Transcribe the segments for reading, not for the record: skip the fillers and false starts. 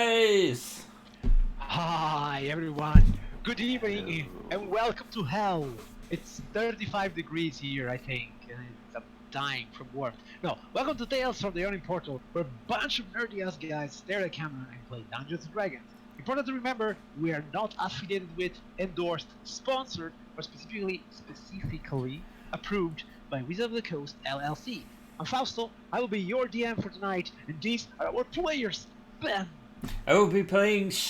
guys! Hi everyone, good evening and welcome to hell. It's 35 degrees here, I think, and I'm dying from warmth. No, welcome to Tales from the Yawning Portal, where a bunch of nerdy ass guys stare at a camera and play Dungeons and Dragons. Important to remember, we are not affiliated with, endorsed, sponsored, or specifically approved by Wizard of the Coast LLC. I'm Fausto, I will be your DM for tonight, and these are our players. Ben! I will be playing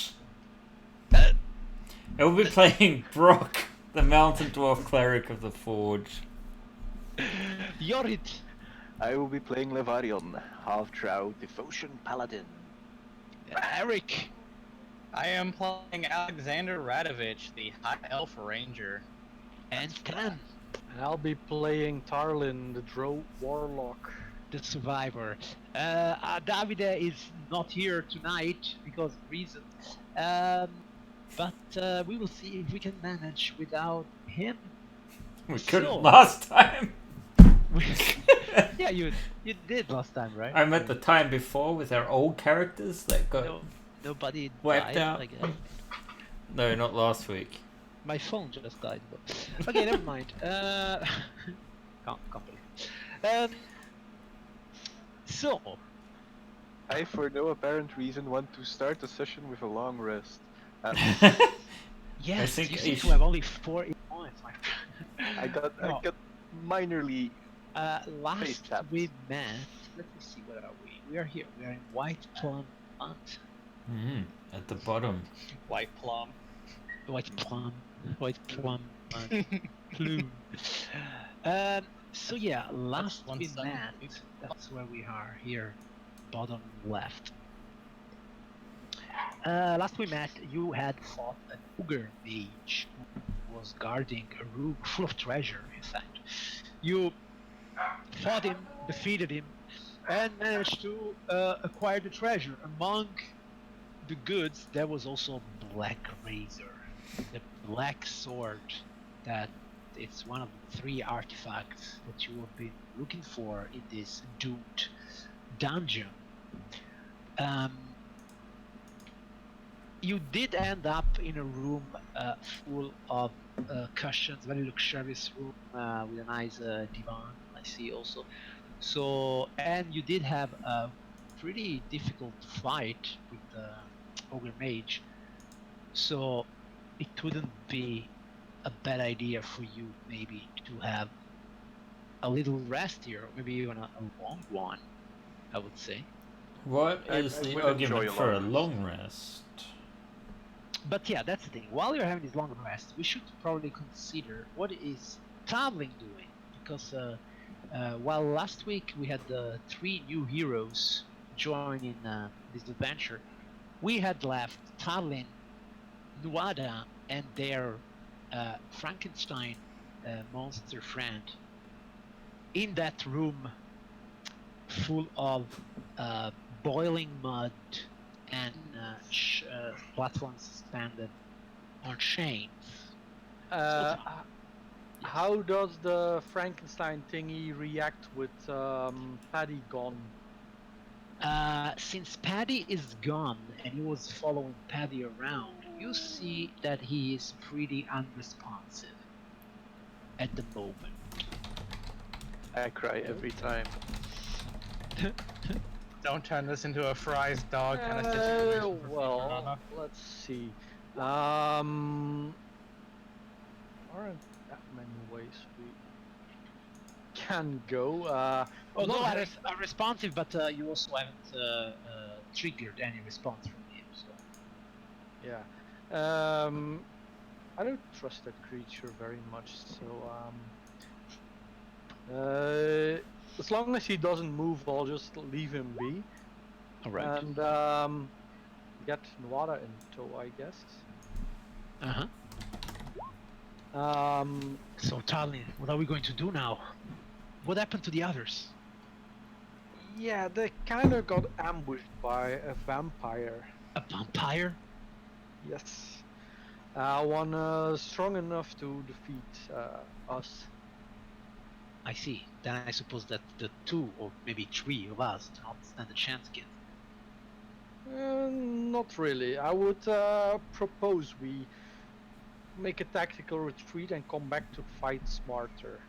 Brock, the Mountain Dwarf Cleric of the Forge. Yorit! I will be playing Levarion, half-drow devotion paladin. Eric! I am playing Alexander Radovich, the High Elf Ranger. And Tan, And I'll be playing Tarlin, the Drow Warlock. the survivor. Davide is not here tonight because of reasons. But we will see if we can manage without him. We couldn't So- last time. Yeah, you did last time, right? I met the time before with our old characters that got... No, nobody Wiped died, out. I guess. No, not last week. My phone just died. But... Okay, never mind. Can't believe. So, I, for no apparent reason, want to start the session with a long rest. yes, think you I seem sh- to have only 4 points, my friend. I got No. minorly. Last Face taps. we met, let me see, where are we? We are here, we are in White Plum Mountain. At the bottom. White Plum. White Plum Plume. So yeah, last one we side. met, that's where we are, here, bottom left. Last we met, you had fought an ogre mage who was guarding a room full of treasure, in fact. You fought him, defeated him, and managed to acquire the treasure. Among the goods, there was also a black razor, the black sword that it's one of the 3 artifacts that you have been looking for in this doomed dungeon. You did end up in a room full of cushions, very luxurious room with a nice divan, I see also. So, and you did have a pretty difficult fight with the ogre mage. So, it wouldn't be a bad idea for you maybe to have a little rest here, or maybe even a long one, I would say. What I is the would enjoy argument a for a long long rest? But yeah, that's the thing. While you're having this long rest, we should probably consider what is traveling doing, because while last week we had 3 new heroes join in this adventure, we had left Talin, Nuada, and their Frankenstein monster friend in that room full of boiling mud and platforms suspended on chains. How does the Frankenstein thingy react with Paddy gone? Since Paddy is gone and he was following Paddy around, you see that he is pretty unresponsive at the moment. I cry every time. Don't turn this into a Fry's dog kind of situation. Well, let's see. Aren't that many ways we can go? Although responsive, but you also haven't triggered any response from him. So. Yeah. I don't trust that creature very much, so as long as he doesn't move, I'll just leave him be. Alright. And get Nuada in tow, I guess. So Talin, what are we going to do now? What happened to the others? Yeah, they kind of got ambushed by a vampire. A vampire? Yes. One strong enough to defeat us. I see. Then I suppose that the 2 or maybe 3 of us do not stand a chance against. Not really. I would propose we make a tactical retreat and come back to fight smarter.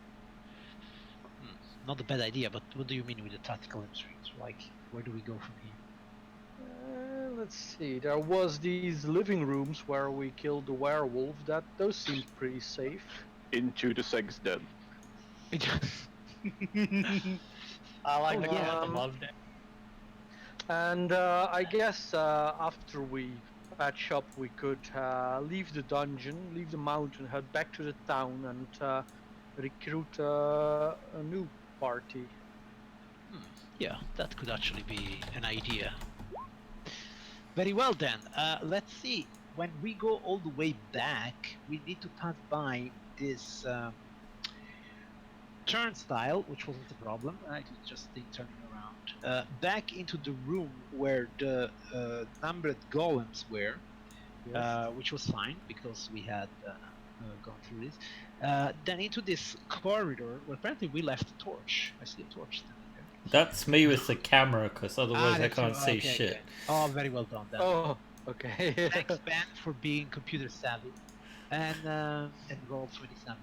Not a bad idea, but what do you mean with the tactical retreat? Like, where do we go from here? Let's see. There was these living rooms where we killed the werewolf. Those seemed pretty safe. Into the sex den. I like the yeah. cat that loved it. And I guess after we patch up, we could leave the dungeon, leave the mountain, head back to the town, and recruit a new party. Yeah, that could actually be an idea. Very well then. Let's see. When we go all the way back, we need to pass by this turnstile, which wasn't a problem. It was just the turning around. Back into the room where the numbered golems were, which was fine because we had gone through this. Then into this corridor where apparently we left a torch. I see a torch standing there. That's me with the camera, because otherwise I that's can't you. see Okay, shit. okay. Oh, very well done then. Oh, okay. Thanks, Ben, for being computer savvy and roll 27.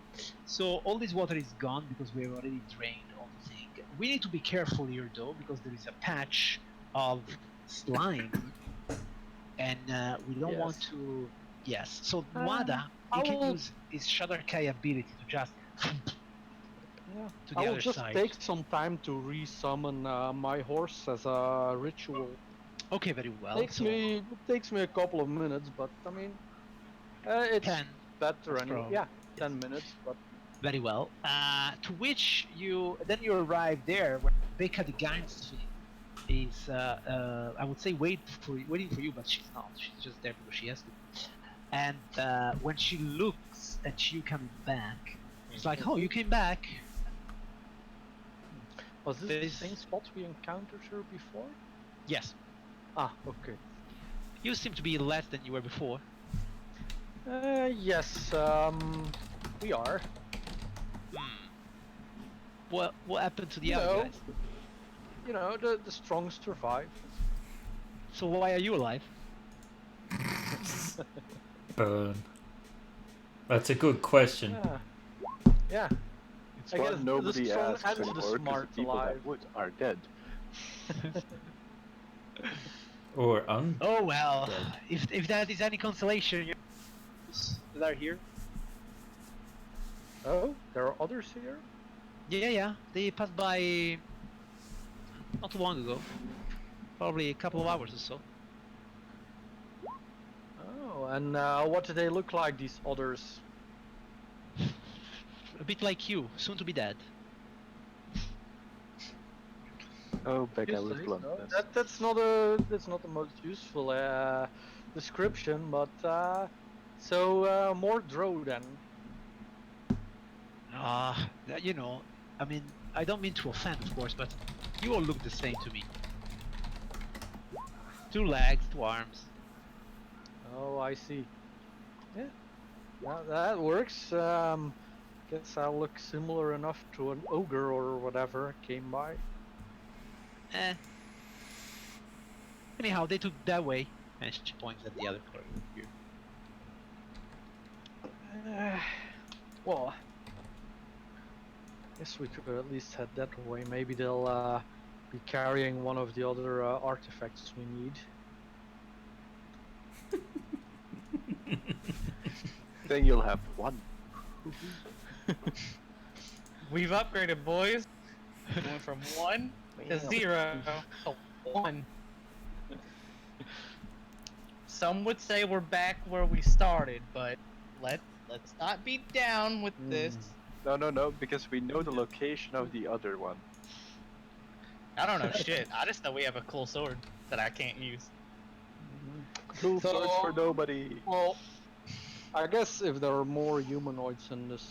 So all this water is gone because we have already drained all the thing. We need to be careful here though because there is a patch of slime, and we don't want Yes. to. Yes. So Wada, he I can will- use his Shadar-Kai ability to just Yeah. to the I will other just side. take some time to re-summon my horse as a ritual. Okay, very well. It takes me a couple of minutes, but I mean, it's 10. better That's anyway. probably- Yeah, 10 minutes, but Very well. To which you arrive there where Becca the Gangster is, I would say, waiting for you, but she's not. She's just there because she has to. And when she looks at you coming back, it's like, oh, you came back. was this This- the same spot we encountered her before? Yes. Ah, okay. You seem to be less than you were before. Yes, we are. What happened to the You other know. guys? You know, the strong survive. So why are you alive? Burn. That's a good question. Yeah. Yeah. It's I guess one the nobody strong asks and the anymore because the smart people alive. that would are dead. Or un. Oh well, Dead. if that is any consolation, you that are here. Oh, there are others here? Yeah, they passed by not too long ago. Probably a couple of hours or so. Oh, and what do they look like, these others? A bit like you, soon to be dead. Oh, Becca You with say bluntness. so? That's not the most useful description, but more drow then. You know, I mean, I don't mean to offend, of course, but you all look the same to me. 2 legs, 2 arms. Oh, I see. Yeah, that works. Guess I look similar enough to an ogre or whatever came by. Eh. Anyhow, they took that way, and she points at the other corner here. Well, guess we could at least head that way. Maybe they'll be carrying one of the other artifacts we need. Then you'll have one. We've upgraded, boys. Went from 1 to 0 to 1. Some would say we're back where we started, but let's not be down with this. No, because we know the location of the other one. I don't know shit. I just know we have a cool sword that I can't use. Cool So- swords for nobody. Well, I guess if there are more humanoids in this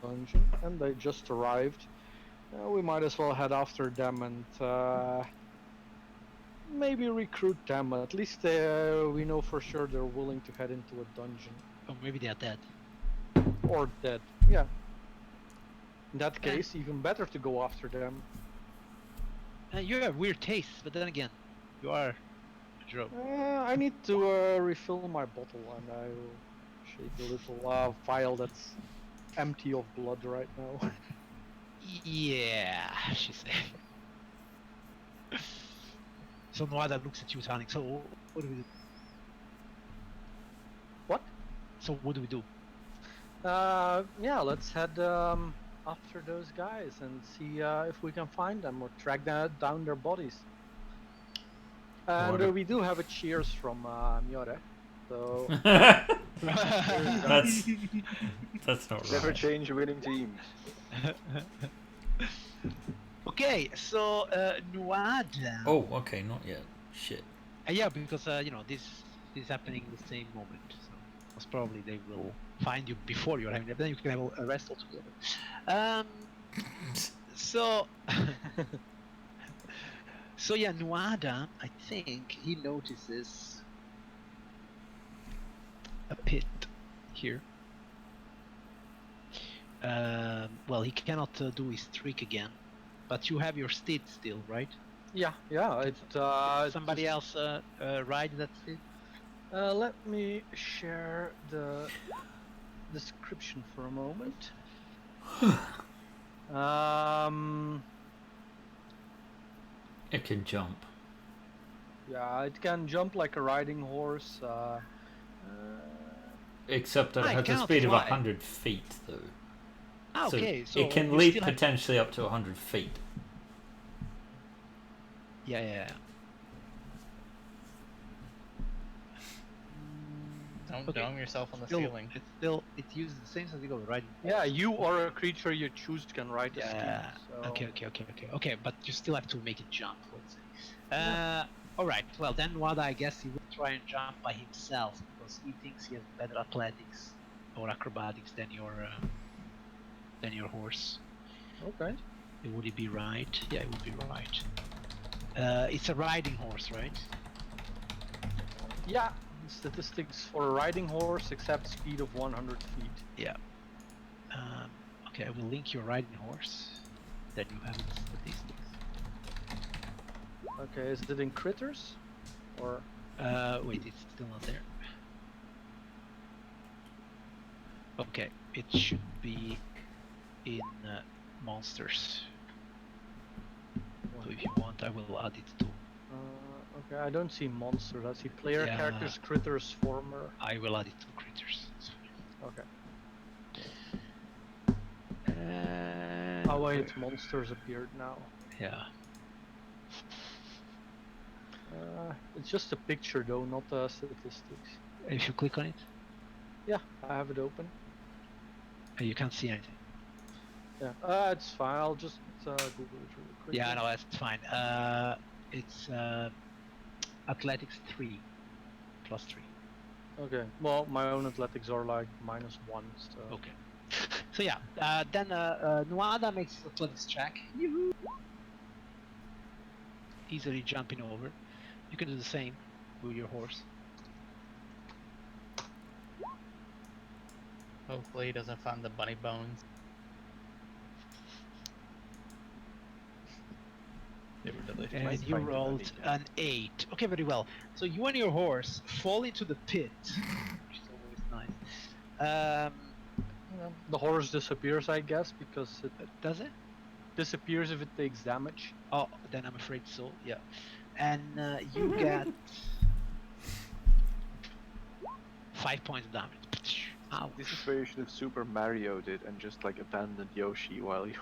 dungeon and they just arrived, we might as well head after them and maybe recruit them. At least we know for sure they're willing to head into a dungeon. Or maybe they are dead. Or dead, yeah. In that case, even better to go after them. You have weird tastes, but then again, you are drop. I need to refill my bottle, and I will shake a little vial that's empty of blood right now. Yeah, she said. So Noada looks at you, Tonic. So what do we do? What? So what do we do? Yeah, let's head after those guys and see if we can find them or track down their bodies. And What a- we do have a cheers from Miore, so that's not Never right. change winning teams. Okay, so Nuada. Oh, okay, not yet. Shit. Yeah, because this is happening in the same moment. So most probably they will find you before you're having it. Then you can have a rest altogether. So so yeah, Nuada, I think he notices a pit here. Well, he cannot do his trick again, but you have your steed still, right? yeah, it. Somebody else ride that steed? Let me share the description for a moment. It can jump. Yeah, it can jump like a riding horse. Except that I it has a cannot speed of fly. 100 feet, though. Ah, okay, so it can you leap still have- potentially up to 100 feet. Yeah. Don't Okay. dome yourself on the Still, ceiling. it uses the same as you go riding. Yeah, you or a creature you choose can ride the Yeah. steed. So. Okay, but you still have to make it jump, let's say. Alright, well then Wada, I guess he will try and jump by himself because he thinks he has better athletics or acrobatics than your horse. Okay. Would he be right? Yeah, it would be right. It's a riding horse, right? Yeah. Statistics for a riding horse except speed of 100 feet. Yeah. Okay, I will link your riding horse. Then you have its statistics. Okay, is it in critters? Or Wait, it's still not there. Okay, it should be in monsters. So if you want, I will add it to. okay, I don't see monsters. I see player Yeah. characters, critters, former. I will add it to critters. Okay. Uh, Oh wait, monsters appeared now. Yeah. It's just a picture though, not statistics. If you click on it, Yeah, I have it open. you can't see anything. Yeah, it's fine. I'll just Google it really quick. Yeah, no, that's fine. It's athletics 3 plus 3. Okay. Well, my own athletics are like -1, so. Okay. So yeah, then Nuada makes his athletics check. Yoo-hoo! Easily jumping over. You can do the same with your horse. Hopefully he doesn't find the bunny bones. And you rolled an 8. Okay, very well. So you and your horse fall into the pit, which is always nice. The horse disappears, I guess, because it Does it? disappears if it takes damage. Oh, then I'm afraid so. Yeah. And you get 5 points of damage. Ow. This is where you should have Super Mario did and just like abandoned Yoshi while you.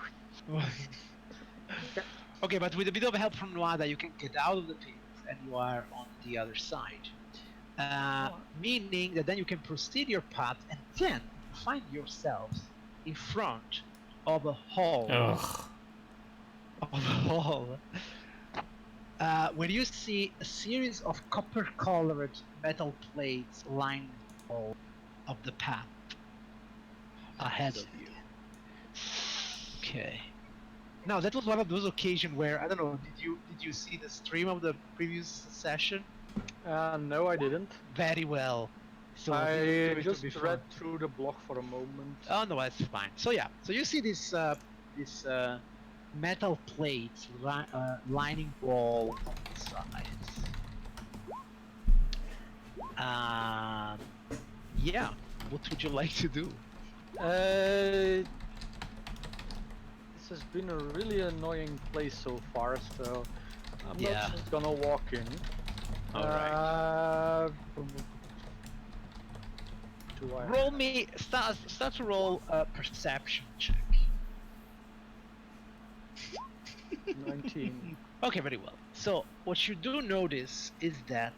Okay, but with a bit of help from Nuada, you can get out of the pit and you are on the other side. Meaning that then you can proceed your path and then find yourselves in front of a hall. Ugh. Where you see a series of copper-colored metal plates lining the wall of the path ahead of you. Okay. Now that was one of those occasions where I don't know. Did you see the stream of the previous session? No, I didn't. Very well. So I this is going just to be fun. read through the block for a moment. Oh no, that's fine. So yeah, so you see this metal plates lining wall on the sides. Yeah. What would you like to do? This has been a really annoying place so far, so I'm Yeah. not just gonna walk in. Alright. Do I Roll me. Start to roll a perception check. 19? Okay, very well. So what you do notice is that,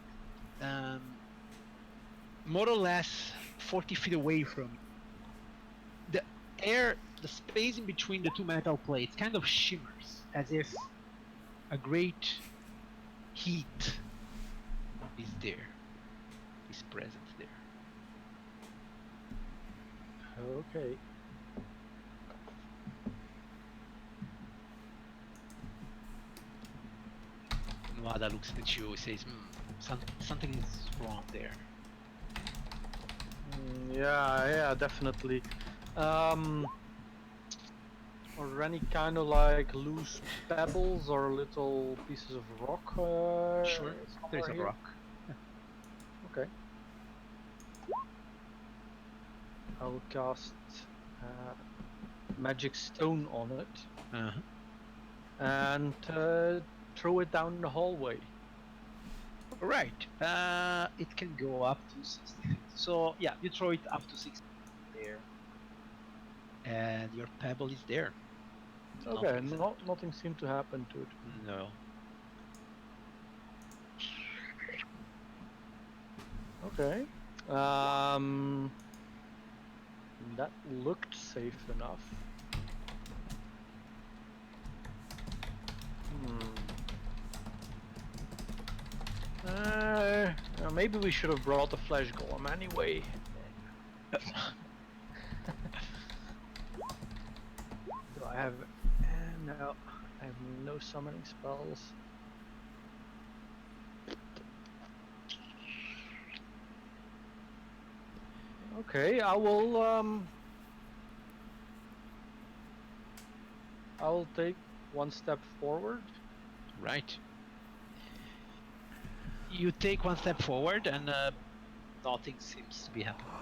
more or less 40 feet away from you, the space in between the two metal plates kind of shimmers as if a great heat is there, is present there. Okay. Wada looks at you and says, something is wrong there. Yeah, definitely. Or any kind of like loose pebbles or little pieces of rock? Sure, there's somewhere a here? rock. Okay. I'll cast magic stone on it Uh-huh. and throw it down the hallway. Right. It can go up to 60 feet. So yeah, you throw it up to 60 feet there, and your pebble is there. Okay, Nothing is nothing seemed to happen to it. No. Okay. That looked safe enough. Maybe we should have brought the flesh golem anyway. Do I have? No, I have no summoning spells. Okay, I will take one step forward. Right. You take one step forward, and nothing seems to be happening.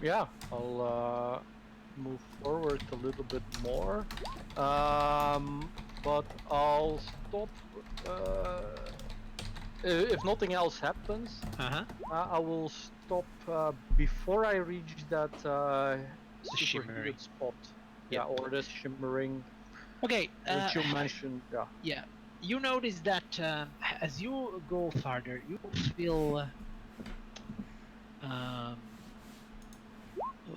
Yeah, I'll move forward a little bit more, but I'll stop. If nothing else happens, I will stop before I reach that shimmering superheated spot. Yeah. Or the shimmering. Okay. Which you mentioned. Yeah. Yeah. You notice that as you go farther, you feel.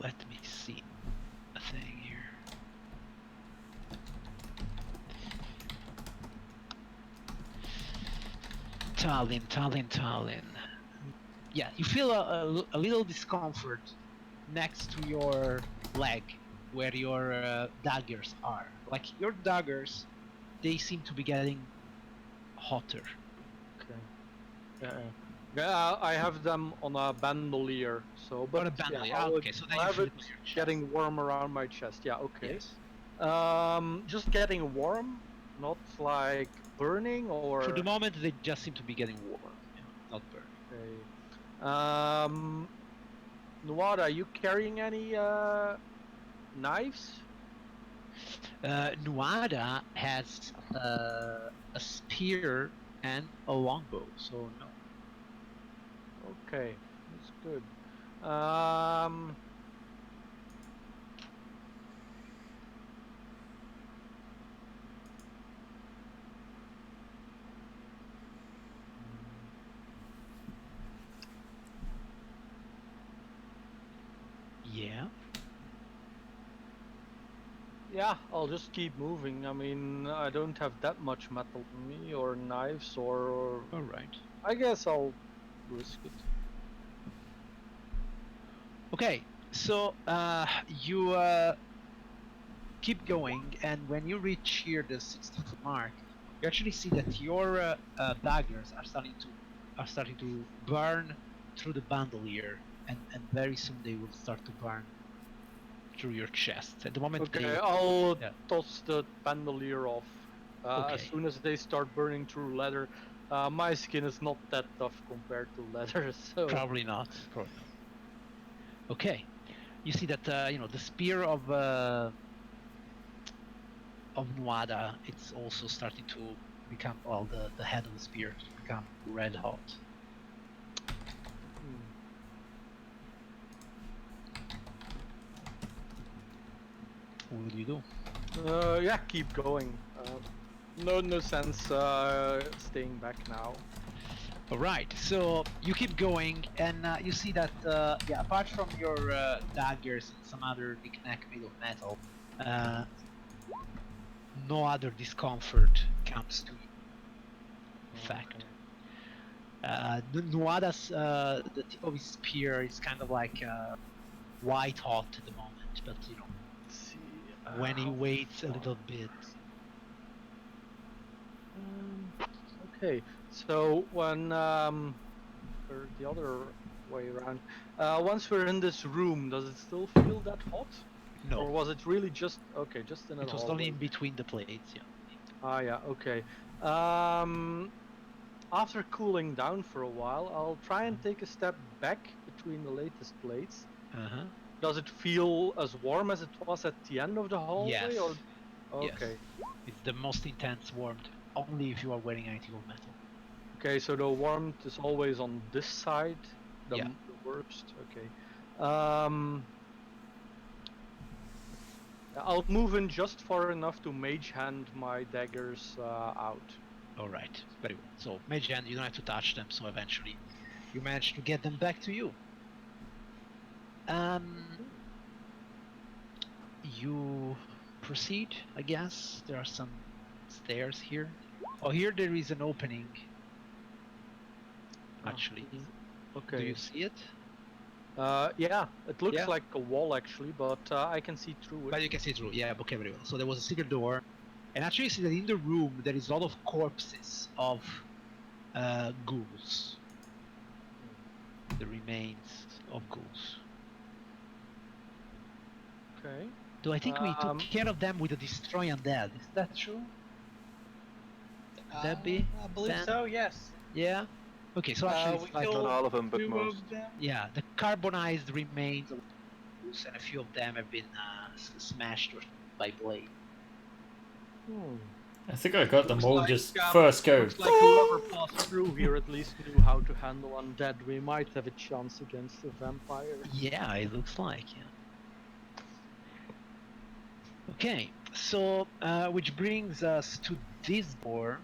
Let me see a thing here. Tallinn. Yeah, you feel a little discomfort next to your leg, where your daggers are. Like your daggers, they seem to be getting hotter. Okay. Yeah, I have them on a bandolier, so. But On a bandolier. Yeah, Okay, so then I you have feel it it on your chest. getting warm around my chest. Yeah. Okay. Yes. Just getting warm, not like burning or. For the moment, they just seem to be getting warm, not burning. Okay. Nuada, are you carrying any knives? Nuada has a spear and a longbow, so no. Okay, that's good. Yeah. Yeah, I'll just keep moving. I mean, I don't have that much metal on me, or knives, or. All right. I guess I'll risk it. Okay, so you keep going, and when you reach here the 60-foot mark, you actually see that your daggers are starting to burn through the bandolier, and very soon they will start to burn through your chest. At the moment, Okay, I'll yeah. toss the bandolier off. As Okay. soon as they start burning through leather, my skin is not that tough compared to leather, so... Probably not. Probably not. Okay. You see that the spear of Nuada, it's also starting to become, well, the head of the spear to become red hot. Hmm. What will you do? Yeah, keep going. No sense staying back now. All right, so you keep going, and you see that apart from your daggers and some other knick-knack made of metal, no other discomfort comes to you. In fact, Nuada's the tip of his spear is kind of like white hot at the moment, but Let's see. when he how waits a far? little bit. Okay, so when or the other way around, once we're in this room, does it still feel that hot? No, Or was it really just just in a it was only hallway? in between the plates. Yeah. Ah, yeah, okay. After cooling down for a while, I'll try and take a step back between the latest plates. Uh-huh. Does it feel as warm as it was at the end of the hallway? Yes. Or Yes. okay, It's the most intense warmth, only if you are wearing anything of metal. okay. So the warmth is always on this side, the Yeah. the worst. Okay. Um, I'll move in just far enough to mage hand my daggers out. All right. Very well. So, Mage Hand, you don't have to touch them, so eventually you manage to get them back to you. You proceed, I guess. There are some stairs here. Oh, here there is an opening. Actually, Okay. do you see it? Yeah, it looks Yeah. like a wall actually, but I can see through it. But you can see through. Yeah, okay, very well. So there was a secret door, and actually you see that in the room there is a lot of corpses of ghouls. The remains of ghouls. Okay. Though I think we took care of them with the Destroy Undead. Is that true? Could that be? I believe Ben? so. Yes. Yeah. Okay, so actually we it's like killed Not all of them, but 2 most. of them. yeah, the carbonized remains of ghouls, and a few of them have been smashed or by blade. I think I got them Looks all like, just first go. Looks like whoever passed through here at least knew how to handle undead. We might have a chance against the vampire. Yeah, it looks like, yeah. Okay, so which brings us to this door,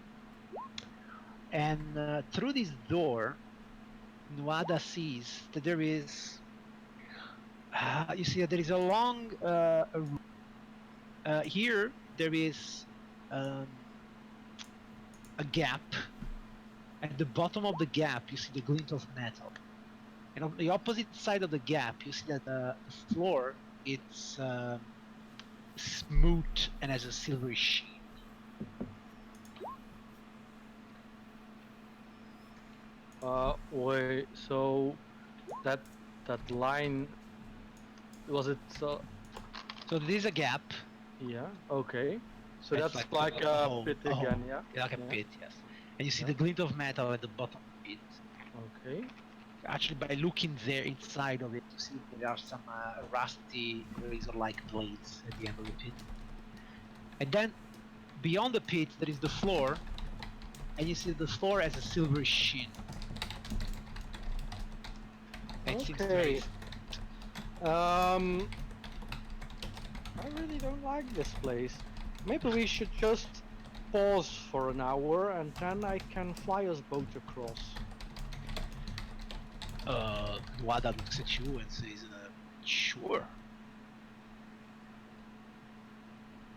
and through this door, Nuada sees that there is. You see that there is a long room. Here there is a gap. At the bottom of the gap, you see the glint of metal, and on the opposite side of the gap, you see that the floor it's smooth and has a silvery sheen. Wait, so that line was it? So there is a gap. Yeah. Okay. So It's that's like like a a hole, pit a hole. again, yeah. Like a Yeah. pit, yes. And you see Yeah. the glint of metal at the bottom of the pit. Okay. Actually, by looking there inside of it, you see there are some rusty razor-like blades at the end of the pit. And then, beyond the pit, there is the floor, and you see the floor has a silvery sheen. And it seems very. I really don't like this place. Maybe we should just pause for an hour and then I can fly us both across. Wada looks at you and says, sure.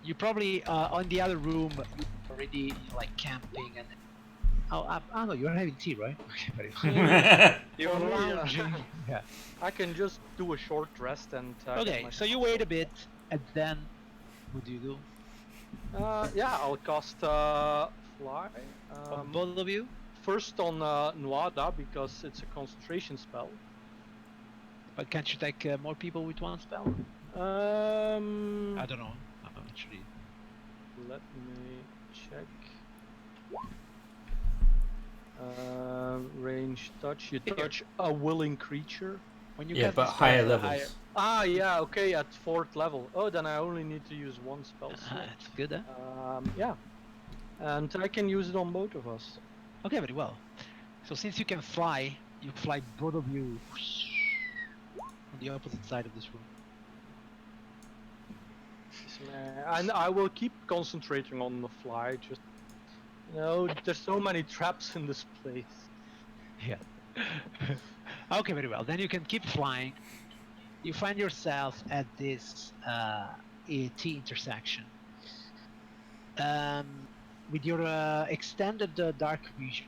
You probably, on the other room, you're already like camping and... Oh, I don't know, you're having tea, right? Okay, very well. You're For me, lounging. Yeah. I can just do a short rest and... get Okay, my- so you wait a bit, and then... What do you do? yeah, I'll cast Fly. On both of you? First on Nuada because it's a concentration spell. But can't you take more people with one spell? Um, I don't know. Actually, let me check. Range touch. You Here. touch a willing creature. when you Yeah, cast but the spell, higher the levels. Ah, yeah. Okay, at 4th level. Oh, then I only need to use one spell slot. It's good, huh? Yeah, and I can use it on both of us. Okay, very well. So since you can fly, you fly both of you on the opposite side of this room. And I will keep concentrating on the fly. Just there's so many traps in this place. Yeah. Okay, very well. Then you can keep flying. You find yourself at this T intersection. With your extended dark vision,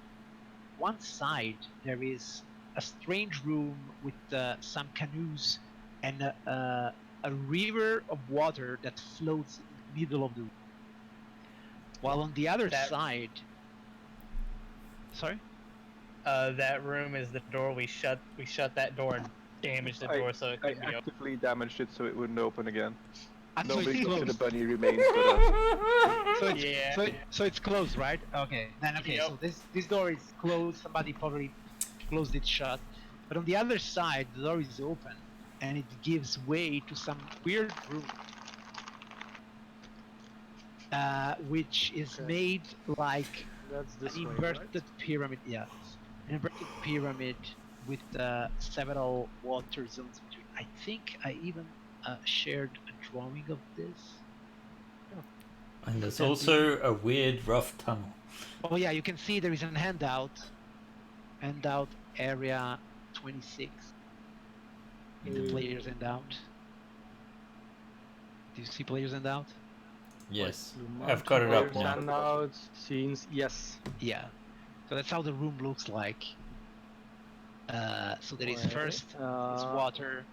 one side there is a strange room with some canoes and a river of water that floats in the middle of the room. While on the other That- side, sorry. That room is the door we shut. We shut that door and damaged the door so it I couldn't be opened. actively damaged it so it wouldn't open again. So No it's big to the closed. bunny remains but us. So it's, Yeah. so it's closed, right? Okay. Then okay. Yep. So this door is closed. Somebody probably closed it shut. But on the other side, the door is open, and it gives way to some weird room, which is Okay. made like That's this an way, inverted pyramid. Yes, an inverted pyramid with several water zones between. I think I even shared a drawing of this. And there's That also a weird rough tunnel. Oh yeah, you can see there is an handout area 26 in the players handout. Do you see players handout? Yes, Like, I've got it up players now. handouts, scenes. Yes. Yeah. So that's how the room looks like. So there is Okay, first this water.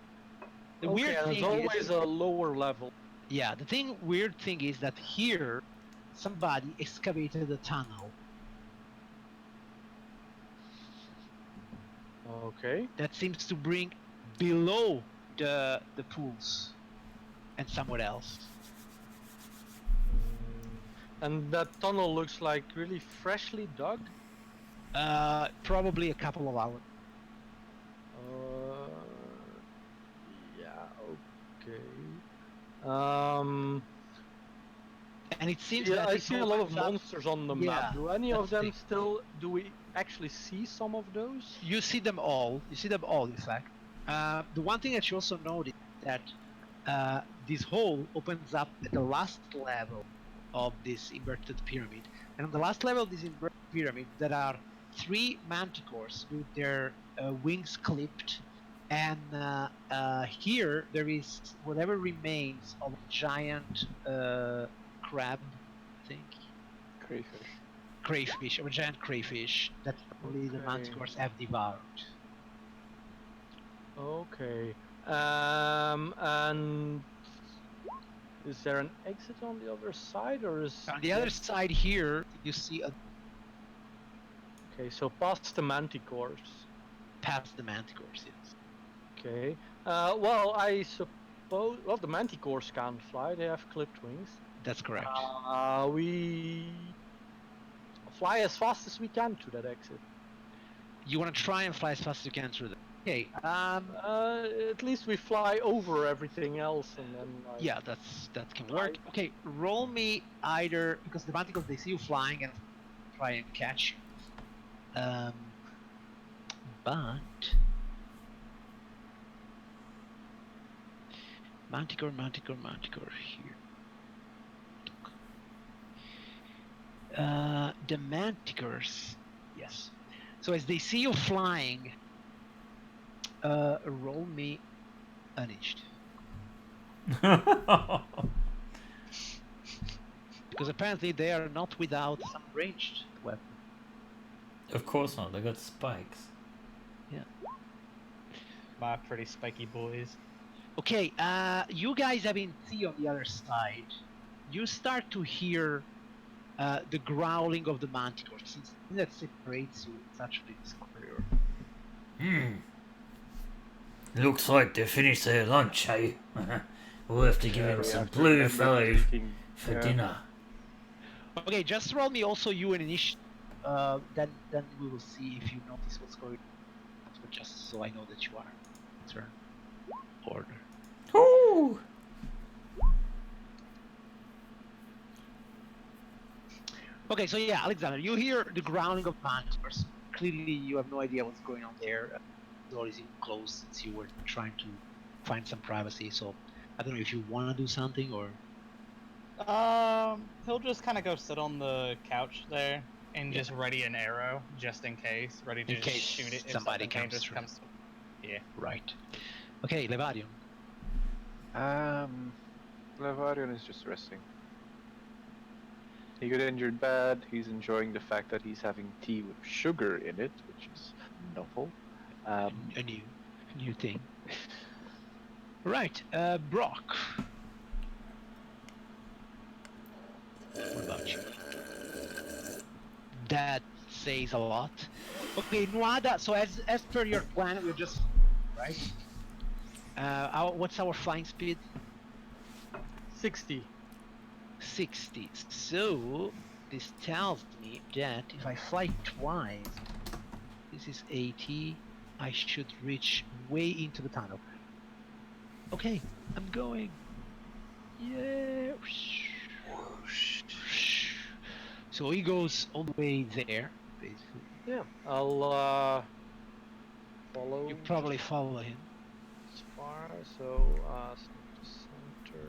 The Okay, weird and thing it's always is, a lower level. yeah, the weird thing is that here somebody excavated a tunnel Okay. that seems to bring below the pools and somewhere else. And that tunnel looks like really freshly dug. Probably a couple of hours. Yeah. Okay. Um. And it seems Yeah, that I it see a lot of opens up- monsters on the Yeah, map. Do any of that's the them thing. still? Do we actually see some of those? You see them all. You see them all, in fact. The one thing that you also notice that this hole opens up at the last level of this inverted pyramid. And on the last level of this inverted pyramid, there are 3 manticores with their wings clipped. And here there is whatever remains of a giant crab, I think. Crayfish. Crayfish, or a giant crayfish that probably the Okay. manticores have devoured. Okay. And is there an exit on the other side, or is On the other side here, you see a Okay, so past the manticores. past the manticores. Yes. Okay. Well, I suppose. Well, the manticores can't fly; they have clipped wings. That's correct. We fly as fast as we can to that exit. You want to try and fly as fast as you can through them. Okay. At least we fly over everything else, and then. Like, Yeah, that can work. Okay, roll me either because the manticores they see you flying and try and catch you. But manticore here. The manticores, yes. So as they see you flying, roll me unhinged. Because apparently they are not without some ranged weapon. Of course not, they got spikes. My pretty spiky boys. Okay, you guys having C on the other side, you start to hear the growling of the manticore. Since the thing that separates you is actually this corridor. Looks like they finished their lunch, eh? We'll have to give Yeah, him we some have to blue remember fellow speaking- for yeah. dinner. Okay, just roll me also you an initiative. Then we will see if you notice what's going on. But just so I know that you are turn order. Ooh! Okay, so yeah, Alexander, you hear the growling of manticores. Clearly, you have no idea what's going on there. The door is even closed since you were trying to find some privacy. So I don't know if you want to do something or. He'll just kind of go sit on the couch there and Yeah. just ready an arrow just in case, ready to In just case shoot it if somebody something comes dangerous through. comes. Yeah. Right. Okay, Levadion. Levarion is just resting. He got injured bad. He's enjoying the fact that he's having tea with sugar in it, which is novel. A new thing. Right, Brock. What about you? That says a lot. Okay, Nuada. So as per your plan, we're just right. What's our flying speed? 60. 60. So this tells me that if I fly twice, this is 80. I should reach way into the tunnel. Okay, I'm going. Yeah. So he goes all the way there, basically. Yeah, I'll follow. You probably follow him. as far. So center.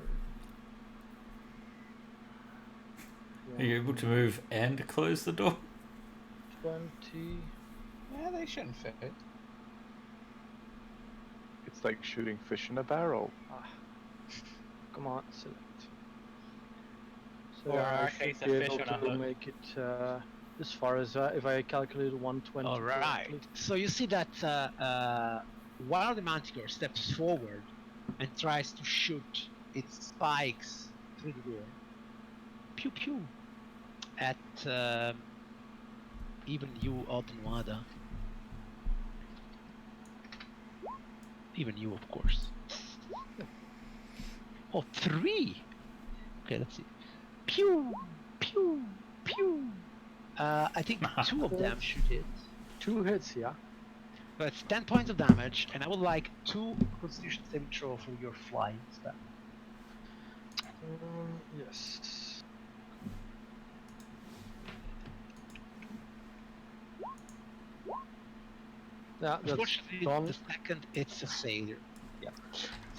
Are you able to move and close the door? 20. Yeah, they shouldn't fit. It's like shooting fish in a barrel. Come on, select. So Or in I our should case, a be fish able on a to hook. make it as far as if I calculate 120. All right. correctly. So you see that one of the manticore steps forward and tries to shoot its spikes through the door. Pew pew. At even you, Altenwada. Even you, of course. Oh, 3. Okay, let's see. Pew pew pew. I think 2 of them should hit. 2 hits, yeah. That's 10 points of damage, and I would like 2 Constitution saving throw for your flying spell. Yes. Yeah, that's Unfortunately, done. the second it's a failure. Yeah.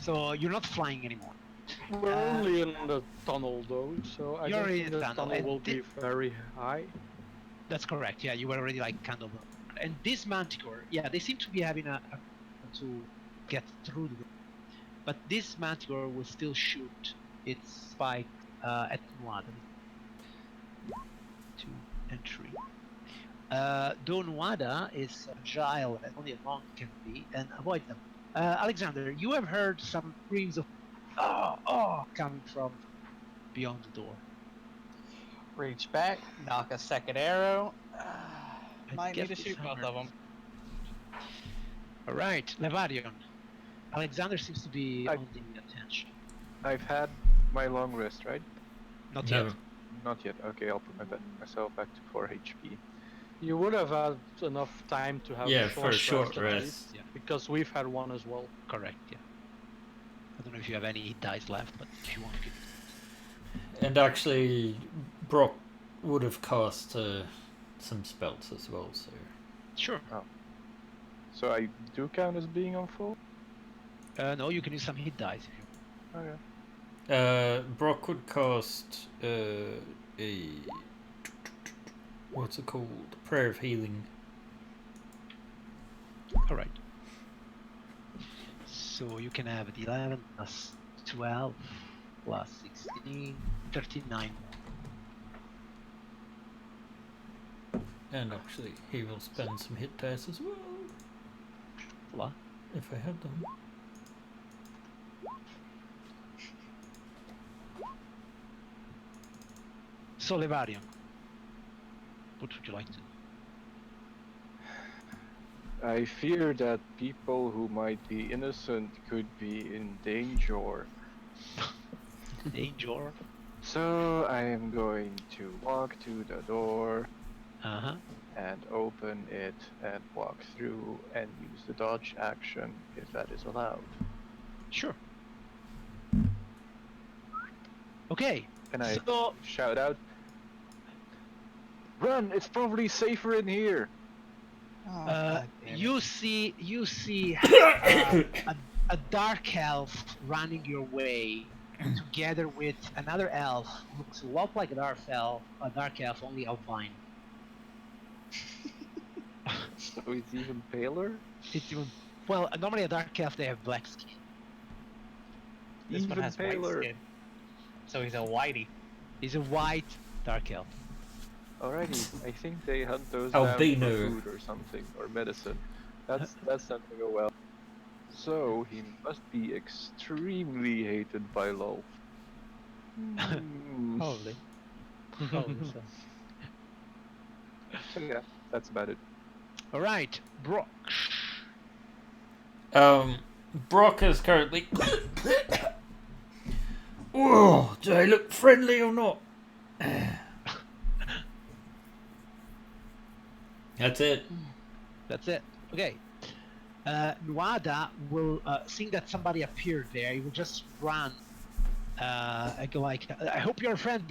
So you're not flying anymore. We're only in the tunnel though, so I You're don't in think the the tunnel, tunnel and will be very high. That's correct. Yeah, you were already like kind of. And this manticore, yeah, they seem to be having a to get through the door. But this manticore will still shoot its spike at Nuada. 2 and 3. Though Nuada is agile as only a monk can be and avoid them. Alexander, you have heard some screams of oh coming from beyond the door. Reach back, knock a second arrow. I Might need guess to this shoot both hammer- of them. All right, Levadion. Alexander seems to be I- on the attention. I've had my long rest, right? Not No. yet. Not yet. Okay, I'll put myself back to 4 HP. You would have had enough time to have Yeah, a for a short at rest. least, Yeah. because we've had one as well. Correct, yeah. I don't know if you have any dice left, but if you want to give And actually, Brock would have cast some spells as well, so... Sure. So I do count as being on full? No, you can use some hit dice if you want. Okay. Brock would cast a... What's it called? Prayer of Healing. Alright. So you can have 11 plus 12 plus 16, 39. And actually, he will spend some hit dice as well, What? if I had them. So Levarion, what would you like to do? I fear that people who might be innocent could be in danger, Danger. So I am going to walk to the door Uh-huh. and open it and walk through and use the dodge action if that is allowed. Sure. Okay. And I So shout out, "Run! It's probably safer in here." Oh, God damn it. you see a dark elf running your way, together with another elf who looks a lot like a dark elf, only albino. So he's even paler. It's even well. Normally a dark elf they have black skin. This one Even has white paler. skin. So he's a whitey. He's a white dark elf. Alrighty, I think they hunt those Albino. down for food or something, or medicine. That's not gonna go well. So he must be extremely hated by Lolf. Probably. Probably so. So yeah, that's about it. All right, Brock. Brock is currently. Whoa, do they look friendly or not? That's it. That's it. Okay. Nuada will seeing that somebody appeared there. He will just run. And go like, I hope you're a friend.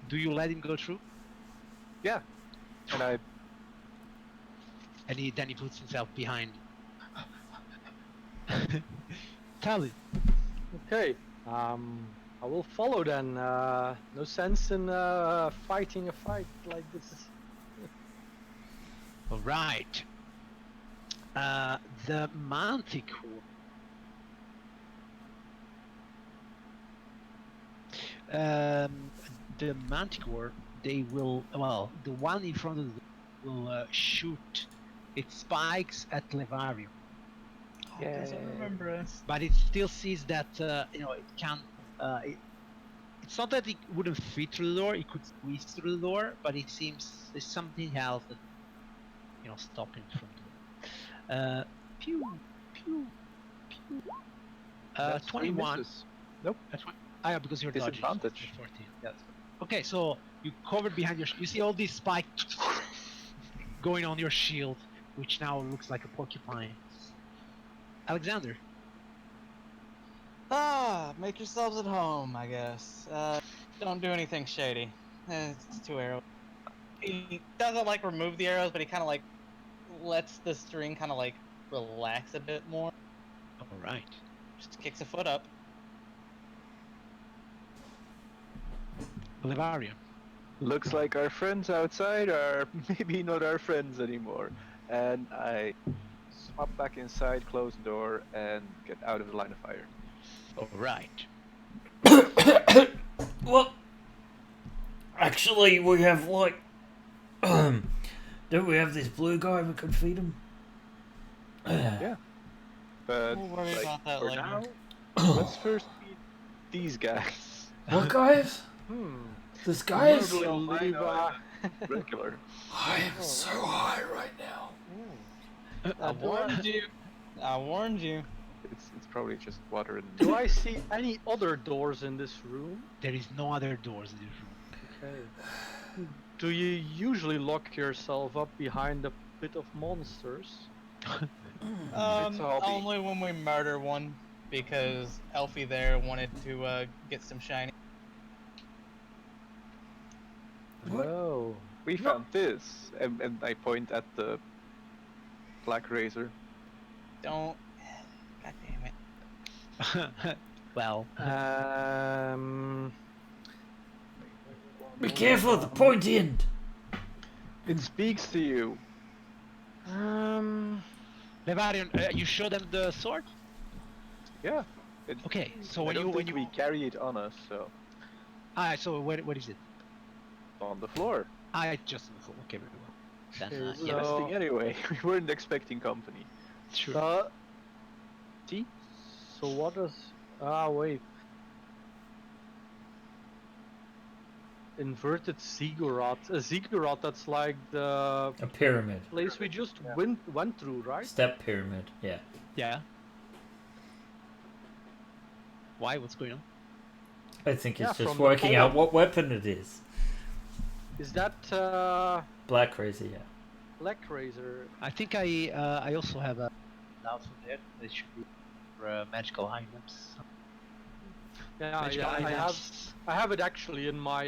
Do you let him go through? Yeah, and I And then he puts himself behind. Tell it. Okay. I will follow then. No sense in fighting a fight like this. All right. The Manticore. The Manticore. They will. Well, the one in front of them will shoot its spikes at Levarium. Oh, it doesn't remember us. But it still sees that it can. It's not that it wouldn't fit through the door; it could squeeze through the door. But it seems there's something else that stopping from the. Pew, pew, pew. that's 21. misses. Nope. That's one. Ah, yeah, because you're dodging. so it's Disadvantage. 14. Yeah, that's good. Okay, so you covered behind your. You see all these spikes going on your shield, which now looks like a porcupine. Alexander. Make yourselves at home, I guess. Don't do anything shady. It's 2 arrows. He doesn't like remove the arrows, but he kind of like lets the string kind of like relax a bit more. All right. Just kicks a foot up. Levarium. Looks like our friends outside are maybe not our friends anymore. And I swap back inside, close the door, and get out of the line of fire. All right. Well, actually, we have like, don't we have this blue guy we could feed him? Yeah. But We'll worry like, about that for later. now, let's first meet these guys. What guys? This guy is. Normally leave, regular. I am so high right now. I warned you. I warned you. It's probably just water in Do I see any other doors in this room? There is no other doors in this room. Okay. Do you usually lock yourself up behind a pit of monsters? It's a hobby. Only when we murder one, because Elfie there wanted to get some shiny. Oh. We found this, and I point at the black razor. Don't. God damn it. Well, Be careful of the pointy end. It speaks to you. Levarion, you show them the sword? Yeah. It, Okay, so I when don't you think we carry it on us, so so what is it? on the floor. Just on the floor. Okay, very well. Then, Okay, yeah, Resting anyway. We weren't expecting company. sure. See? So what is... wait. Inverted ziggurat. A ziggurat, that's like the A pyramid. place we just went through, right? Step pyramid. Yeah. Yeah. Why? What's going on? I think Yeah, it's just from the working out poem. what weapon it is. Is that Black Crazy, yeah. Black Razor? I think I also have a out from there. It should be for magical items. Yeah, Magical items. I have it actually in my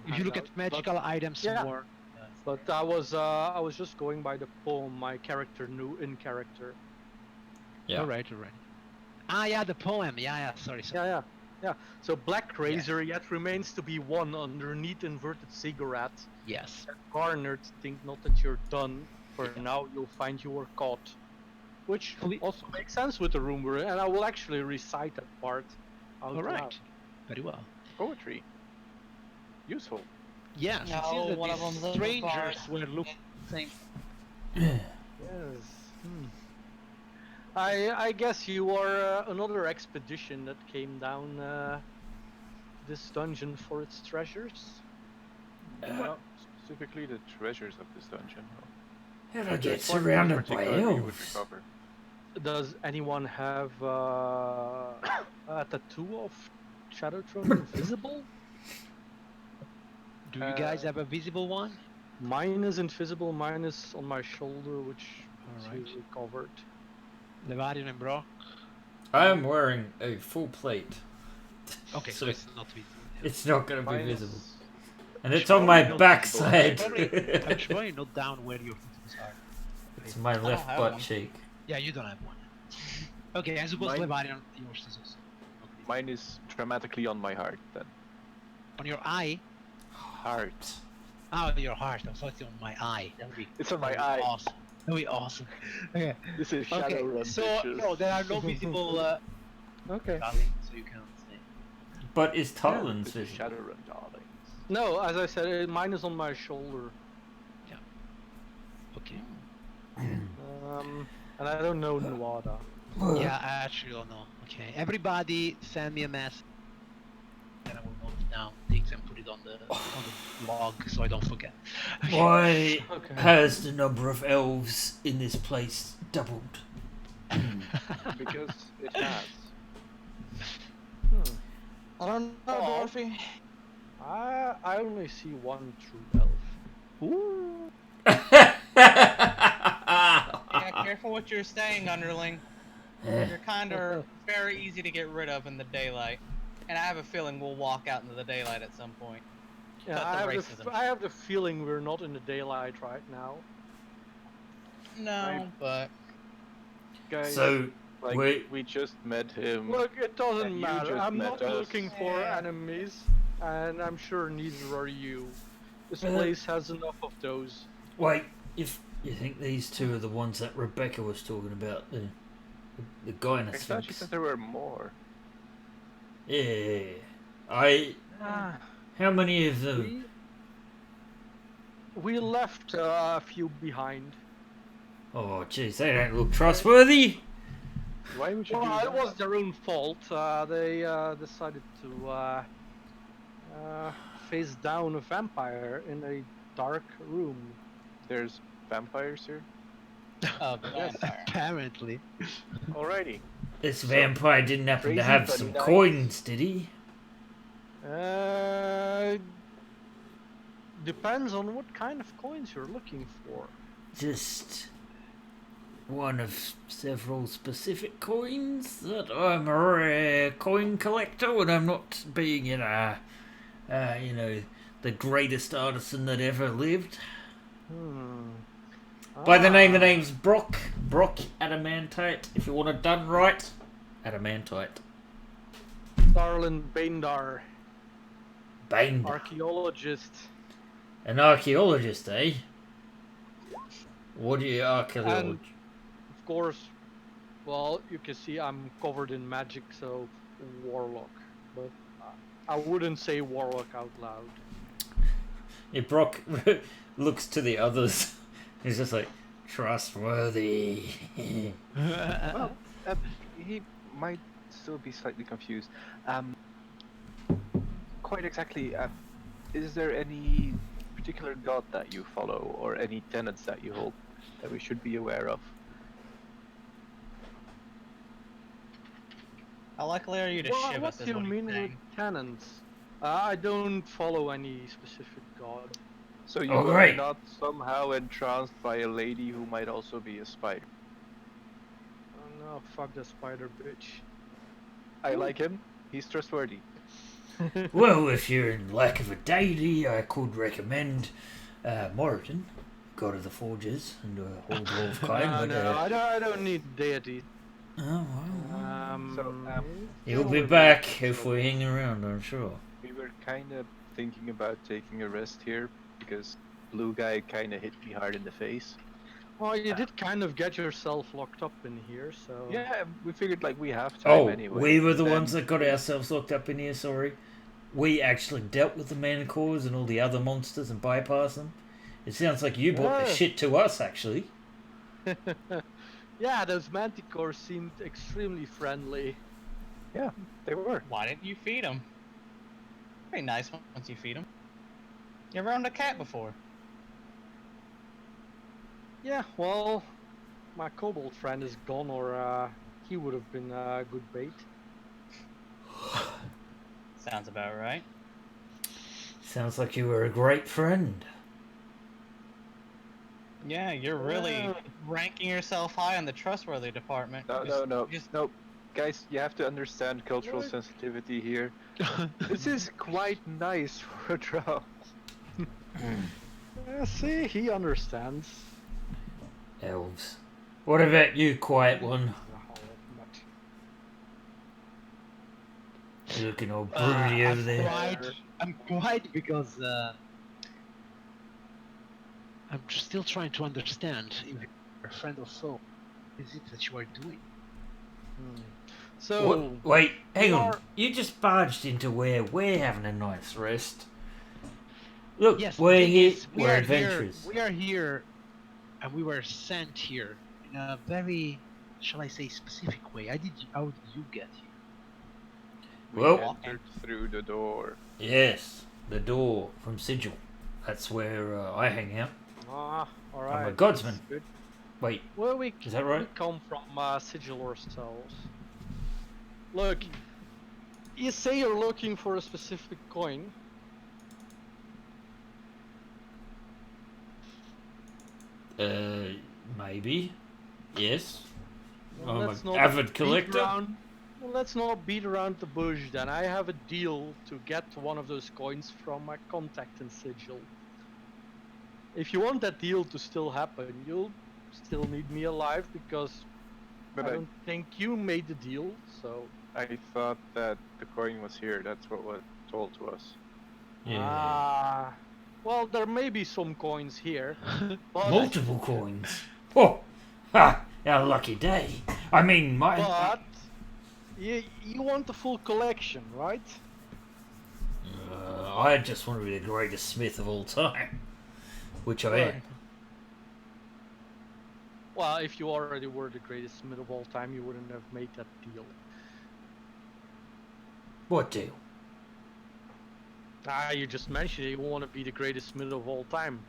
If you look at handout, magical items yeah. more. But I was just going by the poem my character knew in character. Yeah. Alright. Ah, yeah, the poem. Yeah. Sorry. Yeah. So Black Razor yet remains to be won underneath inverted cigarette. Yes. Garnered, think not that you're done. For Yeah. now, you'll find you were caught. Which Fully- also makes sense with the room we're in, and I will actually recite that part out Alright. loud. Very well. Poetry. Useful. Yes. No, it seems that one of these them's a strangers bard. were looking same. Yes. I guess you are another expedition that came down this dungeon for its treasures. Specifically the treasures of this dungeon. How did I get There's one surrounded by particularly you would elves? recover. Does anyone have a tattoo of Shadowtron invisible? Do you guys have a visible one? Mine is invisible. Mine is on my shoulder, which is Alright. usually covered. Levadian and Brock. I am wearing a full plate. Okay, so So it's not visible. it's not going to be Mine is- visible. And it's on my Probably not backside. visible. I should probably note down where your tattoos are. It's my don't left have butt one. cheek. Yeah, you don't have one. Okay, I suppose Mine- Levadian, yours is also. Okay. Mine is dramatically on my heart then. On your eye? Heart. Oh, your heart. I thought it was on my eye. That would be. It's on my that would be eye. Awesome. That would be awesome. Okay. This is Okay. Shadowrun. So bitches. no, there are no visible Okay. darling, so you can't say. But is Tarlin's This is visible? Shadowrun, darlings. No, as I said, mine is on my shoulder. Okay. And I don't know Nuada. Yeah, I actually don't know. Okay. Everybody send me a message. And I will note down things and put it on the log so I don't forget. Okay. Why Okay. has the number of elves in this place doubled? Because it has. I don't know, Oh. Dwarfy. I only see one true elf. Ooh. Yeah, careful what you're saying, underling. You're kind of very easy to get rid of in the daylight. And I have a feeling we'll walk out into the daylight at some point. Yeah, Cut the racism. I have the feeling we're not in the daylight right now. No, but Guys, So, like, wait. we just met him. Look, it doesn't And you matter. just I'm met not us. looking for Yeah. enemies, and I'm sure neither are you. This Uh, place has enough of those. wait, if you think these two are the ones that Rebecca was talking about, the guy in I the thought you Sphinx. said there were more. Yeah. Ah, How many of them? We left a few behind. Oh, jeez, they don't look trustworthy. why would you do Well, that? it was their own fault. They decided to face down a vampire in a dark room. There's vampires here? a vampire. Apparently. Alrighty. This So, vampire didn't happen to crazy have funny some night. coins, did he? Depends on what kind of coins you're looking for. Just one of several specific coins that I'm a rare coin collector and I'm not being the greatest artisan that ever lived. By the name, the name's Brock Adamantite. If you want it done right, Adamantite. Darlin Baindar, Bane. archaeologist. An archaeologist, eh? What are you archaeologist? Of course, well, you can see I'm covered in magic, so warlock. But I wouldn't say warlock out loud. Yeah, Brock looks to the others. He's just like, trustworthy. Well, he might still be slightly confused. Quite exactly, is there any particular god that you follow, or any tenets that you hold that we should be aware of? How likely are you to shiv What us? do Is you what he's mean with saying. tenants? I don't follow any specific god. So you Oh, are great. not somehow entranced by a lady who might also be a spider. Oh no, fuck the spider bitch. I like him. He's trustworthy. Well, if you're in lack of a deity, I could recommend Moradin, god of the forges and whole dwarf kind. No, But no, I don't need deities. oh, well, So he'll go be with back mortals, if so- we hang around, I'm sure. we were kind of thinking about taking a rest here because blue guy kind of hit me hard in the face. Well, you did kind of get yourself locked up in here, so. Yeah, we figured like we have time Oh, anyway. we were the Then ones that got ourselves locked up in here, sorry. We actually dealt with the Mancores and all the other monsters and bypassed them. It sounds like you brought the Yeah. shit to us, actually. Yeah, those manticores seemed extremely friendly. they were. Why didn't you feed him? Pretty nice once you feed him. You ever owned a cat before? Yeah, well, my kobold friend is gone, or he would have been good bait. Sounds about right. Sounds like you were a great friend. Yeah, you're really Well- ranking yourself high in the trustworthy department. No. Just Guys, you have to understand cultural What? sensitivity here. This is quite nice for a drow. See, he understands. Elves. What about you, quiet one? You're looking all broody over there. I'm quiet because I'm still trying to understand if you're a friend or foe. What is it that you are doing? So, What? Wait, hang you on. are- You just barged into where we're having a nice rest. Look, Yes, we're the thing here. is, We're adventurers. We are here, and we were sent here in a very, shall I say, specific way. How did you get here? We Well- entered through the door. Yes, the door from Sigil. That's where I hang out. alright. a godsman. that's good. Wait, Well, we is that right? We come from Sigil ourselves. Look, you say you're looking for a specific coin. Maybe. Yes. Well, I'm let's an not avid beat collector. Well, let's not beat around the bush then. I have a deal to get one of those coins from my contact in Sigil. If you want that deal to still happen, you'll still need me alive because But I don't think you made the deal, so... I thought that the coin was here. That's what was told to us. Yeah. Well, there may be some coins here, but... Multiple coins. Oh, ha! Our lucky day. I mean, my. But... You want the full collection, right? I just want to be the greatest smith of all time, which I am. Well, if you already were the greatest smith of all time, you wouldn't have made that deal. What deal? You just mentioned it, you want to be the greatest smith of all time.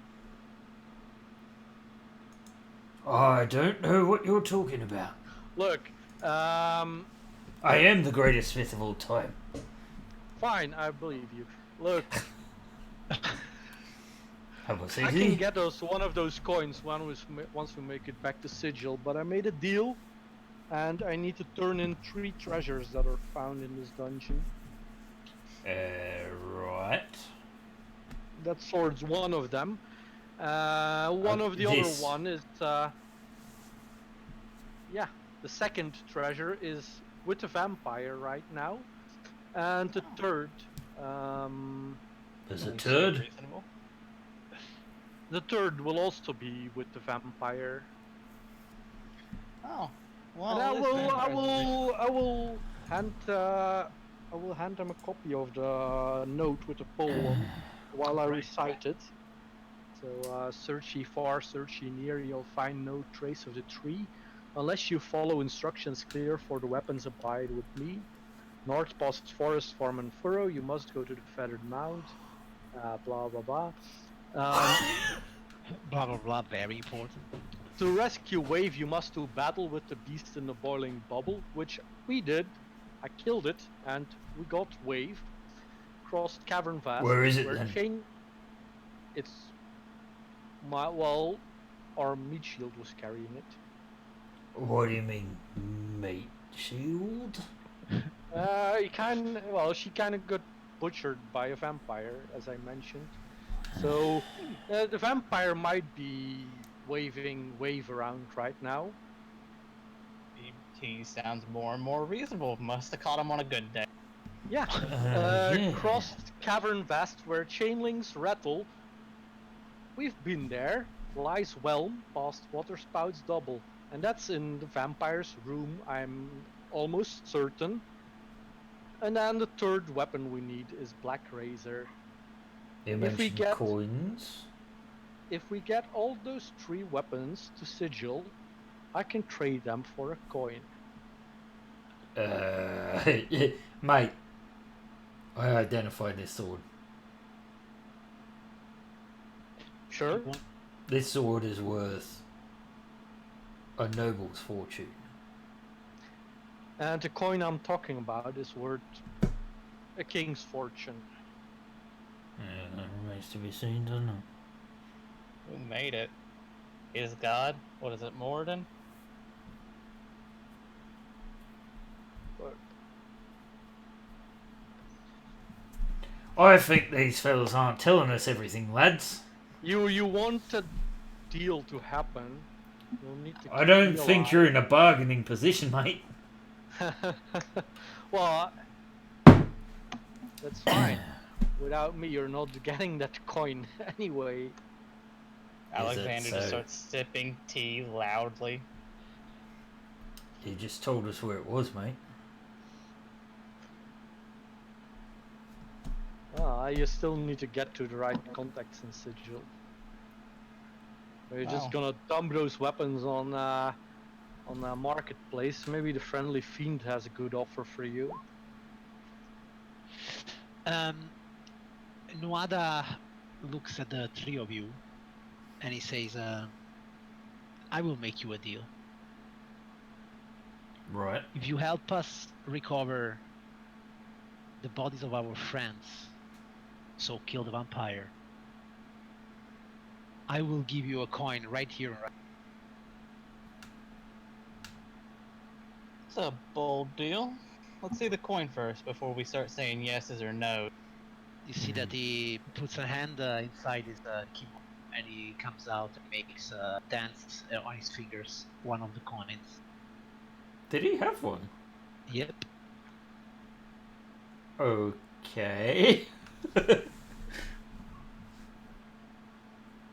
I don't know what you're talking about. Look, I am the greatest smith of all time. fine, I believe you. Look, That was I can easy. get us one of those coins once we make it back to Sigil, but I made a deal, and I need to turn in 3 treasures that are found in this dungeon. Right. That sword's one of them. One of the this. other one is, yeah, the second treasure is with the vampire right now, and the third, There's a seems turd. reasonable. the third will also be with the vampire. Oh, well. And I this will, vampire is I will hand him a copy of the note with the poem while I recite it. So, search ye far, search ye near, you'll find no trace of the tree, unless you follow instructions clear, for the weapons abide with me. North past forest, farm and furrow, you must go to the feathered mound. Blah blah blah. Blah blah blah. Very important. To rescue Wave, you must do battle with the beast in the boiling bubble, which we did. I killed it, and we got waved, crossed Cavern Vast. Where is it where then? It's our meat shield was carrying it. What do you mean, meat shield? She kind of got butchered by a vampire, as I mentioned. So the vampire might be waving wave around right now. He sounds more and more reasonable. Must have caught him on a good day. Yeah. Yeah. Crossed Cavern Vast where chainlings rattle. We've been there. Lies Whelm past Waterspouts Double. And that's in the vampire's room, I'm almost certain. And then the third weapon we need is Black Razor. You If we mentioned get- coins. If we get all those 3 weapons to Sigil, I can trade them for a coin. Mate, I identified this sword. Sure. This sword is worth a noble's fortune. And the coin I'm talking about is worth a king's fortune. Yeah, that remains to be seen, doesn't it? Who made it? Is God? What is it, Morden? I think these fellas aren't telling us everything, lads. You want a deal to happen. You'll need to I don't keep me think alive. you're in a bargaining position, mate. Well, that's fine. Without me, you're not getting that coin anyway. Alexander just so? starts sipping tea loudly. You just told us where it was, mate. You still need to get to the right contacts in Sigil. We're just gonna dump those weapons on the marketplace. Maybe the friendly fiend has a good offer for you. Nuada looks at the 3 of you and he says, I will make you a deal. Right. If you help us recover the bodies of our friends, so kill the vampire, I will give you a coin right here. It's a bold deal. Let's see the coin first before we start saying yeses or no. You see that he puts a hand inside his keyboard and he comes out and makes a dance on his fingers, one of the coins. Did he have one? Yep. Okay.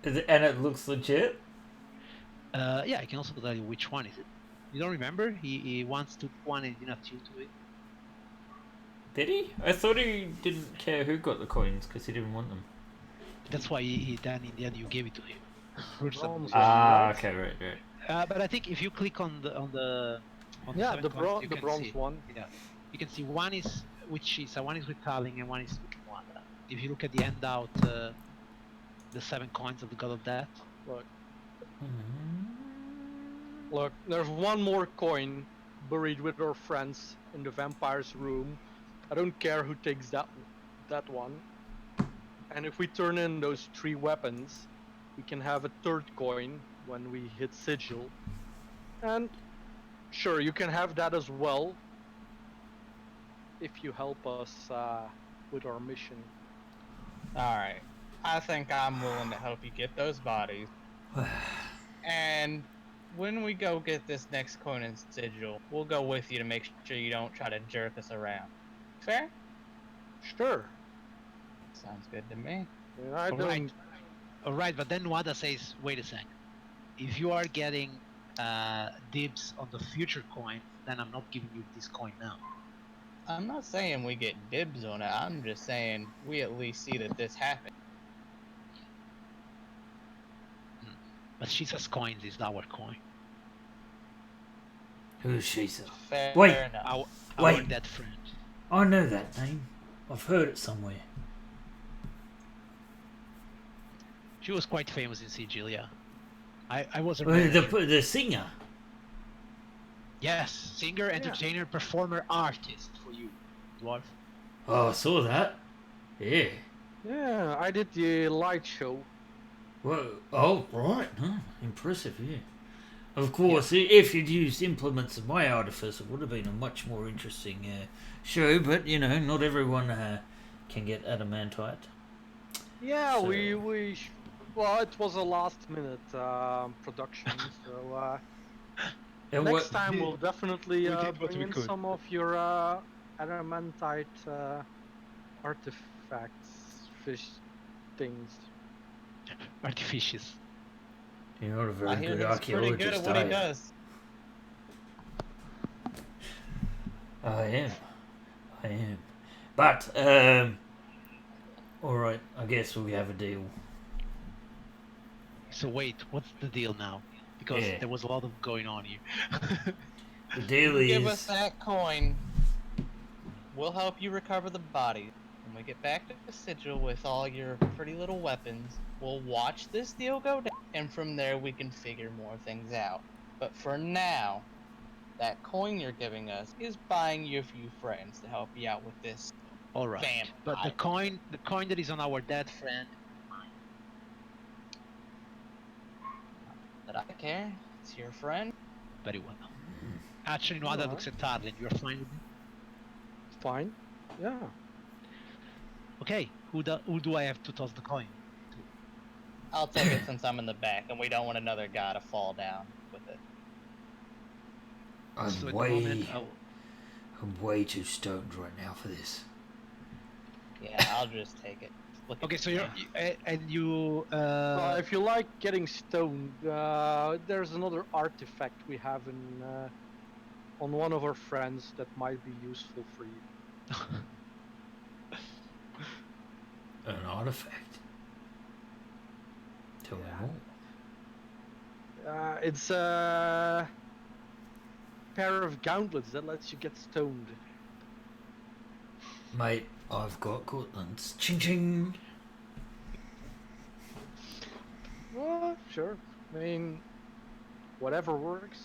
And it looks legit? Yeah, I can also tell you which one is it. You don't remember? He once took one and did not chew to it. Did he? I thought he didn't care who got the coins because he didn't want them. That's why he then in the end you gave it to him. For some Bronze reason. one, Okay, right. But I think if you click on the Yeah, seven the coins, you can bronze see. one. Yeah, you can see one is one is with Tarling and one is with Wanda. If you look at the handout, the 7 coins of the God of Death. Look, there's one more coin buried with our friends in the vampire's room. I don't care who takes that one. And if we turn in those 3 weapons, we can have a 3rd coin when we hit Sigil. And sure, you can have that as well if you help us with our mission. Alright. I think I'm willing to help you get those bodies. And when we go get this next coin in Sigil, we'll go with you to make sure you don't try to jerk us around. Fair? Sure. Sounds good to me. I don't... Alright. Alright, but then Wada says, wait a sec. If you are getting dibs on the future coin, then I'm not giving you this coin now. I'm not saying we get dibs on it, I'm just saying we at least see that this happened. But Shisa's coins is our coin. Who's Shisa? Fair Wait. enough. Our Wait. dead friend. I know that name. I've heard it somewhere. She was quite famous in Sigil, yeah. I was a Well, manager. the singer. Yes, singer, entertainer, performer, artist, for you, dwarf. Oh, I saw that. Yeah. Yeah, I did the light show. Well, oh, right. Huh. Impressive, yeah. Of course, if you'd used implements of my artifice, it would have been a much more interesting show, but, you know, not everyone can get adamantite. Yeah, So- well, it was a last minute production, so And next what, time we'll definitely we did what bring we in could. some of your adamantite artifacts, fish things. Artificious. you're not a I very hear good he's pretty good archaeologist, at what are he you? does. I am. But, alright, I guess we have a deal. So wait, what's the deal now? Because Yeah. there was a lot of going on here. The deal You give is... us that coin, we'll help you recover the body. When we get back to the sigil with all your pretty little weapons, we'll watch this deal go down, and from there we can figure more things out. But for now, that coin you're giving us is buying you a few friends to help you out with this. All right, Vampire. but the coin that is on our dead friend. That I care. It's your friend. Very well. Actually, no, that Alright. looks at Tarlin. You're fine with it? Fine. Yeah. Okay. Who do I have to toss the coin? I'll take it since I'm in the back, and we don't want another guy to fall down with it. I'm So at the moment, I'm way too stoned right now for this. Yeah, I'll just take it. Look okay, at so me. you. If you like getting stoned, there's another artifact we have on one of our friends that might be useful for you. An artifact. Tell me more. It's a pair of gauntlets that lets you get stoned. Mate, I've got gauntlets. Ching ching. Well, sure. I mean, whatever works.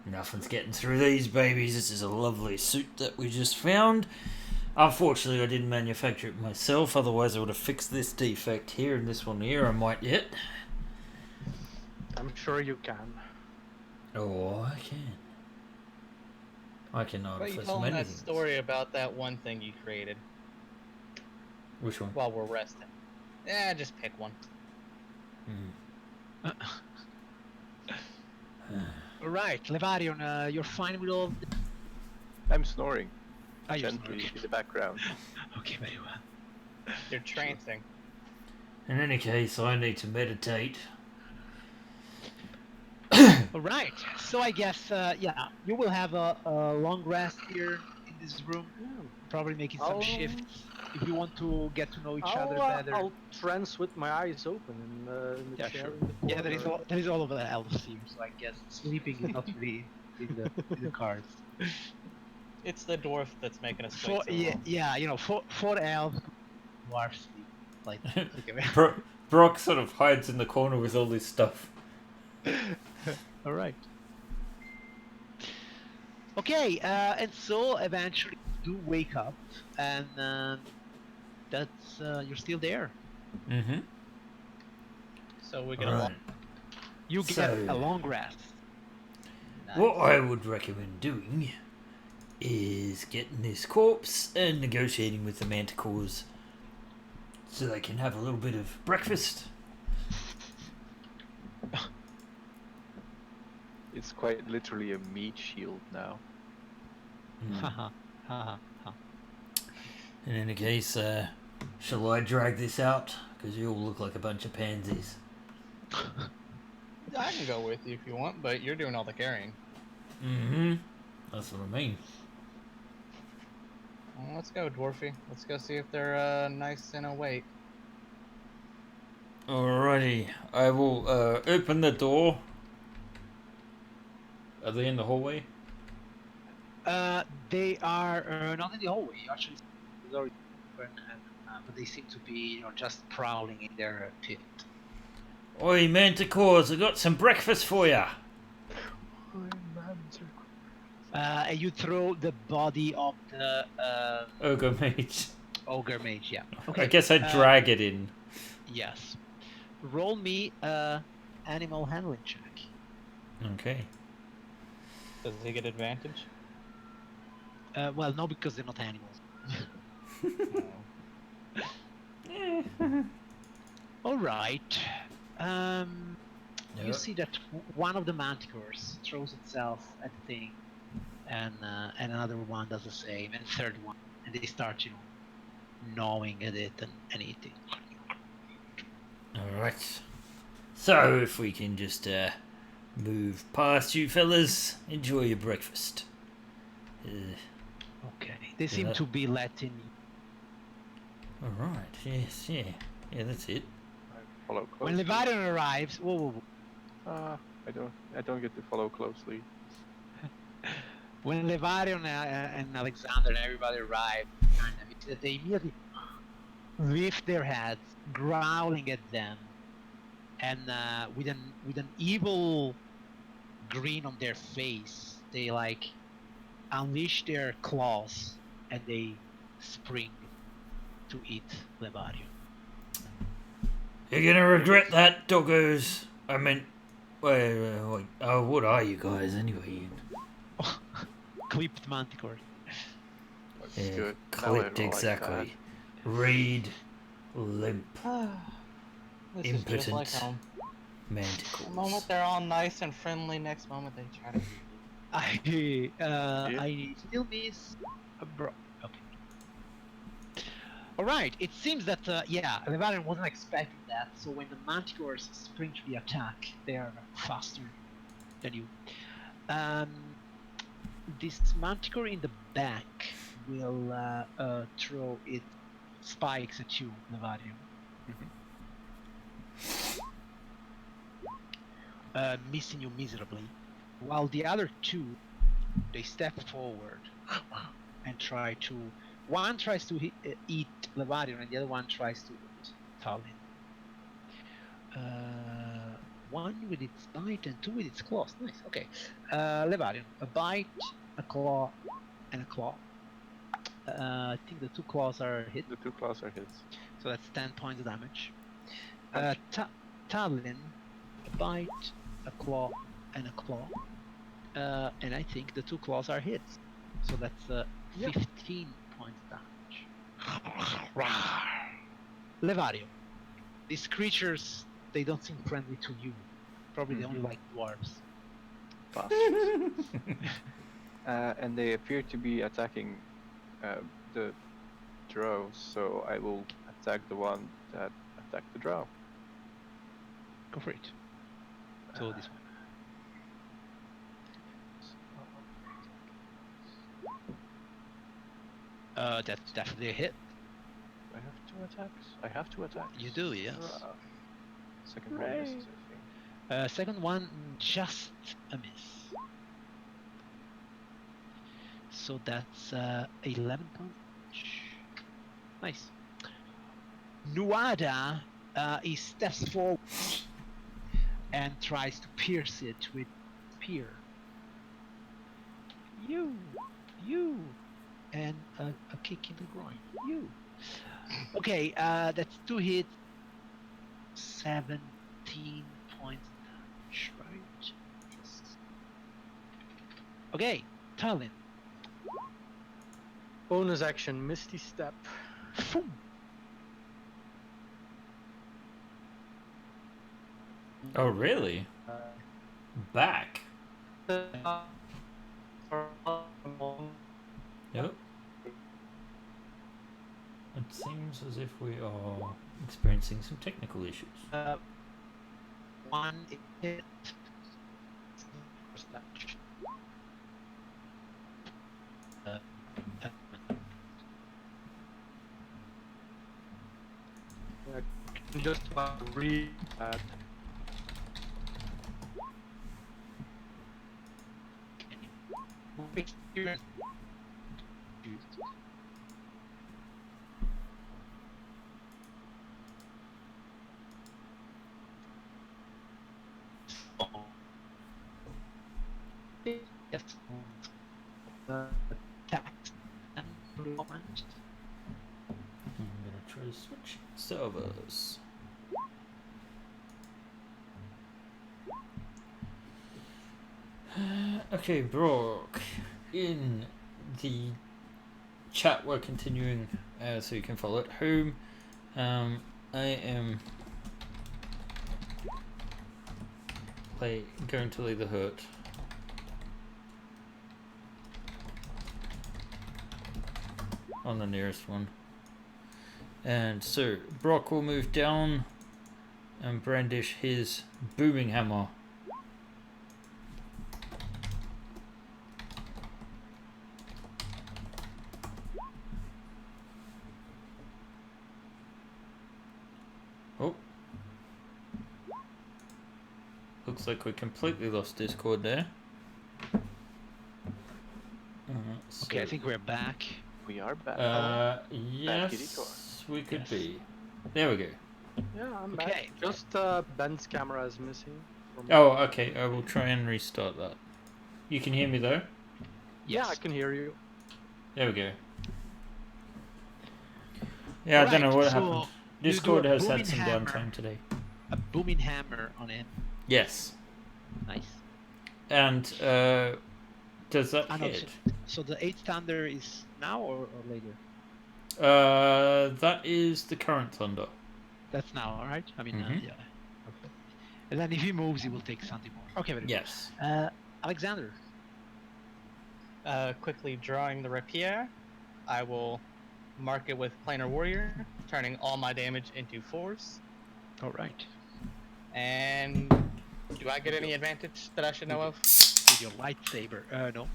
Nothing's getting through these babies. This is a lovely suit that we just found. Unfortunately, I didn't manufacture it myself. Otherwise, I would have fixed this defect here and this one here. I might yet. I'm sure you can. Oh, I can. I can Why are you artifice telling many that things. story about that one thing you created Which one? while we're resting? Just pick one. Hmm. All right, Levarion, you're fine with all. I'm snoring Ah, you're gently snoring. in the background. Okay, very well. You're trancing. In any case, I need to meditate. All right, so I guess yeah, you will have a long rest here in this room. Probably making some shifts if you want to get to know each other better. I'll trance with my eyes open in the Yeah, chair. sure. In the Yeah, there corner. is all of the elves here, so I guess sleeping is not really in the cards. It's the dwarf that's making us wait so long. Yeah, you know, for elves, dwarves sleep. Like, okay. Brock sort of hides in the corner with all this stuff. All right. Okay, and so eventually you do wake up, and that's you're still there. Mm-hmm. So we get a long. You get So- a long rest. What I would recommend doing is getting this corpse and negotiating with the manticores so they can have a little bit of breakfast. It's quite literally a meat shield now. Haha, haha, ha. In any case, shall I drag this out? Because you all look like a bunch of pansies. I can go with you if you want, but you're doing all the carrying. Mm-hmm. That's what I mean. Well, let's go, dwarfy. Let's go see if they're nice and awake. Alrighty. I will open the door. Are they in the hallway? They are not in the hallway. Actually, it's already open, but they seem to be, you know, just prowling in their pit. Oi, manticores, I got some breakfast for ya. And you throw the body of the Ogre mage. ogre mage. Yeah. I Okay. guess I drag it in. Yes. Roll me animal handling check. Okay. Does he get advantage? Well, no, because they're not animals. Oh. All right. You Yep. see that one of the manticores throws itself at the thing, and another one does the same, and a third one, and they start, gnawing at it and eating. Alright. So, if we can just move past you fellas, enjoy your breakfast. Okay. They seem Yeah. to be letting. Alright, yes, yeah. Yeah, that's it. I follow When closely. Levarian arrives, whoa. I don't get to follow closely. When Levarian and Alexander and everybody arrive, kind of, it's that they immediately lift their heads, growling at them, and with an evil grin on their face, they unleash their claws and they spring to eat Levarian. You're gonna regret that, doggos. I meant, wait. Oh, what are you guys anyway? Clipped manticore. That's Yeah, good. clipped Now I like exactly. Reed, limp, This is just like Impotent. home. manticles. The moment they're all nice and friendly, next moment they try to. I still miss a bro. Okay. All right. It seems that Levarian wasn't expecting that. So when the manticores spring to the attack, they are faster than you. This manticore in the back will throw its spikes at you, Levarian. Missing you miserably, while the other two, they step forward and try to. One tries to eat Levarian, and the other one tries to eat Talin. One with its bite and two with its claws. Nice. Okay. Levarian, a bite, a claw, and a claw. I think the two claws are hit, The two claws are his. so that's 10 points of damage. Punch. Talin, a bite, a claw, and a claw. And I think the two claws are hits. So that's 15 points of damage. Levario. These creatures, they don't seem friendly to you. Probably they only like dwarves. Bastards. And they appear to be attacking the drow, so I will attack the one that attacked the drow. Go for it. So this one. That's definitely a hit. I have two attacks. I have two attacks. You do, yes. Second one misses, I think. Second one, just a miss. So that's 11 points. Nice. Nuada, he steps forward and tries to pierce it with spear. You, and a kick in the groin. You. Okay, that's 2 hits, 17 points damage, right? Yes. Okay, Talin. Bonus action, Misty Step. Phoom. Oh, really? Back? Yep. It seems as if we are experiencing some technical issues. One hit. Just read that. Yes. tax implement. I'm gonna try to switch servers. Okay, Brock. In the chat, we're continuing, so you can follow it. Home. I am going to leave the hurt. On the nearest one. And so Brock will move down and brandish his booming hammer. Oh. Looks like we completely lost Discord there. Okay, I think we're back. We are back. Yes, we could be. There we go. Yeah, I'm Okay. back. Just Ben's camera is missing. from- Oh, okay. I will try and restart that. You can hear me though? Yeah, I can hear you. There we go. Yeah, I don't know what so happened. you do Discord a has had booming some hammer. downtime today. A booming hammer on him. Yes. Nice. And does that I know. hit? So the 8th thunder is now or later? That is the current thunder. That's now, alright? I mean, Mhm. yeah. Okay. And then if he moves, he will take something more. Okay, very Yes. good. Alexander. Quickly drawing the rapier, I will mark it with Planar Warrior, turning all my damage into force. Alright. And do I get any advantage that I should know of? With your lightsaber. No.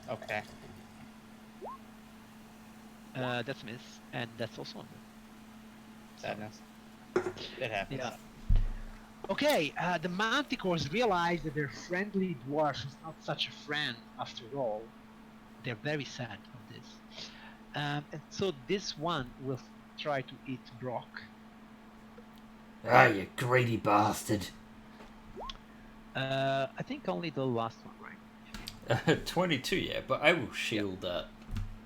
Okay. That's a miss. And that's also a miss. Sadness. It happens. Yeah. Okay, the Manticores realize that their friendly dwarf is not such a friend after all. They're very sad of this. And so this one will try to eat Brock. Ah, you greedy bastard. I think only the last one, right? 22, yeah, but I will shield that.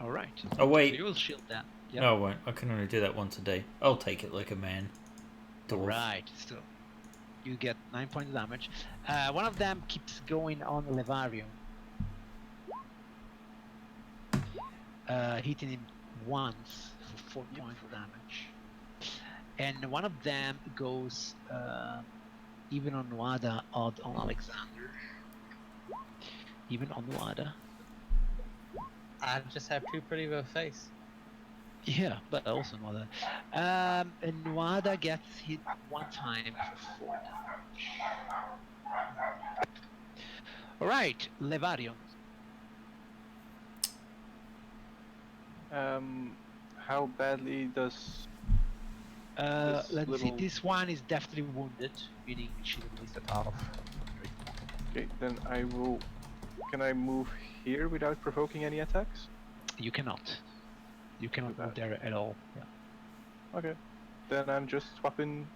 Alright. Oh, wait. You will shield that. Yep. No, I won't. I can only do that once a day. I'll take it like a man. Dwarf. Right, so you get 9 points of damage. One of them keeps going on Levarium. Hitting him once for 4 points of damage. And one of them goes even on Wada, odd on Alexander. Even on Wada. I just have too pretty of a face. Yeah, but also Wada. And Wada gets hit 1 time for 4 damage. Alright, Levarion. How badly does? Let's see, little- this one is definitely wounded, meaning she will lose that out of. Okay, then I will. Can I move here without provoking any attacks? You cannot. You cannot move there at all. Yeah. Okay. Then I'm just swapping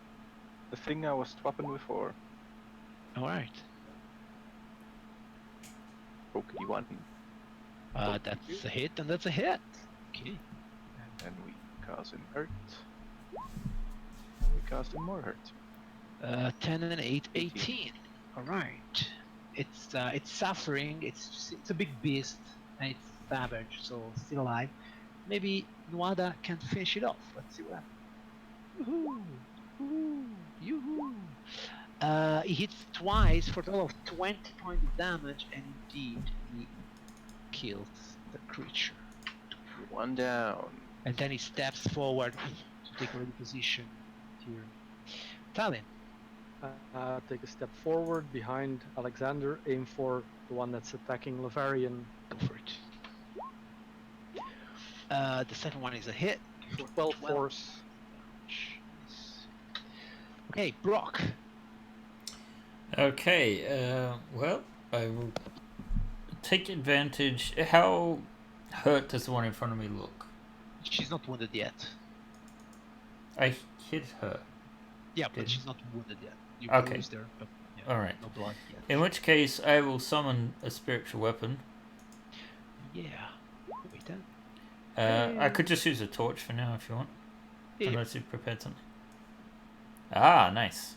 the thing I was swapping before. Alright. Okay, one. That's a hit, and that's a hit. Okay. And then we cause him hurt. And we cause him more hurt. 10 and 8, 18. Alright. It's suffering, it's a big beast, and it's savage, so still alive. Maybe Nuada can finish it off. Let's see what happens. Woohoo! Yoo-hoo! He hits twice for a total of 20 points of damage, and indeed he kills the creature. One down. And then he steps forward to take a ready position here. Talon. Take a step forward behind Alexander. Aim for the one that's attacking Levarian. Go for it. The second one is a hit. For 12 force. Okay, Brock. Okay, well, I will take advantage. How hurt does the one in front of me look? She's not wounded yet. I hit her. Yeah, but Did- she's not wounded yet. You Okay. bruised her, but yeah, Alright. no blood yet. In which case, I will summon a spiritual weapon. Yeah. Wait then. I could just use a torch for now if you want. Yeah. Unless you've prepared something. Ah, nice.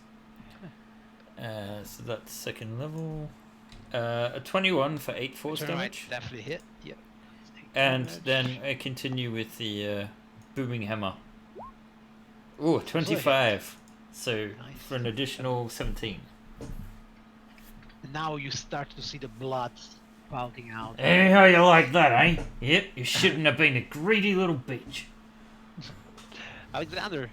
So that's second level. A 21 for 8 force Turn right, damage. definitely hit. Yeah. And Damage. then I continue with the booming hammer. Ooh, Also a hit. 25. So Nice. for an additional 17. And now you start to see the blood spouting out. Hey, how you like that, eh? Yep, you shouldn't have been a greedy little bitch. Alexander.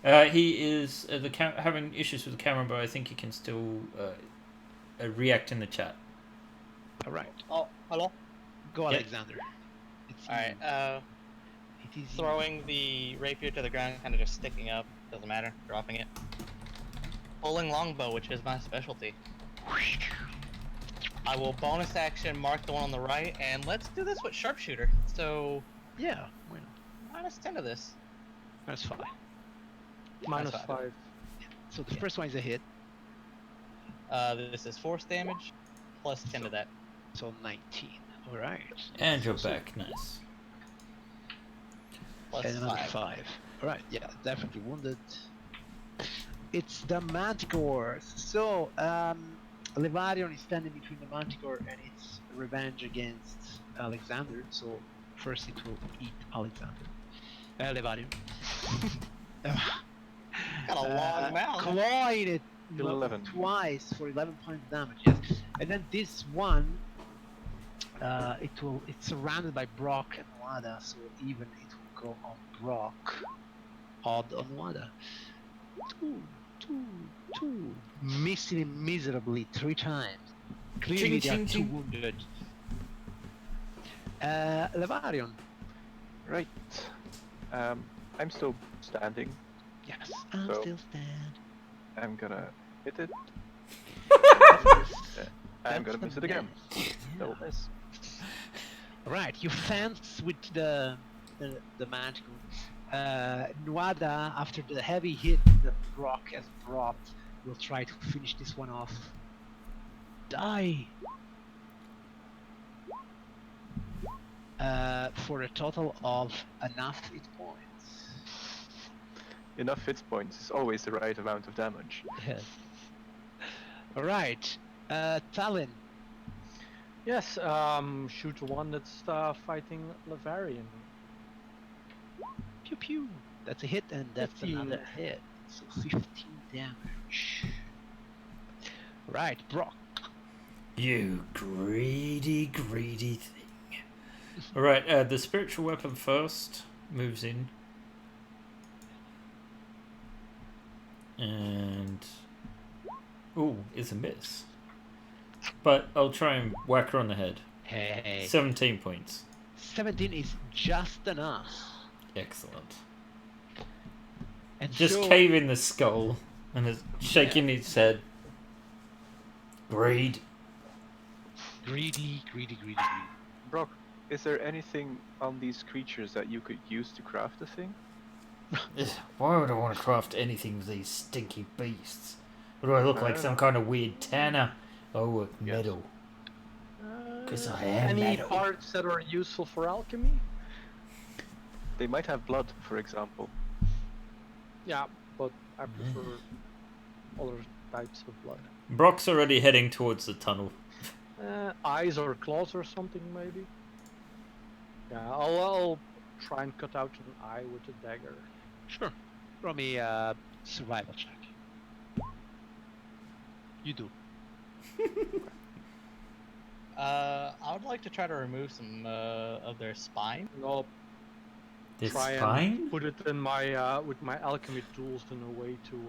He is having issues with the camera, but I think he can still react in the chat. Alright. Oh, hello. Go, Yeah. Alexander. It's Alright, it is throwing the rapier to the ground, kind of just sticking up. Doesn't matter. Dropping it. Pulling longbow, which is my specialty. I will bonus action mark the one on the right, and let's do this with sharpshooter. So, Yeah. Why not? -10 to this. That's fine. Minus fine. 5. So the first one is a hit. This is force damage, plus 10 to that. So 19. Alright. And you're back, nice. Plus And another 5. 5. Alright, yeah, definitely wounded. It's the Manticore. So, Levarion is standing between the Manticore and its revenge against Alexander. So, first it will eat Alexander. Levarion. Got a long mouth. Clawing it 11. twice for 11 points damage. Yes, and then this one, it's surrounded by Brock and Wada, so even it will go on Brock, odd on Wada. Two, missing him miserably 3 times. Clearly they are too wounded. Levarion. Right. I'm still standing. Yes, I'm So- still stand. I'm gonna hit it. That's I'm gonna miss it again. Yeah. Double miss. Right, you fence with the Manticore. Nuada, after the heavy hit that Brock has brought, will try to finish this one off. Die! For a total of enough hit points. Enough hit points is always the right amount of damage. Yes. Alright, Talon. Yes, shoot the one that's fighting Levarion. Pew pew. That's a hit, and that's 15. another hit. So 15 damage. Right, Brock. You greedy, greedy thing. Alright, the spiritual weapon first moves in. And... ooh, it's a miss. But I'll try and whack her on the head. Hey. 17 points. 17 is just enough. Excellent. And Just so, cave in the skull and it's shaking its head. Greed. greedy. Brock, is there anything on these creatures that you could use to craft a thing? Why would I want to craft anything with these stinky beasts? What do I look like? Some kind of weird tanner? Oh, metal. Because I am Any metal. parts that are useful for alchemy? They might have blood, for example. Yeah, but I prefer other types of blood. Brock's already heading towards the tunnel. Eyes or claws or something, maybe. Yeah, I'll try and cut out an eye with a dagger. Sure. Roll me survival check. You do. I would like to try to remove some of their spine. And I'll This try spine? and put it in my with my alchemy tools in a way to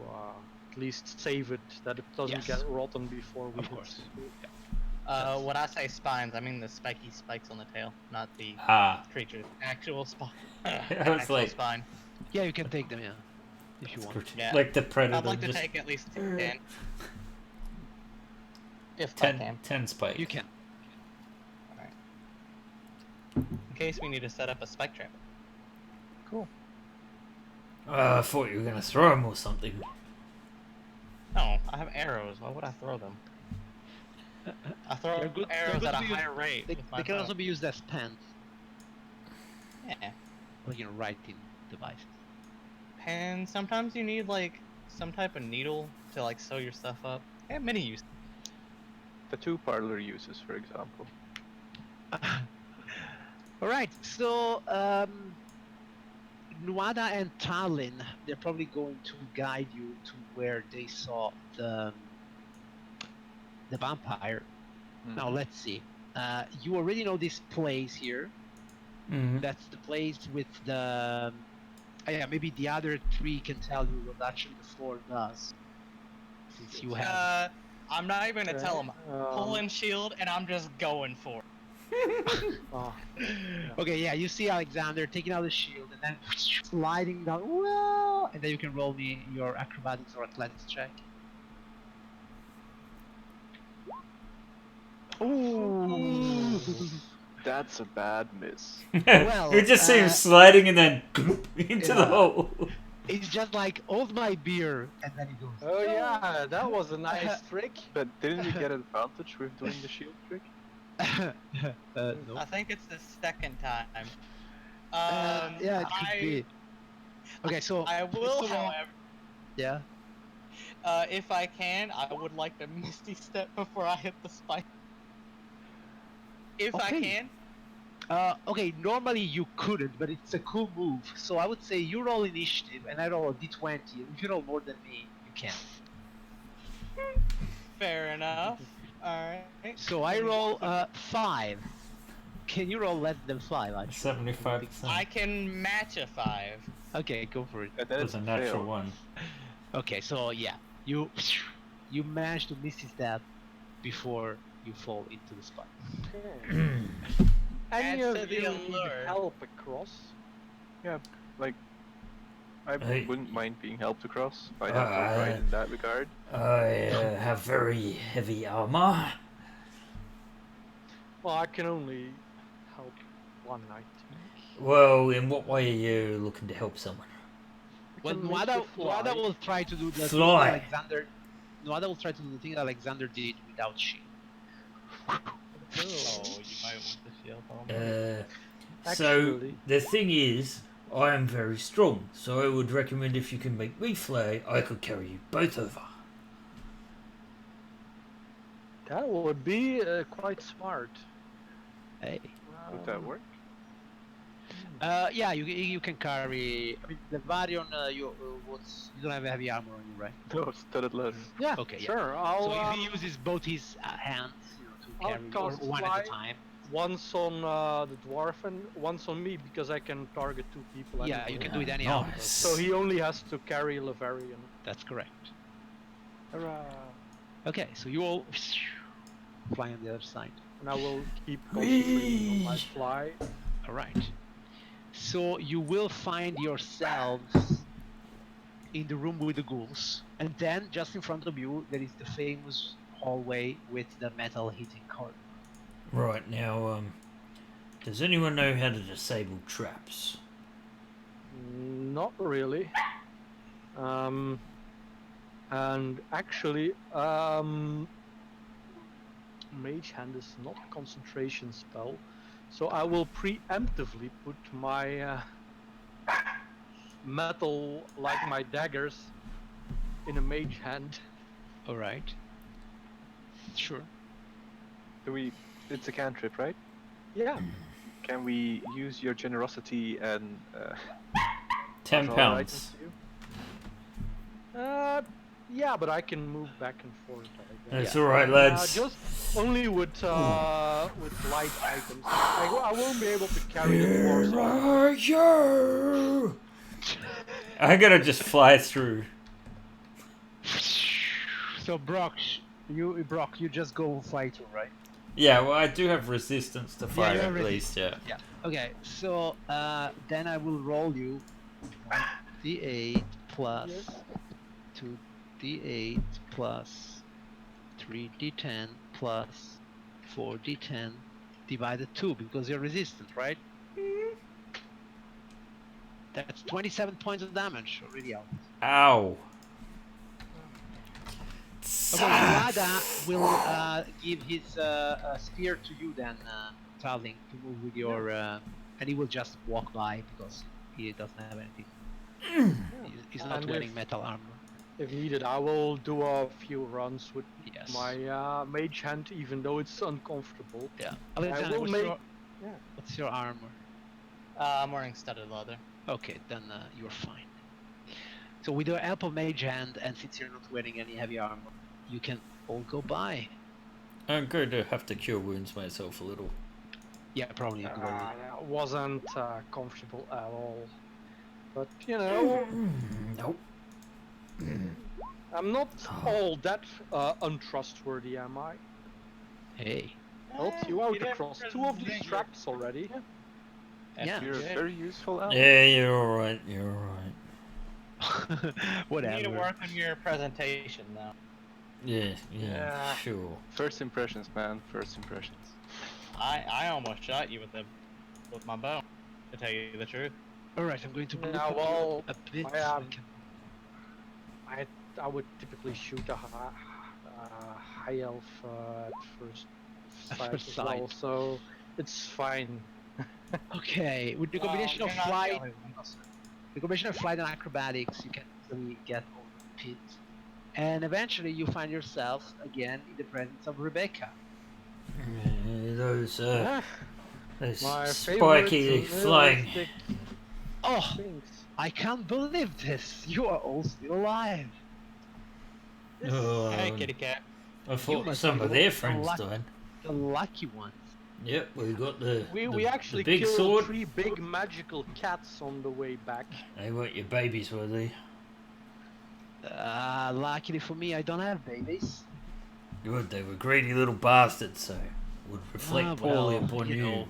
at least save it, that it doesn't Yes. get rotten before we Of hit course. it. When I say spines, I mean the spiky spikes on the tail, not the Ah. creature's actual spine. I was Actual like- spine. Yeah, you can take them, yeah. If you want. Yeah. Like the predator. I'd like to just take at least 10. If I 10, can. 10 spike. You can. In case we need to set up a spike trap. I thought you were going to throw him or something. No, I have arrows. Why would I throw them? I throw They're good- they're arrows good at a to use- higher rate. They, with my they can bow. also be used as pens, Yeah. or writing devices. And sometimes you need like some type of needle to like sew your stuff up. Yeah, many uses. Tattoo parlor uses, for example. All right, so Nuada and Talin, they're probably going to guide you to where they saw the vampire. Now let's see. You already know this place here. Mm. That's the place with the. Yeah, maybe the other three can tell you what actually the floor does. Since you have. I'm not even gonna tell him. Pull in shield, and I'm just going for it. Okay, yeah, you see Alexander taking out the shield and then sliding down. Whoa! And then you can roll me your acrobatics or athletics check. Ooh. That's a bad miss. Well, you just see him sliding and then into the yeah. hole. It's just like, hold my beer, and then he goes. Oh yeah, that was a nice trick. But didn't we get advantage with doing the shield trick? No. I think it's the second time. Yeah, it could be. Okay, so I will, however, yeah. if I can, I would like to Misty Step before I hit the spike. If I Okay. can. Okay, normally you couldn't, but it's a cool move. So I would say you roll initiative, and I roll a d20. If you roll more than me, you can. Fair enough. Alright. So I roll 5. Can you roll less than 5? Actually? 75%. I can match a 5. Okay, go for it. And then It it's was a a natural fail. one. Okay, so yeah, you manage to miss his stab before you fall into the spot. Any Adds to of the you need allure. help across? Yeah, like I Hey. wouldn't mind being helped across. I have no pride in that regard. I have very heavy armor. Well, I can only help one, I think. Well, in what way are you looking to help someone? Well, can make you fly. Nuada will try to do the thing Fly. Alexander. Nuada will try to do the thing that Alexander did without shield. Oh, you might want the shield on. So Actually- the thing is, I am very strong, so I would recommend if you can make me fly, I could carry you both over. That would be quite smart. Hey. Would that work? Yeah, you can carry. I mean, the Varion, you don't have heavy armor on you, right? No, it's studded leather. Yeah, Okay, yeah. sure. I'll, So if he uses both his hands, to I'll carry you, or cast one fly. at a time. once on the dwarf and once on me because I can target 2 people. Yeah, anyway. you can do it anyhow. Nice. So he only has to carry Levarian. That's correct. Hurrah. Okay, so you all fly on the other side. And I will keep concentrating on my Whee! fly. All right. So you will find yourselves in the room with the ghouls, and then just in front of you there is the famous hallway with the metal heating cord. Right, now, does anyone know how to disable traps? Not really. And actually, Mage Hand is not a concentration spell, so I will preemptively put my metal, like my daggers, in a Mage Hand. All right. Sure. It's a cantrip, right? Yeah. Can we use your generosity and 10 draw pounds. items to you? Yeah, but I can move back and forth. I guess. That's alright, lads. Just only with light items. I won't be able to carry the dwarves Where on. are you? I'm gonna just fly through. So Brock, you just go fighter, right? Yeah, well, I do have resistance to fire you at have least, yeah. Yeah. Okay. So then I will roll you 1d8 plus Yes. 2d8 plus 3d10 plus 4d10 divided 2 because you're resistant, right? That's 27 points of damage already out. Ow. Okay, Vlada will give his spear to you then, traveling to move with your, and he will just walk by because he doesn't have anything. He's not And wearing metal armor. If needed, I will do a few runs with Yes. my mage hand, even though it's uncomfortable. Yeah. I Alexander, will what's your armor? I'm wearing studded leather. Okay, then you're fine. So with your help of mage hand, and since you're not wearing any heavy armor, you can all go by. I'm going to have to cure wounds myself a little. Yeah, probably. That wasn't comfortable at all. But you know, Nope. I'm not all that untrustworthy, am I? Hey. Helped you out across 2 of these traps already. Yeah. You're a very useful ally. Yeah, you're alright, you're alright. Whatever. You need to work on your presentation now. Yeah, sure. First impressions, man. First impressions. I almost shot you with my bow, to tell you the truth. Alright, I'm going to move Yeah, well, a bit. I, so I would typically shoot a high elf at first sight first as well, sight. so it's fine. Okay, with the combination Well, of you're not the flight, only one. the combination of flight and acrobatics, you can easily get over the pit. And eventually you find yourself again in the presence of Rebecca. Those My spiky favorite flying. realistic Oh, things. I can't believe this! You are all still alive! Oh, Hey, kitty cat. I thought must some be of their the friends luck- died. The lucky ones. Yep, we got the We actually the big killed sword. 3 big magical cats on the way back. They weren't your babies, were they? Luckily for me, I don't have babies. Good, they were greedy little bastards, so would reflect poorly upon you. know,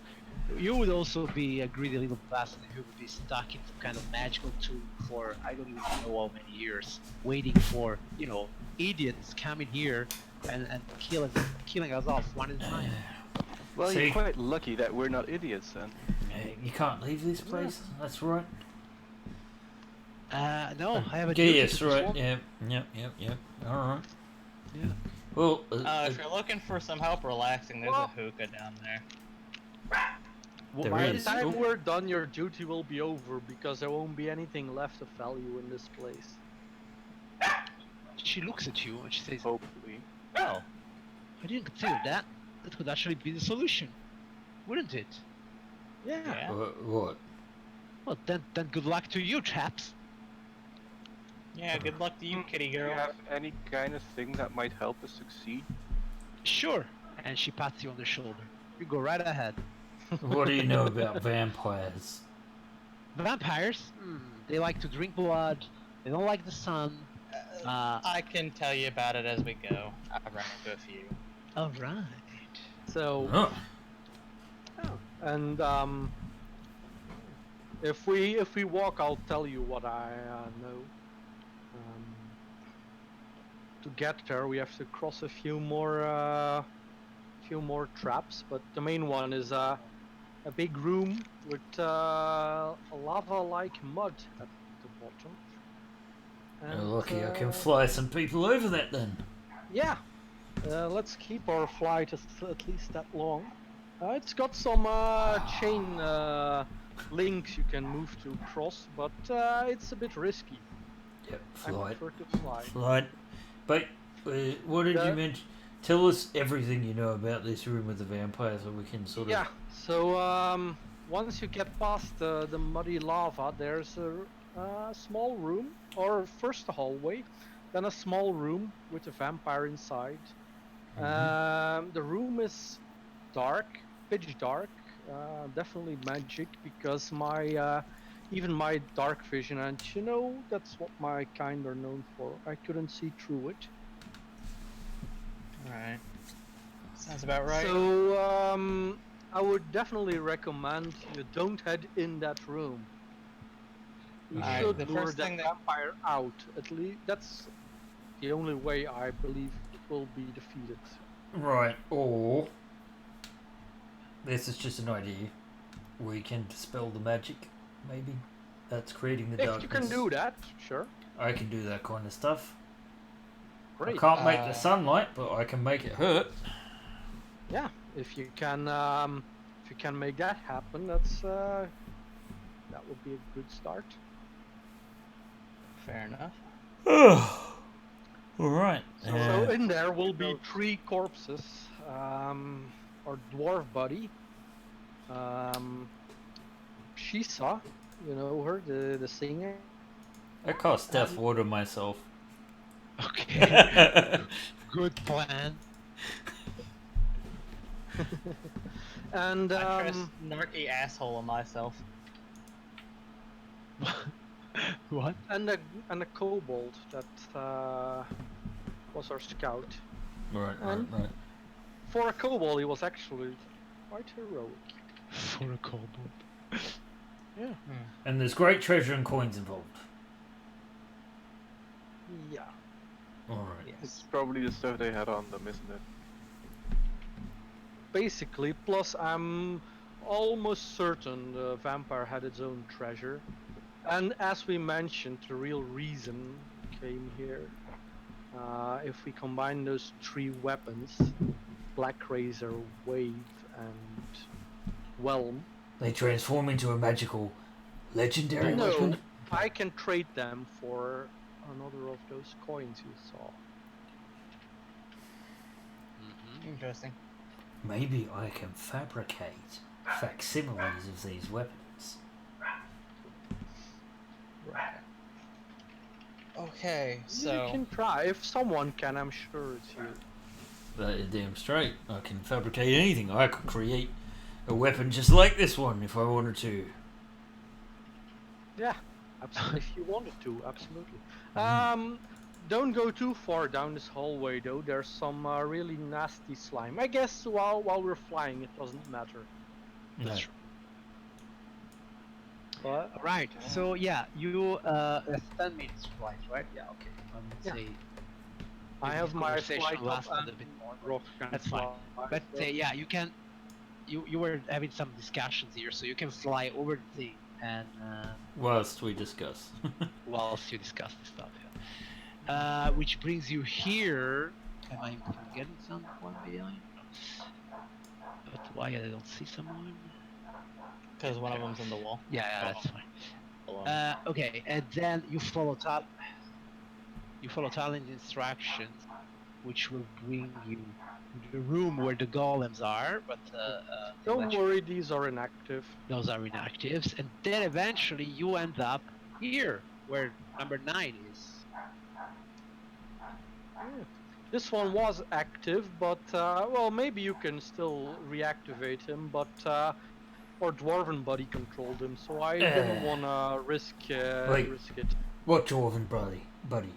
you would also be a greedy little bastard if you would be stuck in some kind of magical tomb for I don't even know how many years, waiting for, you know, idiots coming here and killing us off one at a time. Well, See? you're quite lucky that we're not idiots then. You can't leave this place. That's right. No, I have a duty Yes, to right. perform. Yep. All right. Yeah. Well, If you're looking for some help relaxing, there's a hookah down there. There By is. the time Oh. we're done, your duty will be over because there won't be anything left of value in this place. She looks at you and she says, Hopefully. "Well, I didn't consider that. That could actually be the solution, wouldn't it?" Yeah. What? Well, then good luck to you, chaps. Yeah, good luck to you, kitty Do you girl. have any kind of thing that might help us succeed? Sure. And she pats you on the shoulder. You go right ahead. What do you know about vampires? Vampires? They like to drink blood. They don't like the sun. I can tell you about it as we go. I've run into a few. All right. So, Huh. and if we walk, I'll tell you what I know. To get there, we have to cross a few more traps, but the main one is a big room with lava-like mud at the bottom. You're lucky I can fly some people over that then. Yeah, let's keep our flight at least that long. It's got some chain links you can move to cross, but it's a bit risky. Yep, I flight. prefer to fly. Flight. But what did you mention? Tell us everything you know about this room with the vampire so we can sort of... Yeah, so once you get past the muddy lava, there's a small room, or first a hallway, then a small room with a vampire inside. The room is dark, pitch dark, definitely magic because even my dark vision, and you know that's what my kind are known for. I couldn't see through it. Alright. Sounds about right. So I would definitely recommend you don't head in that room. You should the lure first the thing that- vampire out. At least that's the only way I believe it will be defeated. Right, or... This is just an idea. We can dispel the magic, maybe. That's creating the If darkness. you can do that, sure. I can do that kind of stuff. Great. I can't make the sunlight, but I can make it hurt. Yeah, if you can make that happen, that would be a good start. Fair enough. All right. So in there will be 3 corpses, or dwarf body. Shisa, you know her, the singer. I cast Death Water myself. Okay. Good plan. And I trust Narky asshole on myself. What? and a kobold that was our scout. Right. For a kobold, he was actually quite heroic. For a kobold. Yeah. And there's great treasure and coins involved. Yeah. All right. It's probably the stuff they had on them, isn't it? Basically, plus I'm almost certain the vampire had its own treasure. And as we mentioned, the real reason came here. If we combine those 3 weapons, Black Razor, Wave, and Whelm. They transform into a magical, legendary No, weapon. I can trade them for another of those coins you saw. Interesting. Maybe I can fabricate facsimiles of these weapons. Right. Okay, You so can try. If someone can, I'm sure it's you. That is damn straight. I can fabricate anything. I could create a weapon just like this one if I wanted to. Yeah, absolutely. If you wanted to, absolutely. Don't go too far down this hallway though. There's some really nasty slime. I guess while we're flying, it doesn't matter. No. But Right. So yeah, you that's 10 minutes flight, right? Yeah. Okay. I would say I maybe have this my conversation flight lasted up a bit more. Rock can That's fine. fly, But so- yeah, you can. You were having some discussions here, so you can fly over the thing and Whilst we discuss. whilst you discuss this stuff. Yeah. Which brings you here. Am I getting someone behind? But why I don't see someone? because one of them's in the wall. Yeah, that's fine. Okay, and then you follow Talon's instructions, which will bring you to the room where the golems are. But Don't worry, these are inactive. those are inactives, and then eventually you end up here, where number 9 is. This one was active, but well, maybe you can still reactivate him, but our dwarven buddy controlled him, so I didn't wanna risk Wait. it. What dwarven buddy?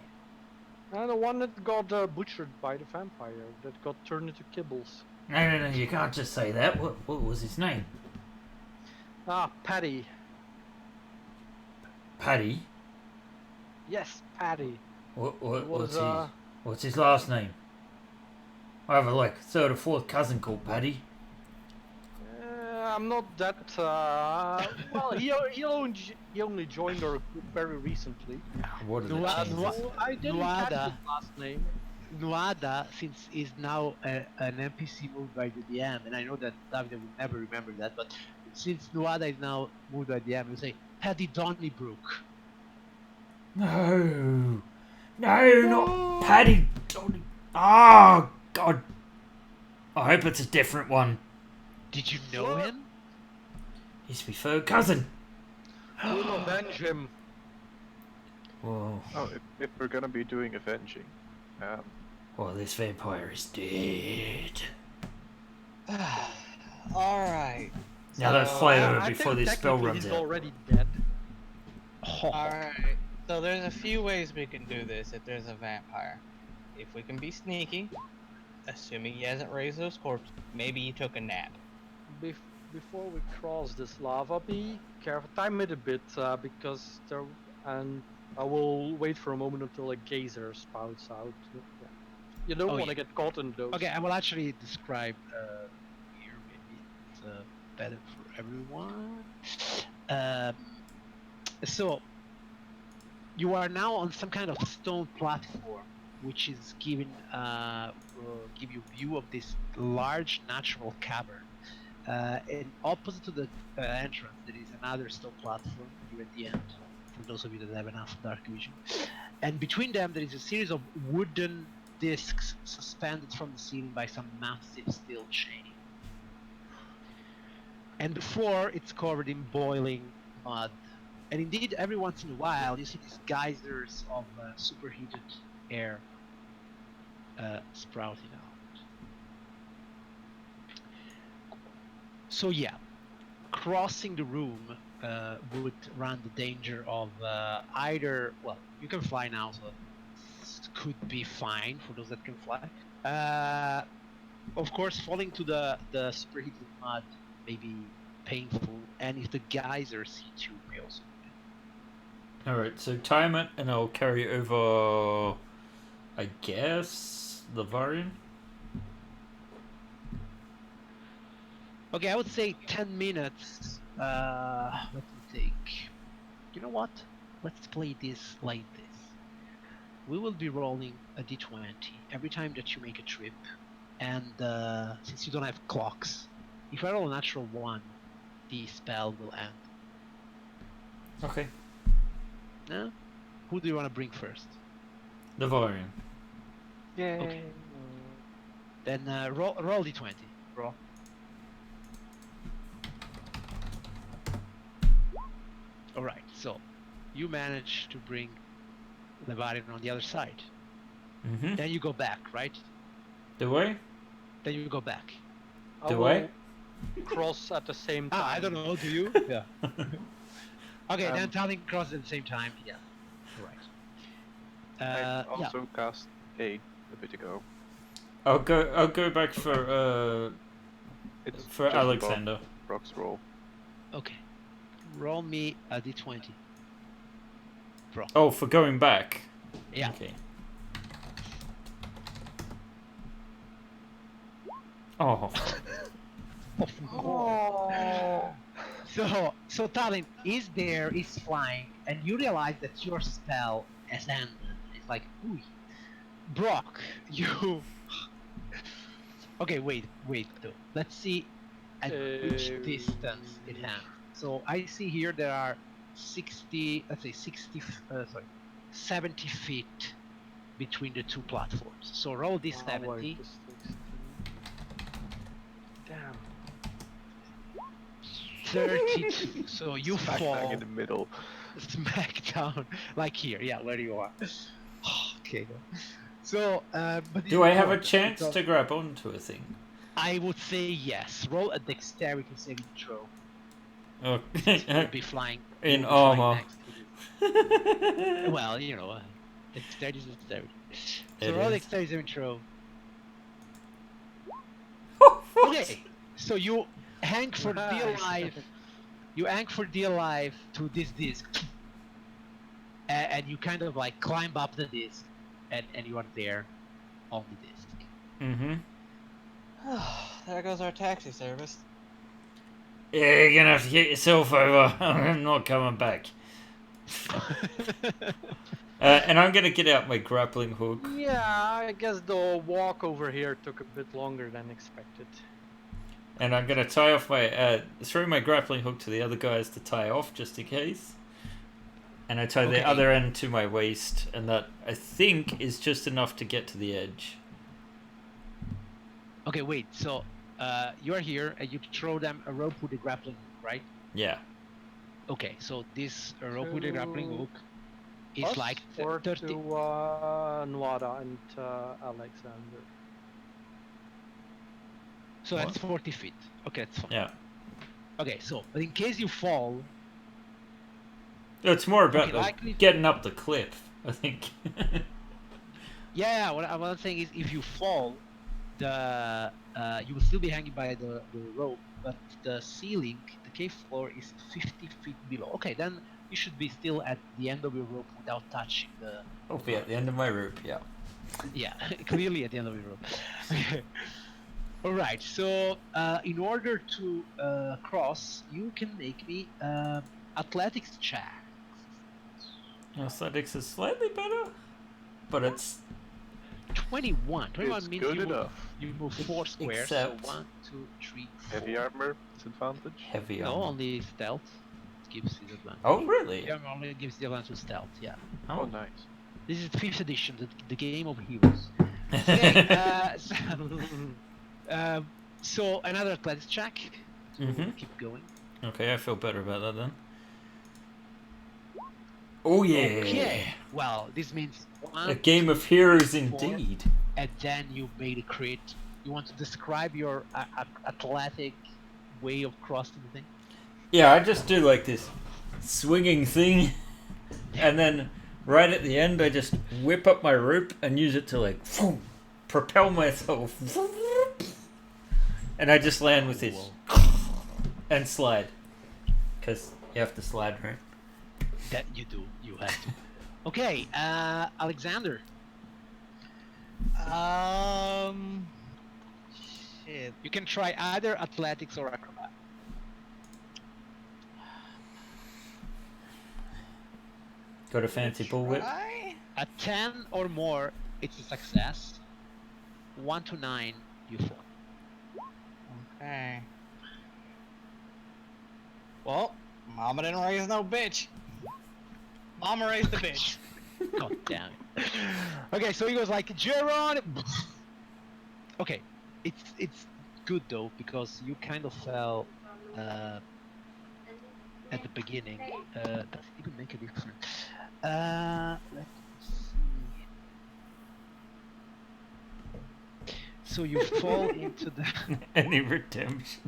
The one that got butchered by the vampire, that got turned into kibbles. No, you can't just say that. What was his name? Paddy. Paddy? Yes, Paddy. What's his last name? I have a third or fourth cousin called Paddy. I'm not that. Well, he only joined our group very recently. What are the chances? So I didn't catch his last name. Nuada, since is now an NPC moved by the DM, and I know that David will never remember that, but since Nuada is now moved by the DM, you say Paddy Donnybrook. No, not Paddy. Oh God! I hope it's a different one. Did you know him? He's my third cousin. We'll avenge him. Whoa. Oh, if we're gonna be doing avenging, Well, this vampire is dead. Alright. Now let's fly over I before think this spell technically runs he's out. already dead. Alright. So there's a few ways we can do this if there's a vampire. If we can be sneaky, assuming he hasn't raised those corpses, maybe he took a nap. Before we cross this lava, be careful. Time it a bit, because there. And I will wait for a moment until a geyser spouts out. Yeah. You don't want to get caught in those. Okay, I will actually describe here. Maybe it's better for everyone. So you are now on some kind of stone platform which is give you view of this large natural cavern. And opposite to the entrance, there is another stone platform here at the end, for those of you that have enough dark vision. And between them, there is a series of wooden discs suspended from the ceiling by some massive steel chain. And the floor, it's covered in boiling mud. And indeed, every once in a while, you see these geysers of superheated air sprouting out. So yeah, crossing the room would run the danger of either, well, you can fly now, so it could be fine for those that can fly. Of course, falling to the superheated mud may be painful, and if the geysers hit you, may also be. Alright, so time it and I'll carry over, I guess, the Varian. Okay, I would say 10 minutes. Let me think. You know what? Let's play this like this. We will be rolling a d20 every time that you make a trip, and since you don't have clocks, if I roll a natural 1, the spell will end. Okay. No? Who do you want to bring first? The Varian. Yay! Okay. Then roll d20. Roll. Alright, so you manage to bring the Varian on the other side. Mm-hmm. Then you go back, right? Do I? Then you go back. Do I? will cross at the same time. I don't know, do you? Yeah. Okay, then Tallinn crosses at the same time. Yeah. Alright. I Yeah. also cast Aid a bit ago. I'll go back for It's for just above Alexander. Brock's roll. Okay. Roll me a d20. Bro. Oh, for going back. Yeah. Okay. Oh. Oh. So Tallinn is there, is flying, and you realize that your spell has ended. It's like, ooh, Brock, you. Okay, wait though. Let's see at which distance it has. So I see here there are 70 feet between the two platforms. So roll this 70. Wait, this 60. Damn. 32. So you Smack fall bang in the middle. smack down, like here, yeah, where you are. Okay. So, but Do I have a important chance because to grab onto a thing? I would say yes. Roll a dexterity saving throw. Oh. You'll be flying In you'll be flying armor. next to this. Well, you know, dexterity is dexterity. So It roll is. dexterity saving throw. Okay, so you hang for dear Nice. life. You hang for dear life to this disc, and you kind of like climb up the disc, and you are there on the disc. Mm-hmm. There goes our taxi service. Yeah, you're gonna have to get yourself over. I'm not coming back. And I'm gonna get out my grappling hook. Yeah, I guess the walk over here took a bit longer than expected. And I'm gonna tie off my throw my grappling hook to the other guys to tie off just in case. And I tie Okay. the other end to my waist, and that I think is just enough to get to the edge. Okay, wait. So you are here, and you throw them a rope with a grappling hook, right? Yeah. Okay, so this rope with a grappling hook is Us like or 30. to Nwada and Alexander. So that's 40 feet. Okay, that's fine. Yeah. Okay, so but in case you fall, It's more about Okay, the likely- getting up the cliff, I think. yeah. What I'm saying is, if you fall, the you will still be hanging by the rope, but the ceiling, the cave floor, is 50 feet below. Okay, then you should be still at the end of your rope without touching the. I'll be at the end of my rope, yeah. Yeah, clearly at the end of your rope. Okay. All right. So in order to cross, you can make me athletics check. Athletics is slightly better, but it's 21. 21 It's means good you move, enough. you move 4 squares. Except- So 1, 2, 3, 4. Heavy armor disadvantage. Heavy No, armor. only stealth gives you advantage. Oh, really? Yeah, only gives the advantage to stealth. Yeah. Oh, nice. This is 5th edition, the game of heroes. Okay, so another athletics check to Mhm. keep going. Okay, I feel better about that then. Oh yeah! Okay, well, this means A 1, game of heroes 4, indeed. and then you made a crit. You want to describe your athletic way of crossing the thing? Yeah, I just do like this swinging thing, and then right at the end, I just whip up my rope and use it to like propel myself, and I just land with this and slide, because you have to slide, right? That you do. You have to. Okay, Alexander. Shit. You can try either athletics or acrobat. Got a fancy bullwhip. Try? A 10 or more, it's a success. 1 to 9, you fall. Okay. Well, Mama didn't raise no bitch. Mama raised the bitch. God damn it. Okay, so he goes like, Jeron! Okay, it's good though, because you kind of fell at the beginning. Does it even make a difference? Let me see. So you fall into the... Any redemptions?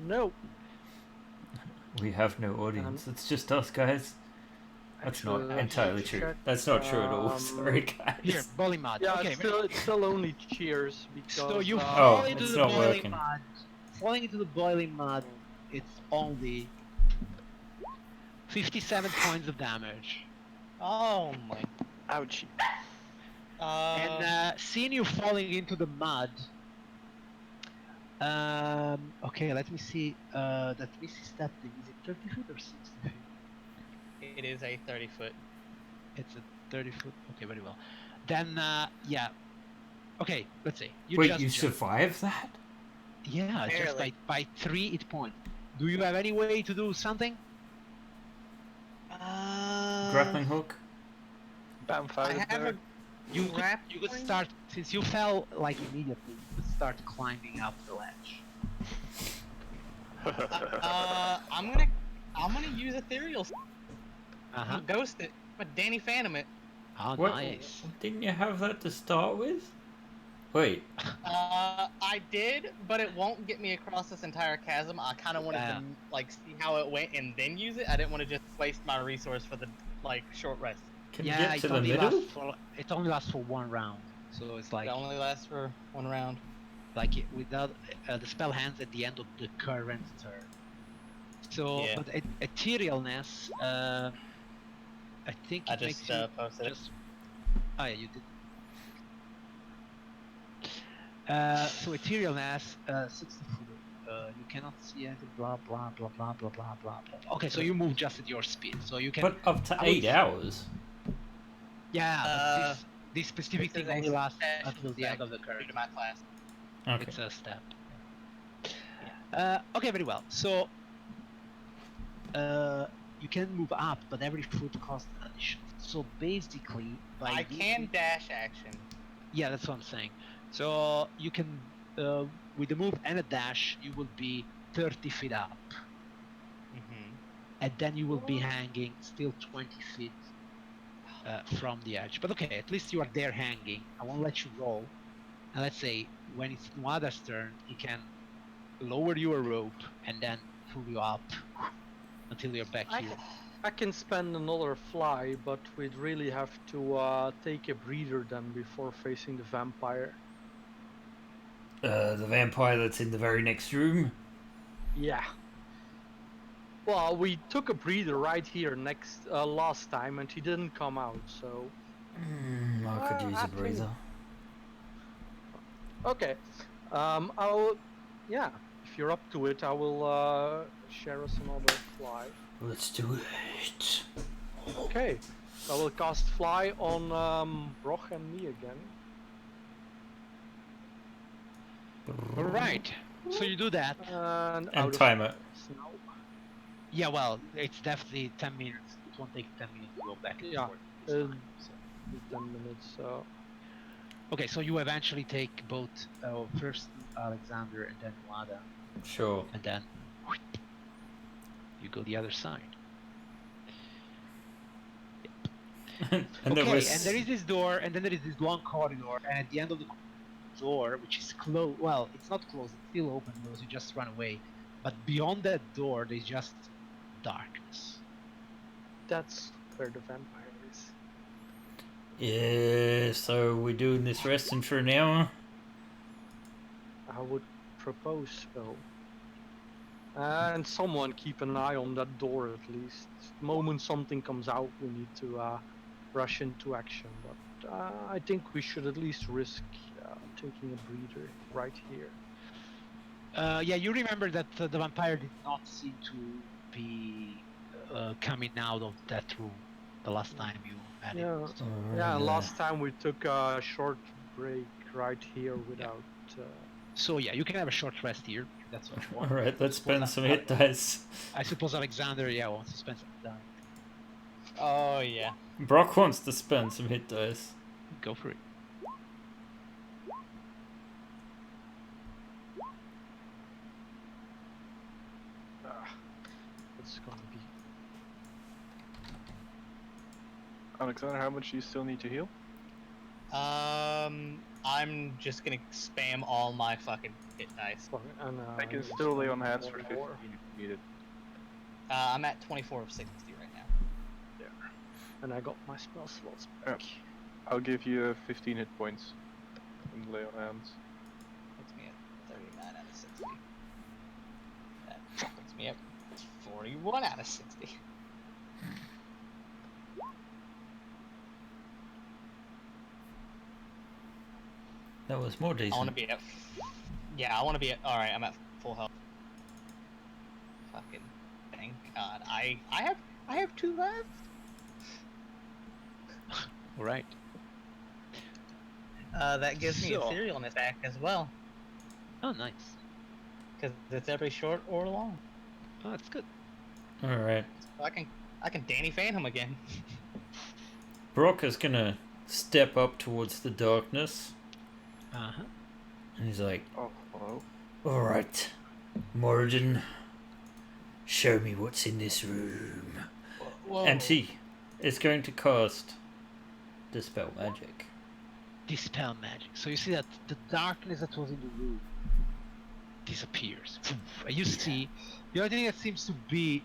No. We have no audience. It's just us, guys. That's Actually, not I entirely should true. check, That's not true at all. Sorry, guys. Here, boiling mud. Yeah, Okay, it's still only cheers because. so you Oh, fall into it's the not boiling working. mud. Falling into the boiling mud, it's only 57 points of damage. Oh my. Ouchie. And seeing you falling into the mud. Okay, let me see. That Missy step thing. Is it 30 foot or 60 feet? it is a 30-foot. It's a 30 foot. Okay, very well. Then, yeah. Okay, let's see. Wait, just you jump. survived that? Yeah, just Barely. by 3 hit points. Do you have any way to do something? Grappling hook? Bam, I fire have there. a You could, grappling. you could start, since you fell like immediately, you could start climbing up the ledge. I'm gonna use ethereal. I'm Uh-huh. gonna ghost it, but Danny Phantom it. Oh, What? nice. Didn't you have that to start with? Wait. I did, but it won't get me across this entire chasm. I kind of wanted to like see how it went and then use it. I didn't want to just waste my resource for the like short rest. Can you Yeah, get it to the only middle? it only lasts for 1 round, so it's like It only lasts for 1 round. without the spell ends at the end of the current turn. So, Yeah. but etherealness, I think I it makes just you posted it. just. Oh yeah, you did. So etherealness, 60 foot. You cannot see anything. Blah blah blah blah blah blah blah blah. Okay, so you move just at your speed, so you can. But up to I would 8 say- hours. Yeah, but Uh, this specific This is thing a only lasts special until the end of the effect current. due to my class. Okay. It's a step. Okay, very well. So you can move up, but every foot costs an addition. So basically, by I can using- dash action. Yeah, that's what I'm saying. So you can, with the move and a dash, you will be 30 feet up, Mm-hmm. and then you will be hanging still 20 feet from the edge. But okay, at least you are there hanging. I won't let you roll. And let's say when it's Nwada's turn, he can lower you a rope and then pull you up until you're back here. I can spend another fly, but we'd really have to take a breather then before facing the vampire. The vampire that's in the very next room. Yeah. Well, we took a breather right here next last time, and he didn't come out. So I could use I a think- breather. okay. Yeah. If you're up to it, I will share us another fly. Let's do it. Okay. I will cast Fly on Broch and me again. Alright, so you do that. And And out timer. of now. Yeah, well, it's definitely 10 minutes. It won't take 10 minutes to go back and Yeah, forth this time. So. 10 minutes. So Okay, so you eventually take both first Alexander and then Wada, Sure. and then you go the other side. And Okay, there was... and there is this door, and then there is this long corridor, and at the end of the door, which is closed, well, it's not closed, it's still open, because you just run away. But beyond that door, there's just darkness. that's where the vampire is. Yeah, so we're doing this resting for an hour? I would propose so. And someone keep an eye on that door at least. The moment something comes out, we need to rush into action. But I think we should at least risk taking a breather right here. Yeah, you remember that the vampire did not seem to be coming out of that room the last time you had Yeah, it. So. yeah. Alright, Last time we took a short break right here without. So yeah, you can have a short rest here. If that's what you want. Alright, let's spend Suppose some hit dice. I suppose Alexander, yeah, wants to spend some time. Oh yeah. Brock wants to spend some hit dice. Go for it. It's gonna be. Alexander, how much do you still need to heal? I'm just gonna spam all my fucking hit dice. And, I can still lay on hands for 15 if needed. I'm at 24 of 60 right now. And I got my spell slots Yeah. back. I'll give you 15 hit points and lay on hands. Puts me at 39 out of 60. That puts me at 41 out of 60. That was more decent. I want to be at. Yeah, I want to be at. All right, I'm at full health. Fucking thank God. I have 2 left. All right. That gives me So- a cereal in attack as well, Oh, nice. because it's every short or long. Oh, that's good. Alright. So I can Danny Phantom again. Brock is gonna step up towards the darkness. Uh-huh. And he's like, Oh, hello. alright, Moradin, show me what's in this room. Whoa. And he is going to cast Dispel Magic. Dispel magic. So you see that the darkness that was in the room disappears. And you see the only thing that seems to be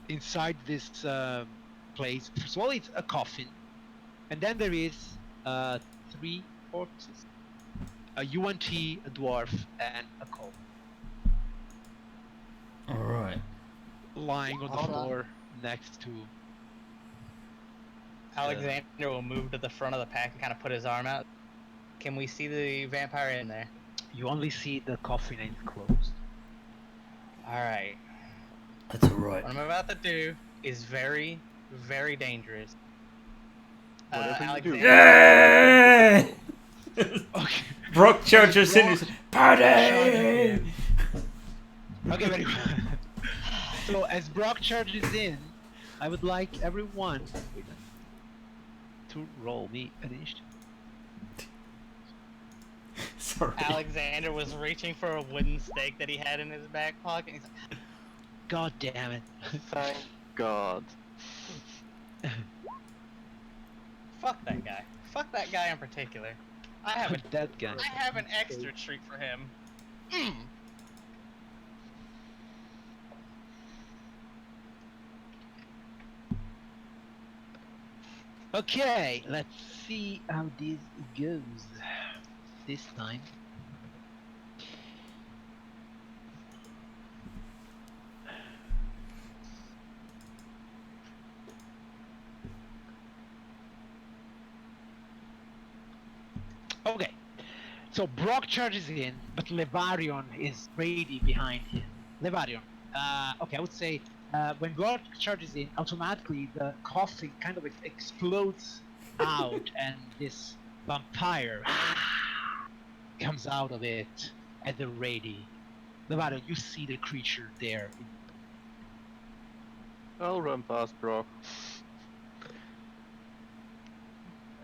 inside this place. First of all, it's a coffin, and then there is 3 corpses: a UNT, a dwarf, and a colt Alright. lying on the Hold on. floor next to. Alexander will move to the front of the pack and kind of put his arm out. Can we see the vampire in there? You only see the coffin and it's closed. Alright. That's alright. What I'm about to do is very, very dangerous. Whatever you do. Yay! Okay. Brock charges in Brock his party! Okay, very well. So as Brock charges in, I would like everyone to roll me an initiative. Sorry. Alexander was reaching for a wooden stake that he had in his back pocket. He's like, God damn it. Thank God. fuck that guy. Fuck that guy in particular. I have a, That guy. I have an extra treat for him. Mm. Okay, let's see how this goes this time. Okay, so Brock charges in, but Levarion is ready behind him. Levarion, okay, I would say when Glock charges in, automatically the coffin kind of explodes out, and this vampire comes out of it at the ready. Levato, you see the creature there. I'll run past Brock.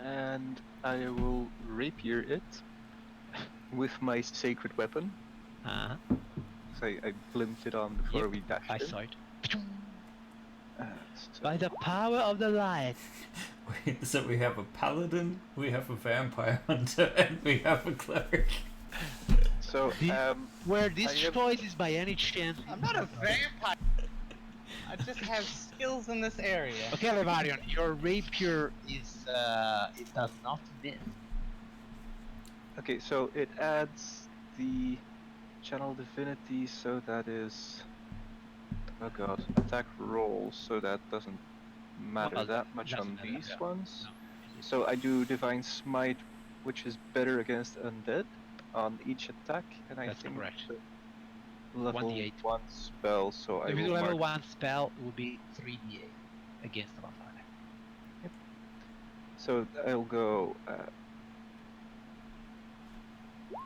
And I will rapier it with my sacred weapon. Uh-huh. So I blimped it on before we dashed I in. saw it. So By the power of the light. So we have a paladin, we have a vampire hunter, and we have a cleric. So, Were these I have- choices by any chance? I'm not a vampire. I just have skills in this area. Okay, Levarion, your rapier is it does not miss. okay, so it adds the channel divinity, so that is, oh god, attack roll, so that doesn't matter Well, that much doesn't on matter, these yeah. ones. No. So I do divine smite, which is better against undead on each attack, and I That's think correct. the level 1d8. 1 spell, so I If you will do level mark. 1 spell, it will be 3d8 against the vampire. So I'll go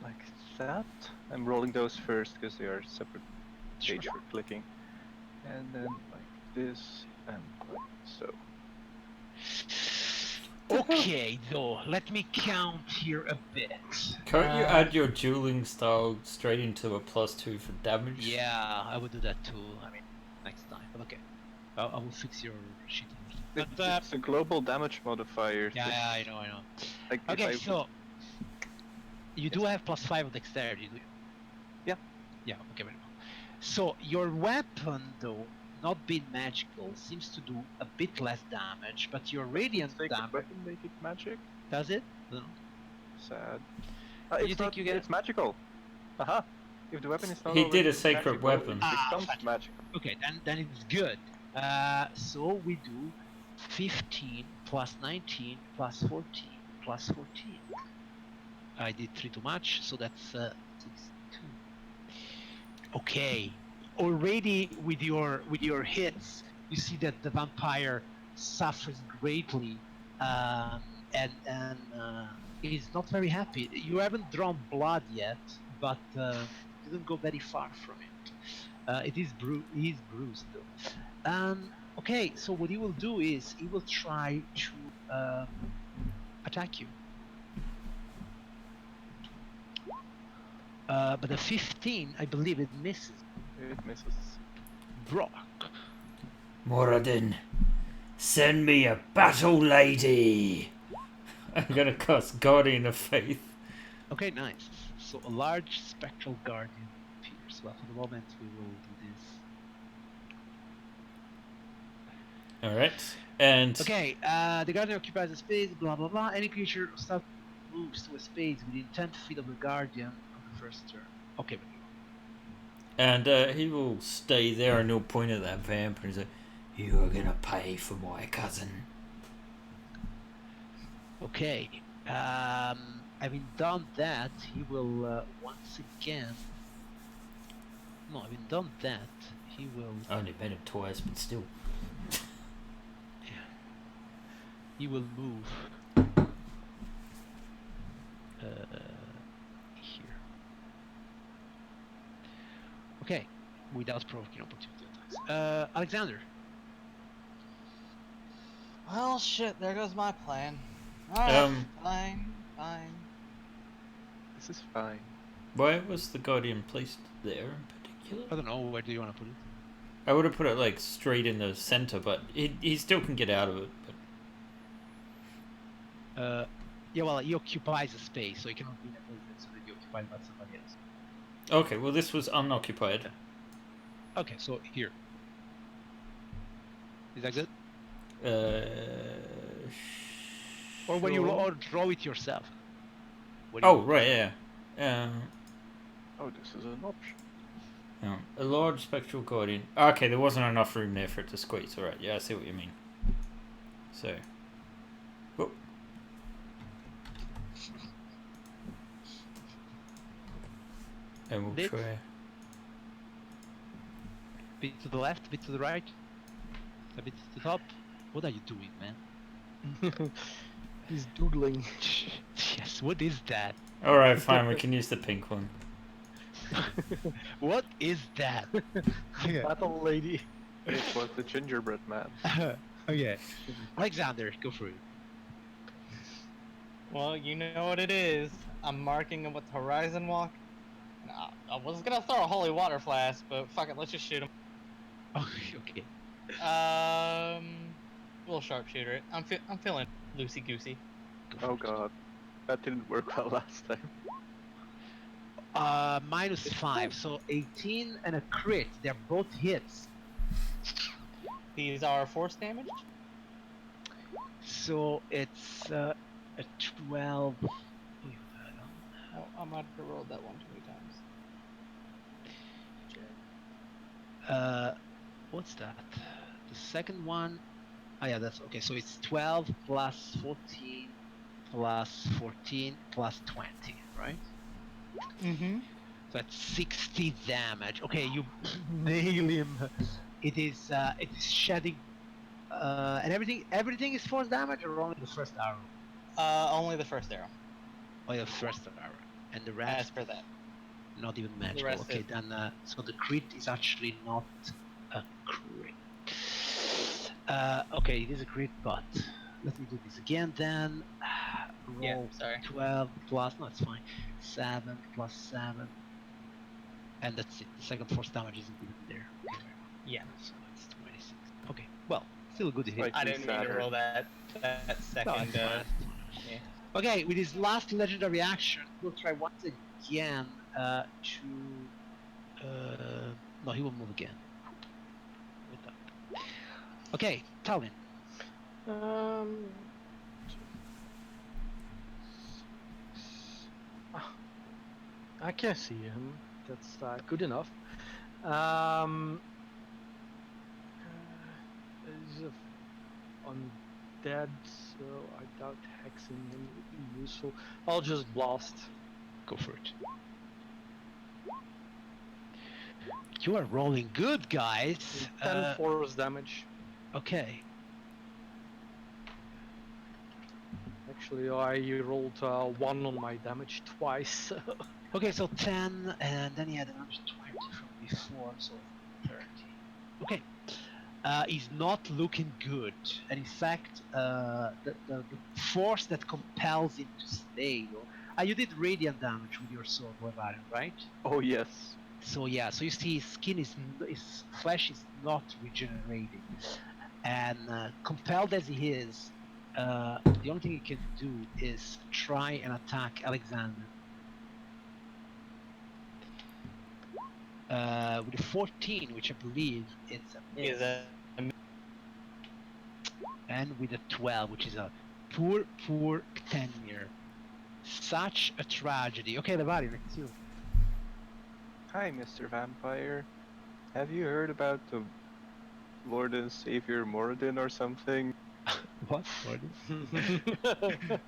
like that. I'm rolling those first because they are separate page for clicking. And then like this and like so. Okay, though, let me count here a bit. Can't you add your dueling style straight into a +2 for damage? Yeah, I would do that too. I mean, next time. But okay, I will fix your shit. But It's a global damage modifier. yeah, thing. I know. Like, if Okay, I- so you do have +5 of dexterity, do you? Yeah. Yeah. Okay, very well. So your weapon, though not being magical, seems to do a bit less damage, but your radiant Sacred damage weapon make it magic? does it? No. Sad. You It's think not, you get- It's magical. Aha. If the weapon is not He already did a sacred magical, weapon. it Ah, becomes fantastic. magical. Okay, then it's good. So we do 15 plus 19 plus 14 plus 14. I did 3 too much, so that's 62. Okay, already with your hits, you see that the vampire suffers greatly, and is not very happy. You haven't drawn blood yet, but you didn't go very far from it. He is bruised though. Okay, so what he will do is he will try to attack you. But the 15, I believe it misses. It misses. Brock. Moradin, send me a battle lady! I'm gonna cast Guardian of Faith. Okay, nice. So a large spectral guardian appears. Well, for the moment we will do this. Alright, and... Okay, the guardian occupies a space, blah blah blah. Any creature or stuff moves to a space within 10 feet of the guardian on the first turn. Okay, but And he will stay there and he'll point at that vamp and say, "You are gonna pay for my cousin." okay. Having done that, he will once again. No, having done that, he will. I only met him twice, but still. He will move here. Okay, without provoking opportunity attacks. Alexander. Well, shit, there goes my plan. Alright, fine. This is fine. Why was the Guardian placed there in particular? I don't know, where do you want to put it? I would have put it like straight in the center, but he still can get out of it. But Yeah, well, he occupies a space, so he cannot be in a place that's already occupied by somebody else. okay, well this was unoccupied. Okay, so here. Is that good? Or when you Sure. draw it yourself? Oh right, yeah. Oh, this is an option. A large spectral guardian. Okay, there wasn't enough room there for it to squeeze. Alright, yeah, I see what you mean. So. Whoop. And we'll Did- try. Bit to the left, bit to the right, a bit to the top. What are you doing, man? He's doodling. Yes, what is that? All right, fine. We can use the pink one. What is that? Battle lady. It was the gingerbread man. Okay. Alexander, go for it. Well, you know what it is. I'm marking him with Horizon Walk. And I was gonna throw a holy water flask, but fuck it, let's just shoot him. Okay. Little sharpshooter. I'm feeling loosey goosey. Oh god, that didn't work well last time. -5, so 18 and a crit. They're both hits. These are force damage. So it's a 12. Oh, I might have rolled that one too many times. What's that? The second one. Oh yeah, that's okay. So it's 12 plus 14 plus 14 plus 20, right? Mm-hmm. So that's 60 damage. Okay, you nail him. It is shedding. And everything is force damage, or only the first arrow? Only the first arrow. Or the first arrow, and the As rest per that. not even magical. rest Okay, is- then so the crit is actually not a crit. Okay, it is a crit, but let me do this again then. Roll Yeah, sorry. 12 plus, no, it's fine. 7 plus 7, and that's it. The second force damage isn't even there. Yeah. So it's 26. Okay, well, still a good hit. Like- I didn't mean to Sadder. roll that No, second. it's fine. Yeah. Okay, with his last legendary action, we'll try once again to. No, he will move again. With that. Okay, Talvin. I can see him. That's good enough. He's undead, so I doubt hexing him would be useful. I'll just blast. Go for it. You are rolling good, guys. 10 force damage. Okay. Actually, I rolled 1 on my damage twice. Okay, so 10, and then he had another 20 from before, so 30. Okay. He's not looking good, and in fact, the force that compels him to stay. You did radiant damage with your sword, Barbarian, right? Oh yes. So yeah, so you see his skin his flesh is not regenerating, and compelled as he is, the only thing he can do is try and attack Alexander. With a 14, which I believe it's a miss, Is a and with a 12, which is a poor tenure. Such a tragedy. Okay, Levari, next you. Hi, Mr. Vampire. Have you heard about the Lord and Savior Moradin or something? What?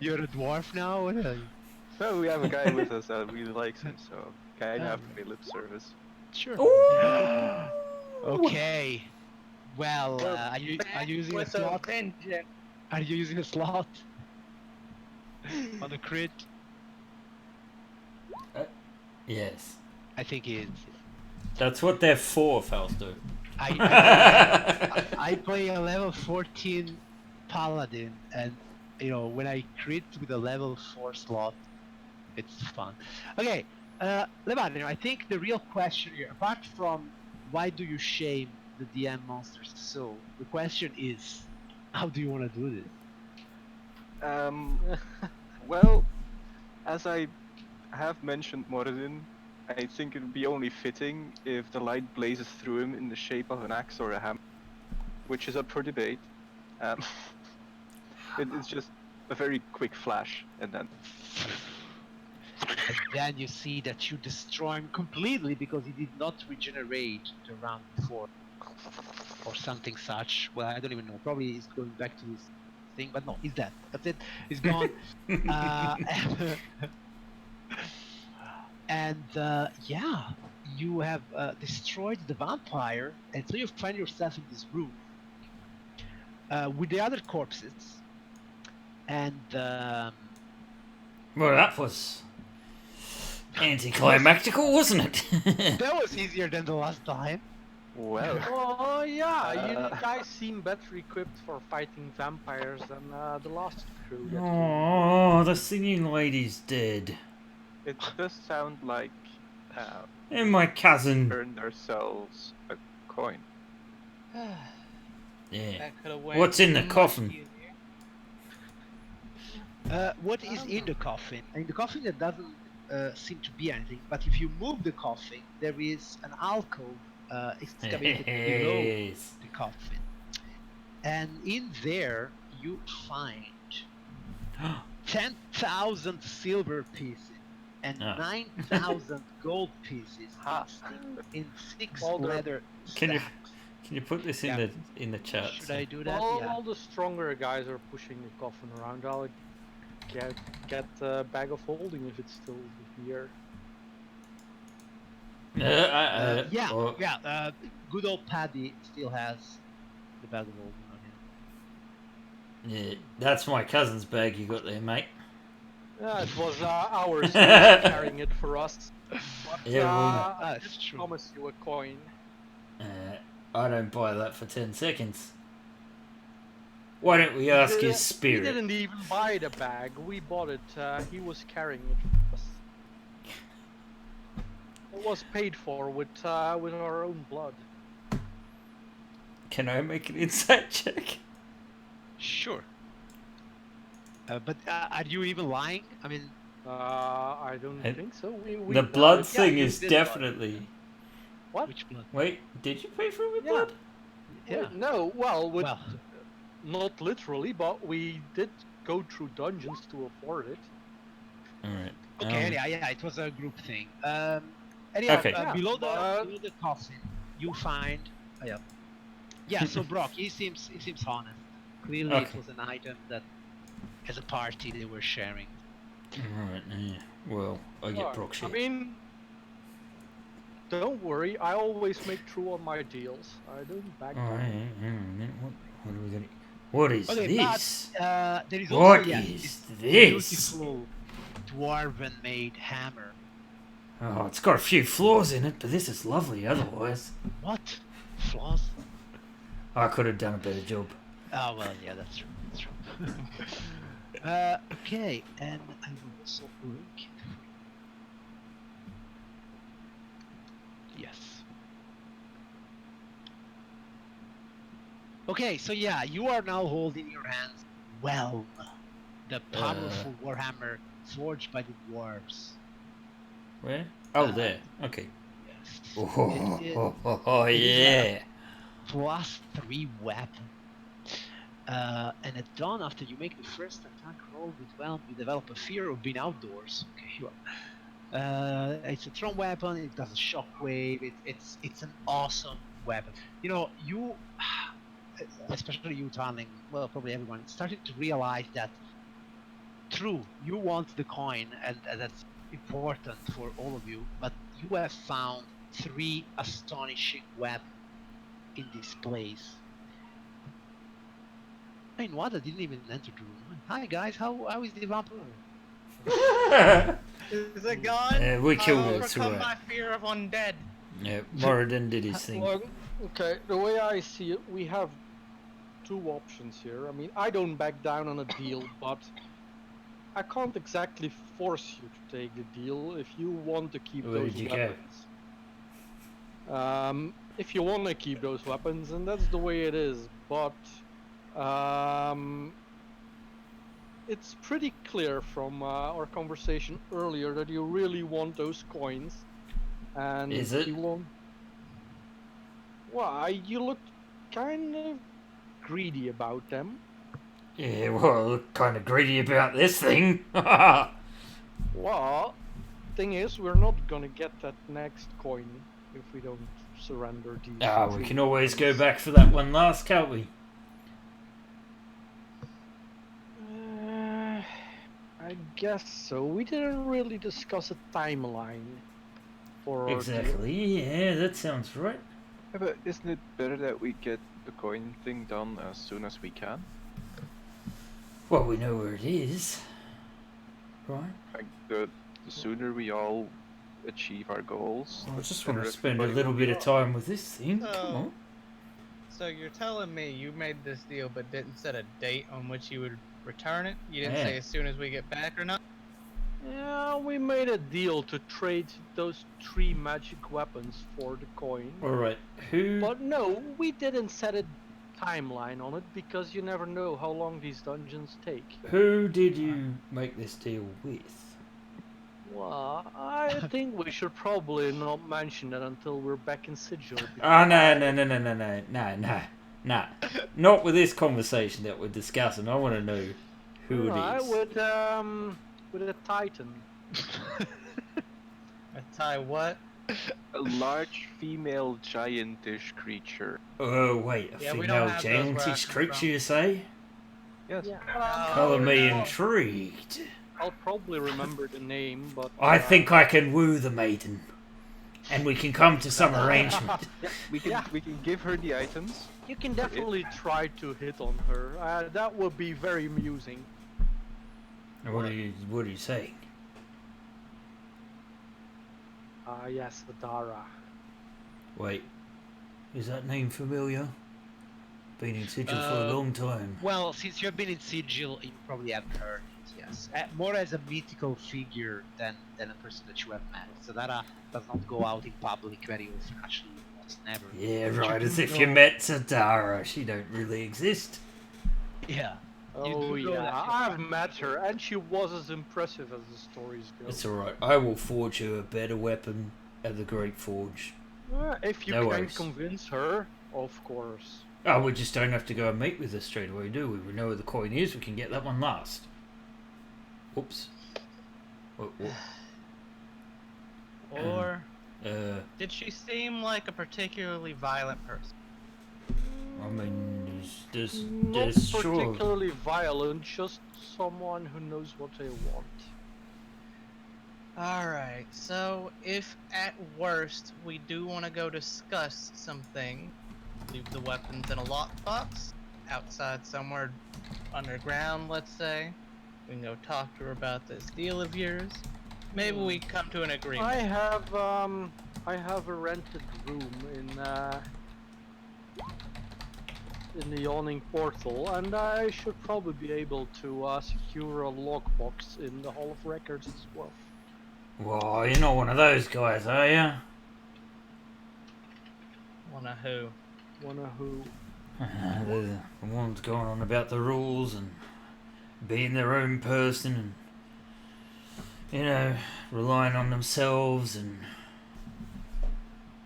You're a dwarf now? What are you? No, we have a guy with us that really likes him, so kind of Oh, have to pay lip service. Sure. Ooh! Okay. Well, are you using a with a slot? vengeance. Are you using a slot on the crit? Yes. I think he is. That's what they're for, Fausto. I play a level 14 paladin, and when I crit with a level 4 slot, it's fun. Okay, Levan, I think the real question here, apart from why do you shame the DM monsters so, the question is, how do you want to do this? Well, as I have mentioned Moradin, I think it would be only fitting if the light blazes through him in the shape of an axe or a hammer, which is up for debate. It's just a very quick flash, and then... And then you see that you destroy him completely because he did not regenerate the round before. Or something such. Well, I don't even know. Probably he's going back to his thing, but no, he's dead. That's it. He's gone. And yeah, you have destroyed the vampire, and so you find yourself in this room with the other corpses, and Well, that was anticlimactical, wasn't it? that was easier than the last time. Well, Oh yeah, you Uh, guys seem better equipped for fighting vampires than the last crew that Oh, the singing lady's dead. it does sound like And my cousin. earned ourselves a coin. Yeah. That could have went What's in the much coffin? easier. What is in the coffin? In the coffin, there doesn't seem to be anything. But if you move the coffin, there is an alcove excavated below Yes. the coffin, and in there you find 10,000 silver pieces and Ah. 9,000 gold pieces Ha. in six All the- leather Can you sacks. can you put this Yeah. in the chat? Should I do that? Well, Yeah. all the stronger guys are pushing the coffin around. I'll get a bag of holding if it's still here. Yeah, oh, yeah. Good old Paddy still has the bag of gold on him. yeah, that's my cousin's bag you got there, mate. Yeah, it was ours. He was carrying it for us. But, Yeah, well- I That's did true. promise you a coin. I don't buy that for 10 seconds. Why don't we ask his He spirit? didn't even buy the bag. We bought it. He was carrying it for us. It was paid for with our own blood. Can I make an insight check? Sure. But are you even lying? I mean, I don't I- think so. We The blood yeah, thing you is did buy it. definitely. What? which blood? Wait, did you pay for it with Yeah. blood? Yeah. Wait, no, well, Well, not literally, but we did go through dungeons to afford it. Alright. okay. Yeah. It was a group thing. Anyhow, Okay. Yeah, below but- the coffin, you find. Yeah. Yeah. So Brock, he seems honest. Clearly, it Okay. was an item that, as a party, they were sharing. Alright, yeah. Well, I get Alright, Brock shit. I mean, don't worry. I always make true on my deals. I don't back down. Alright, what are we gonna... What is Okay, this? but there is also What yeah, is this this? beautiful dwarven-made hammer. Oh, it's got a few flaws in it, but this is lovely otherwise. What? Flaws? I could have done a better job. Oh well, yeah, that's true. That's true. Okay, and I will also link it for you. Yes. Okay, so yeah, you are now holding in your hands Whelm, the powerful warhammer forged by the dwarves. Where? Oh, there. Okay. Yes. Oh, It is oh, it is yeah. +3 weapon. And at dawn, after you make the first attack roll with Whelm, you develop a fear of being outdoors. Okay, well, it's a thrown weapon. It does a shockwave. It's an awesome weapon. You know, you, especially you, Tarling, well, probably everyone, started to realize that. True, you want the coin, and that's important for all of you. But you have found 3 astonishing weapons in this place. I mean, Wada didn't even enter the room. Hi guys, how is the vampire? Is it gone? We killed I'll it, overcome right. my fear of undead. Yeah, Moradin did his thing. Well, okay, the way I see it, we have 2 options here. I mean, I don't back down on a deal, but I can't exactly force you to take the deal if you want to keep Where those did you go? weapons. If you want to keep those weapons, and that's the way it is, but it's pretty clear from our conversation earlier that you really want those coins. And Is it? you won't. Why? You look kind of greedy about them. Yeah, well, kind of greedy about this thing. Well, thing is, we're not gonna get that next coin if we don't surrender these. We 2 can always go weapons. back for that one last, can't we? I guess so. We didn't really discuss a timeline. for our deal. Exactly. Yeah, that sounds right. Yeah, but isn't it better that we get the coin thing done as soon as we can? Well, we know where it is, right? Like the sooner we all achieve our goals, I the just want better to spend a everybody little will bit be of off. time with this thing. Come So- on. So you're telling me you made this deal but didn't set a date on which you would return it? You didn't say Yeah. as soon as we get back or not? Yeah, we made a deal to trade those 3 magic weapons for the coin. All right. Who? But no, we didn't set a timeline on it because you never know how long these dungeons take. Who did you make this deal with? Well, I think we should probably not mention that until we're back in Sigil. Oh, no. Not with this conversation that we're discussing. I want to know who it is. With a Titan. A tie what? A large female giantish creature. Oh, wait. A Yeah, we female don't have those where I giantish come creature, from. you say? Yes. Yeah, Color me no. intrigued. I'll probably remember the name, but I think I can woo the maiden. And we can come to some arrangement. Yeah, we can give her the items. you can definitely try to hit on her. That would be very amusing. What are you saying? Yes, Adara. Wait. Is that name familiar? Been in Sigil for a long time. Well, since you've been in Sigil, you probably haven't heard it, yes. More as a mythical figure than a person that you have met. So that does not go out in public very often, actually, almost never. Yeah, But right, do as if you know- met Sadara. She don't really exist. Yeah. Oh do know yeah, that she- I've met her, and she was as impressive as the stories go. It's alright. I will forge you a better weapon at the Great Forge. If you No can worries. convince her, of course. Oh, we just don't have to go and meet with her straight away, do we? We know where the coin is. We can get that one last. Oops. What? Or Uh, did she seem like a particularly violent person? I mean, there's Not sure. particularly violent, just someone who knows what they want. Alright, so if at worst we do want to go discuss something, leave the weapons in a lockbox, outside somewhere underground, let's say. We can go talk to her about this deal of yours. Maybe we come to an agreement. I have a rented room in the Yawning portal, and I should probably be able to secure a lockbox in the Hall of Records as well. Well, you're not one of those guys, are you? Wanna who? Wanna who? The ones going on about the rules and being their own person and, relying on themselves and...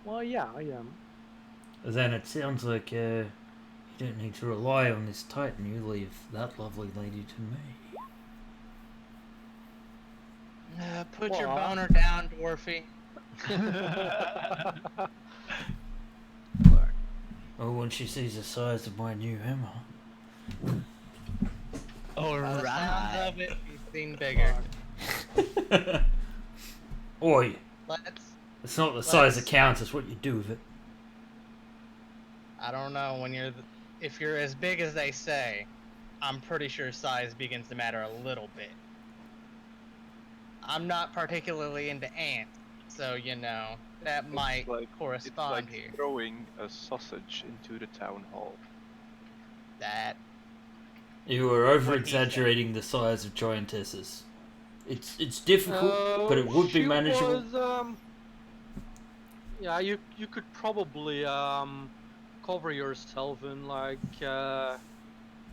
Well, yeah, I am. Then it sounds like you don't need to rely on this Titan. You leave that lovely lady to me. Put your Well, boner down, Dwarfy. Oh, when she sees the size of my new hammer. By the sounds Alright. of it, he's seen bigger. Oi, Let's. it's not the size that counts, it's what you do with it. I don't know when you're. If you're as big as they say, I'm pretty sure size begins to matter a little bit. I'm not particularly into ants, so that might It's correspond like here. throwing a sausage into the town hall. That You are over-exaggerating the size of giantesses. It's difficult, but it would be She manageable. was, yeah, you could probably cover yourself in like a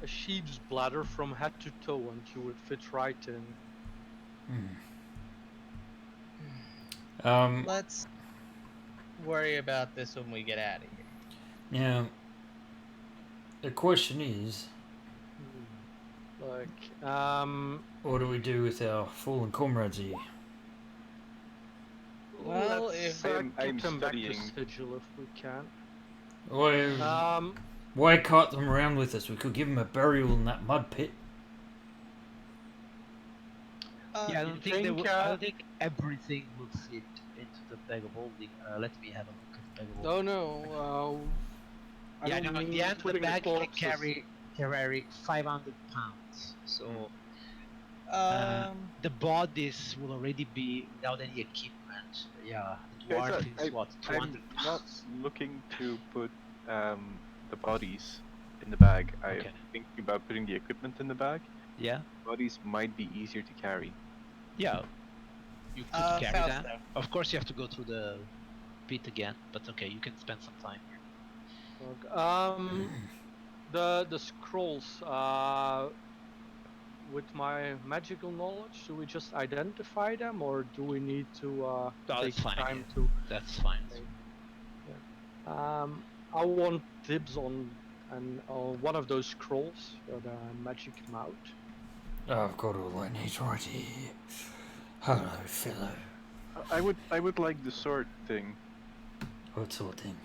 sheep's bladder from head to toe, and you would fit right in. let's worry about this when we get out of here. Now, the question is, what do we do with our fallen comrades here? Well, let's I'm get them back to studying. Sigil if we can. Why cart them around with us? We could give them a burial in that mud pit. Yeah, I don't think everything will fit into the bag of holding. Let me have a look at the bag of No, holding. no. I Yeah, don't no, in mean the end, the putting bag can corpses. carry 500 pounds. So the bodies will already be without any equipment. Yeah, the Guys, dwarf is what, I'm 200 not pounds. looking to put the bodies in the bag. I'm Okay. thinking about putting the equipment in the bag. Yeah, Bodies might be easier to carry. yeah. You could carry that. Fausto. Of course, you have to go through the pit again, but okay, you can spend some time here. Okay. The scrolls. With my magical knowledge, do we just identify them, or do we need to Oh, take that's fine. time Yeah. to? That's fine. I want dibs on one of those scrolls for the magic mouth. I've got all I need right here. Hello, fellow. I would like the sword thing. What sort of thing?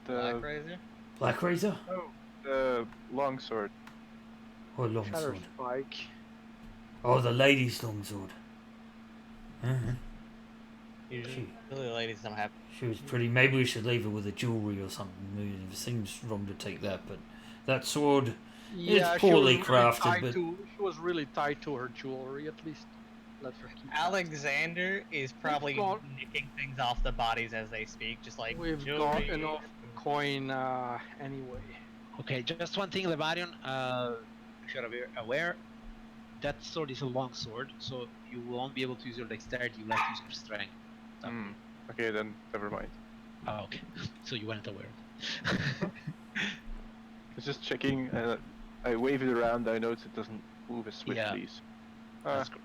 Black The Razor? Black Razor? the long sword. Or Shatter longsword? strike. Oh, the lady's longsword. Uh-huh. Usually ladies don't have. She was pretty. Maybe we should leave her with a jewelry or something. It seems wrong to take that, but that sword Yeah, is poorly she was crafted. Really But she was really tied to her jewelry. At least let her keep. Alexander is probably got- nicking things off the bodies as they speak, just like We've jewelry. got enough coin anyway. Okay, just one thing, Levarion. If you're aware, that sword is a long sword, so you won't be able to use your dexterity. You'll have to use your strength. Hmm. Okay, then never mind. Oh, okay. So you weren't aware. It's just checking. I wave it around. I notice it doesn't move as swiftly. Yeah. So- That's correct.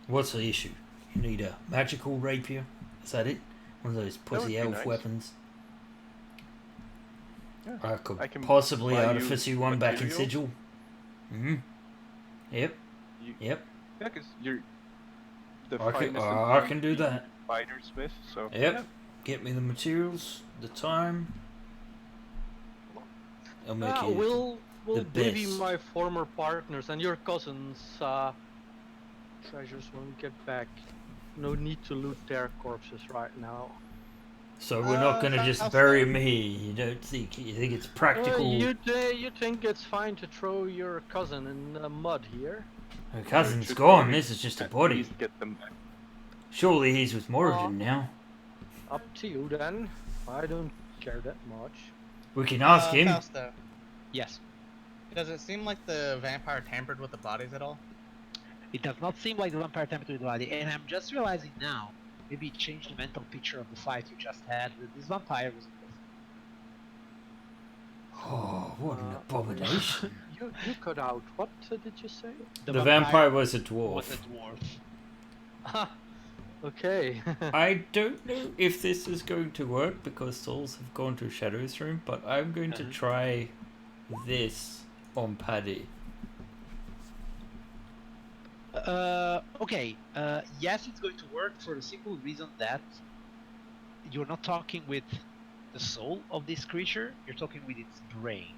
what's the issue? You need a magical rapier? Is that it? One of those would pussy be elf nice. weapons? Yeah, I could I can possibly buy you artifice you one back in materials. Sigil. Mm-hmm. Yep. You, Yep. yeah, because you're the I can- finest I can do employee that. Fighter Smith. So Yep. yeah. Get me the materials, the time. I'll make it. We'll the divvy best. my former partners and your cousins' treasures when we get back. No need to loot their corpses right now. So we're not going to just Fausto. bury me. You don't think? You think it's practical? You think it's fine to throw your cousin in the mud here? Her cousin's Should gone. probably This is just a at body. least get them back. Surely he's with Moradin now. Up to you then. I don't care that much. We can ask him. Fausto, Yes. does it seem like the vampire tampered with the bodies at all? It does not seem like the vampire tempted with the body, and I'm just realizing now, maybe change the mental picture of the fight you just had. That this vampire was. Oh, what an abomination! You cut out. What did you say? The vampire was a was dwarf. a dwarf. Ah, okay. I don't know if this is going to work because souls have gone to Shadow's room, but I'm going to try this on Paddy. Okay. Yes, it's going to work for the simple reason that you're not talking with the soul of this creature. You're talking with its brain,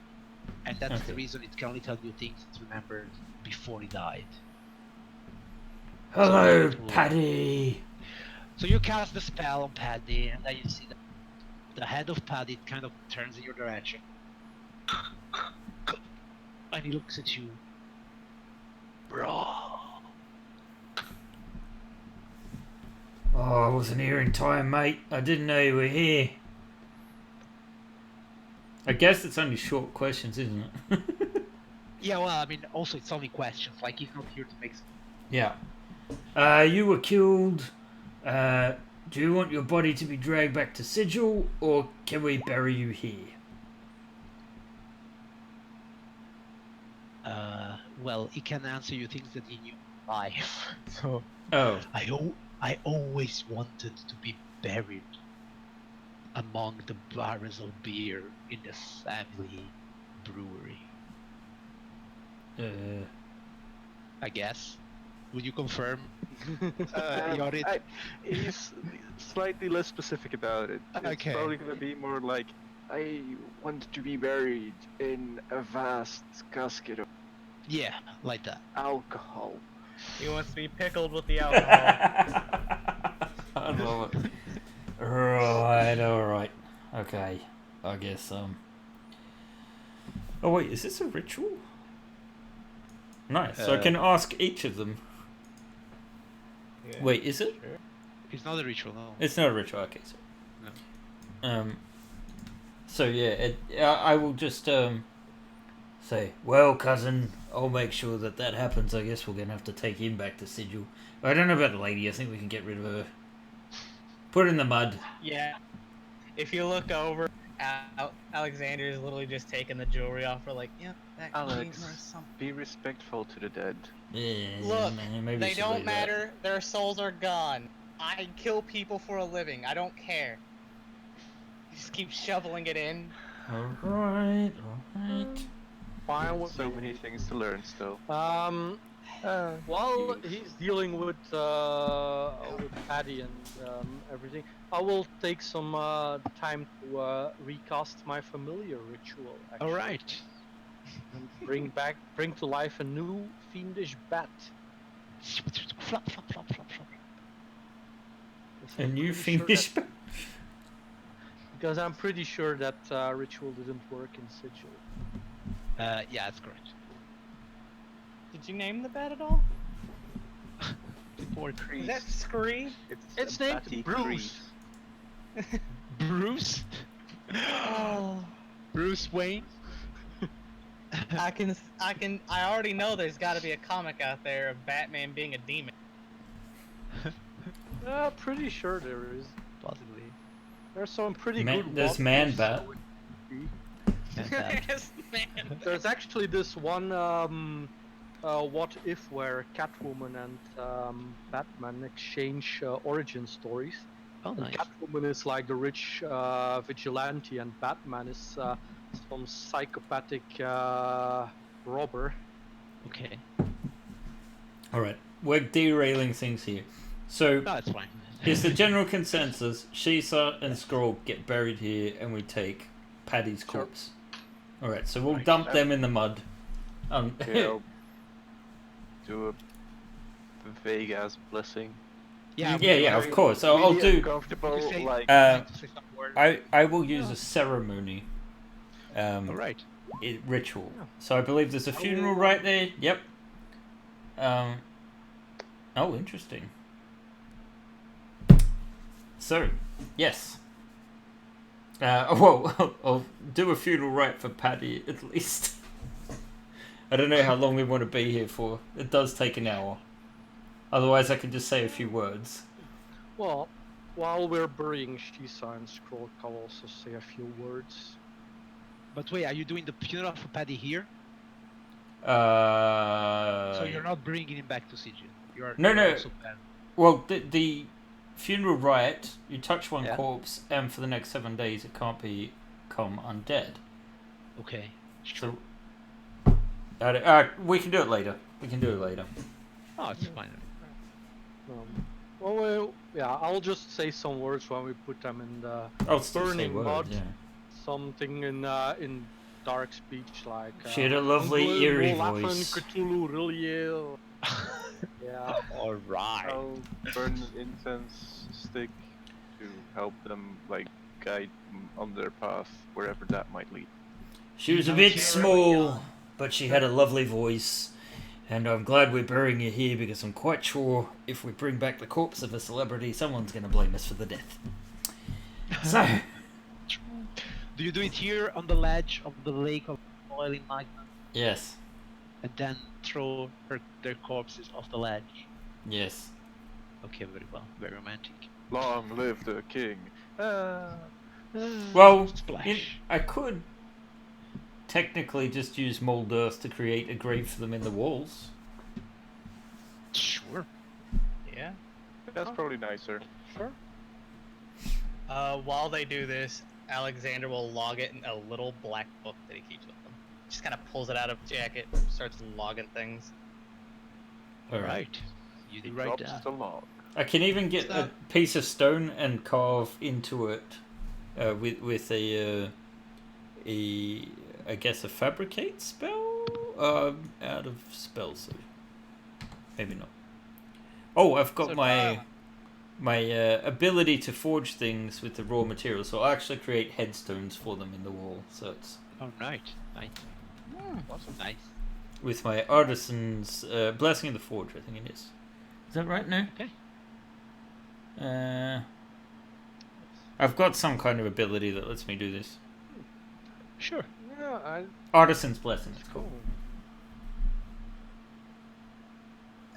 and that's the Okay. reason it can only tell you things it remembered before it died. Hello, it will- Paddy. So you cast the spell on Paddy, and then you see that the head of Paddy kind of turns in your direction, and he looks at you. Bro. Oh, I wasn't here in time, mate. I didn't know you were here. I guess it's only short questions, isn't it? Yeah, well, I mean, also it's only questions. Like, he's not here to make. Yeah. You were killed. Do you want your body to be dragged back to Sigil, or can we bury you here? Well, he can answer you things that he knew in life. So Oh. I always wanted to be buried among the barrels of beer in the family brewery. I guess. Would you confirm? Yorit? He's slightly less specific about it. It's Okay. probably gonna be more like, I want to be buried in a vast casket of Yeah, like that. alcohol. He wants to be pickled with the alcohol. Right, alright. Okay. I guess, Oh wait, is this a ritual? Nice. So I can ask each of them. Yeah, Wait, is it? sure. It's not a ritual, no. It's not a ritual, okay, so. No. So yeah, I will just, say, well, cousin, I'll make sure that happens. I guess we're gonna have to take him back to Sigil. I don't know about the lady. I think we can get rid of her. Put her in the mud. Yeah. If you look over, Alexander is literally just taking the jewelry off her, like, yeah, that gave Alex, her something. be respectful to the dead. Yeah, Look, man, maybe They we should don't leave that. matter. Their souls are gone. I kill people for a living. I don't care. Just keep shoveling it in. Alright. Fine with So me. many things to learn still. While he's dealing with Paddy and everything, I will take some time to recast my familiar ritual. Actually, All right. and bring to life a new fiendish bat. Flop, flop, flop, flop, flop. A new Pretty sure finish. because I'm pretty sure that ritual didn't work in Sigil. Yeah, that's correct. Did you name the bat at all? Poor Is that Scree? It's a named batty Bruce. Bruce? Oh, Bruce Wayne? I already know there's got to be a comic out there of Batman being a demon. Pretty sure there is. Possibly. There's some pretty Man- good. there's what Man ifs, Bat. so it could be. Yes, man. There's actually this one what if where Catwoman and Batman exchange origin stories. Oh, And nice. Catwoman is like the rich vigilante, and Batman is some psychopathic robber. Okay. Alright, we're derailing things here. So, No, it's fine. is the general consensus Shisa and Skrull get buried here and we take Paddy's corpse? Alright, so we'll dump them in the mud. Okay, I'll do a vague ass blessing. yeah, of course. I'll Really do. uncomfortable, You say- like Uh, Say some word. I will use a ceremony. All right. Ritual. So I believe there's a funeral right there. Yep. Oh, interesting. So, yes. Well, I'll do a funeral rite for Paddy at least. I don't know how long we want to be here for. It does take an hour. Otherwise, I can just say a few words. Well, while we're burying Shisa and Skrull, I'll also say a few words. But wait, are you doing the funeral for Paddy here? So So you're not bringing him back to Sigil. You're No, no. also Paddy. Well, the funeral rite, you touch one Yeah. corpse, and for the next 7 days, it can't become undead. Okay. So, we can do it later. We can do it later. Oh, it's fine. Yeah, I'll just say some words when we put them in the I'll still say burning words, mud. yeah. Something in dark speech like. She had a lovely, "Ungl- eerie Wolfen voice." Cthulhu Riliel." Yeah. All right. I'll burn an incense stick to help them, like, guide them on their path, wherever that might lead. She was a know, bit she small, but she had a lovely voice. And I'm glad we're burying her here because I'm quite sure if we bring back the corpse of a celebrity, someone's going to blame us for the death. So, Do you do it here on the ledge of the lake of boiling magma, yes, and then throw their corpses off the ledge? yes. Okay, very well. Very romantic. Long live the king! Well, Splash. I could technically just use mold earth to create a grave for them in the walls. Sure. Yeah. That's probably nicer. Sure. While they do this, Alexander will log it in a little black book that he keeps with him. Just kind of pulls it out of his jacket, starts logging things. All right. You He did right drops down. the log. I can even get a piece of stone and carve into it with a I guess a fabricate spell out of spells. So maybe not. Oh, I've got So, my my ability to forge things with the raw materials. So I actually create headstones for them in the wall. So it's Oh, nice. Nice. Awesome. Nice. with my artisan's blessing of the forge. I think it is. Is that right now? Okay. I've got some kind of ability that lets me do this. Sure. Yeah, Artisan's blessing. It's cool. called.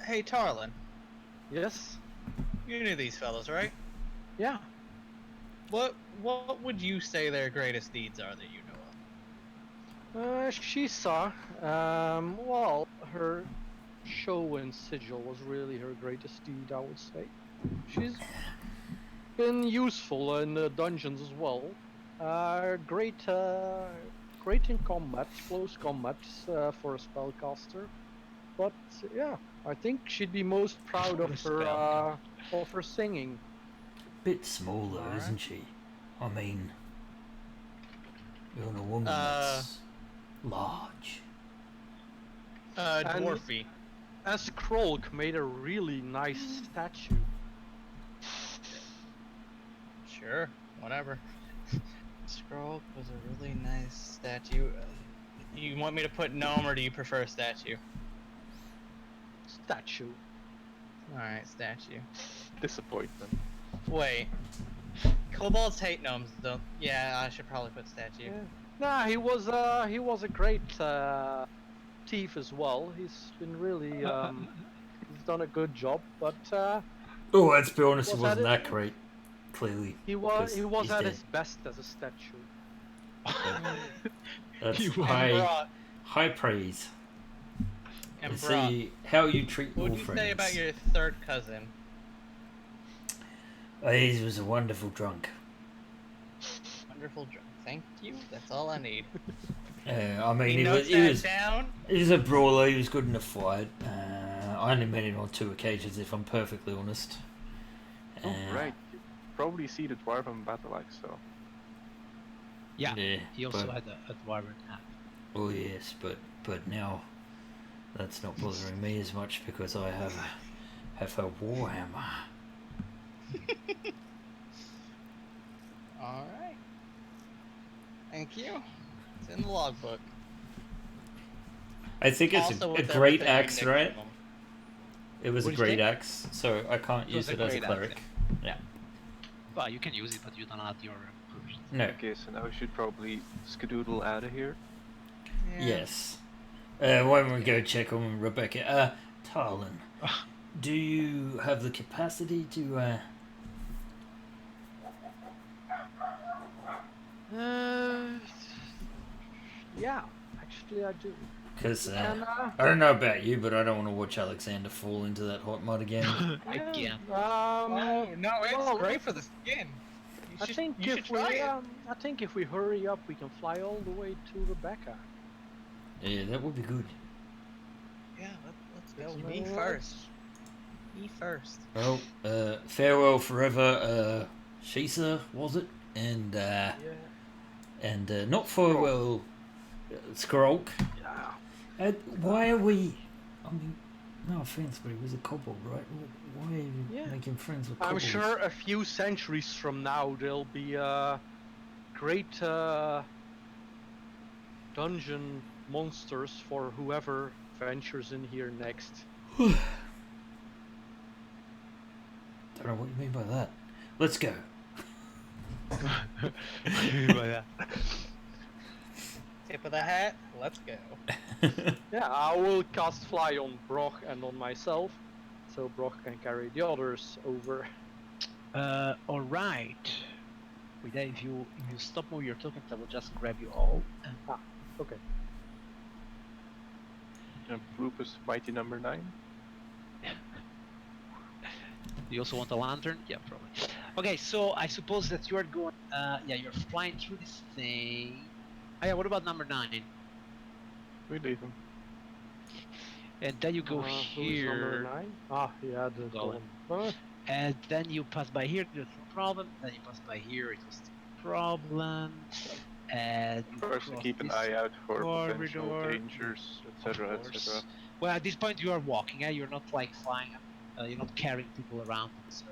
Hey, Tarlin, Yes. you knew these fellas, right? Yeah. What would you say their greatest deeds are that you know of? She saw. Well, her show and sigil was really her greatest deed, I would say. She's been useful in the dungeons as well. Great in combat, close combat for a spellcaster. But yeah, I think she'd be most proud For a of her singing. Bit small though, Alright. isn't she? I mean, you're a woman that's large. Dwarfy. And Skrolk made a really nice statue. Sure, whatever. Scroll was a really nice statue. You want me to put gnome, or do you prefer statue? Statue. Alright, statue. Disappointment. Wait. Kobolds hate gnomes, though. Yeah, I should probably put statue. Yeah. Nah, he was a great thief as well. He's been really he's done a good job, but Oh, let's be honest, he Was wasn't that that great. Clearly, he was Because he's at dead. his best as a statue. That's You high praise. And Let's Brock, see how you treat what your would you friends. say about your third cousin? He was a wonderful drunk. Wonderful drunk. Thank you. That's all I need. I mean, he notes was down. he was a brawler. He was good in a fight. I only met him on 2 occasions, if I'm perfectly honest. Oh, right. You probably see the dwarven battle axe, so. Yeah. Yeah, He also but- had a dwarven hat. Oh yes, but now that's not bothering me as much because I have a warhammer. All right. Thank you. It's in the logbook. I think it's Also a with great everything axe, you right? nicknamed them. It was What a do you great think? axe, so I can't It was use a it as a great axe, cleric. Yeah. Well, you can use it, but you don't have your first. No. Okay, so now we should probably skedoodle out of here. Yeah. Yes. Why don't we go check on Rebecca? Tarlin, do you have the capacity to Yeah, actually I do. Because And, I don't know about you, but I don't want to watch Alexander fall into that hot mud again. Again. Oh no, it's well, great for the skin. I think you should if we try it. I think if we hurry up, we can fly all the way to Rebecca. Yeah, that would be good. Yeah, let's go. It's Me no first. Me first. Well, farewell forever, Shisa, was it? And Yeah. not farewell, Skrolk. Yeah. Why are we? I mean, no offense, but he was a kobold, right? Why are you Yeah. making friends with I'm kobolds? sure a few centuries from now there'll be great dungeon monsters for whoever ventures in here next. Don't know what you mean by that. Let's go. Tip of the hat. Let's go. Yeah, I will cast fly on Brock and on myself, so Brock can carry the others over. All right. With that, if you stop moving your tokens, I will just grab you all. And Okay. And Rufus, mighty number 9. do you also want a lantern? Yeah, probably. Okay, so I suppose that you are going. Yeah, you're flying through this thing. Oh, yeah. What about number 9? We leave him. And then you go Who's number here. 9? Ah, yeah, the Golem. one. And then you pass by here, there's no problem. Then you pass by here, it was no problem. And you First, cross keep an this eye out for potential corridor. dangers, Of etc., course. etc. Well, at this point you are walking, you're not like flying. You're not carrying people around. It's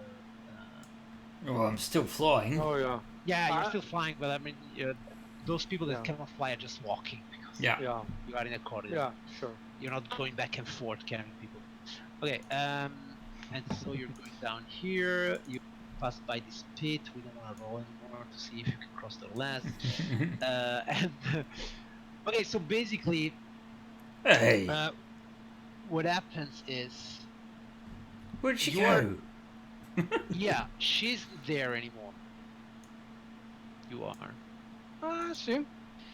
Oh, I'm still flying. Oh yeah. Yeah, you're I- still flying, but I mean, those people that Yeah. cannot fly are just walking because Yeah. Yeah. you are in a corridor. Yeah. Sure. You're not going back and forth carrying people. Okay, and so you're going down here. You pass by this pit. We don't want to roll anymore to see if you can cross the last. And okay, so basically, Hey, what happens is, where'd she you're- go? yeah, she's there anymore. You are. I see.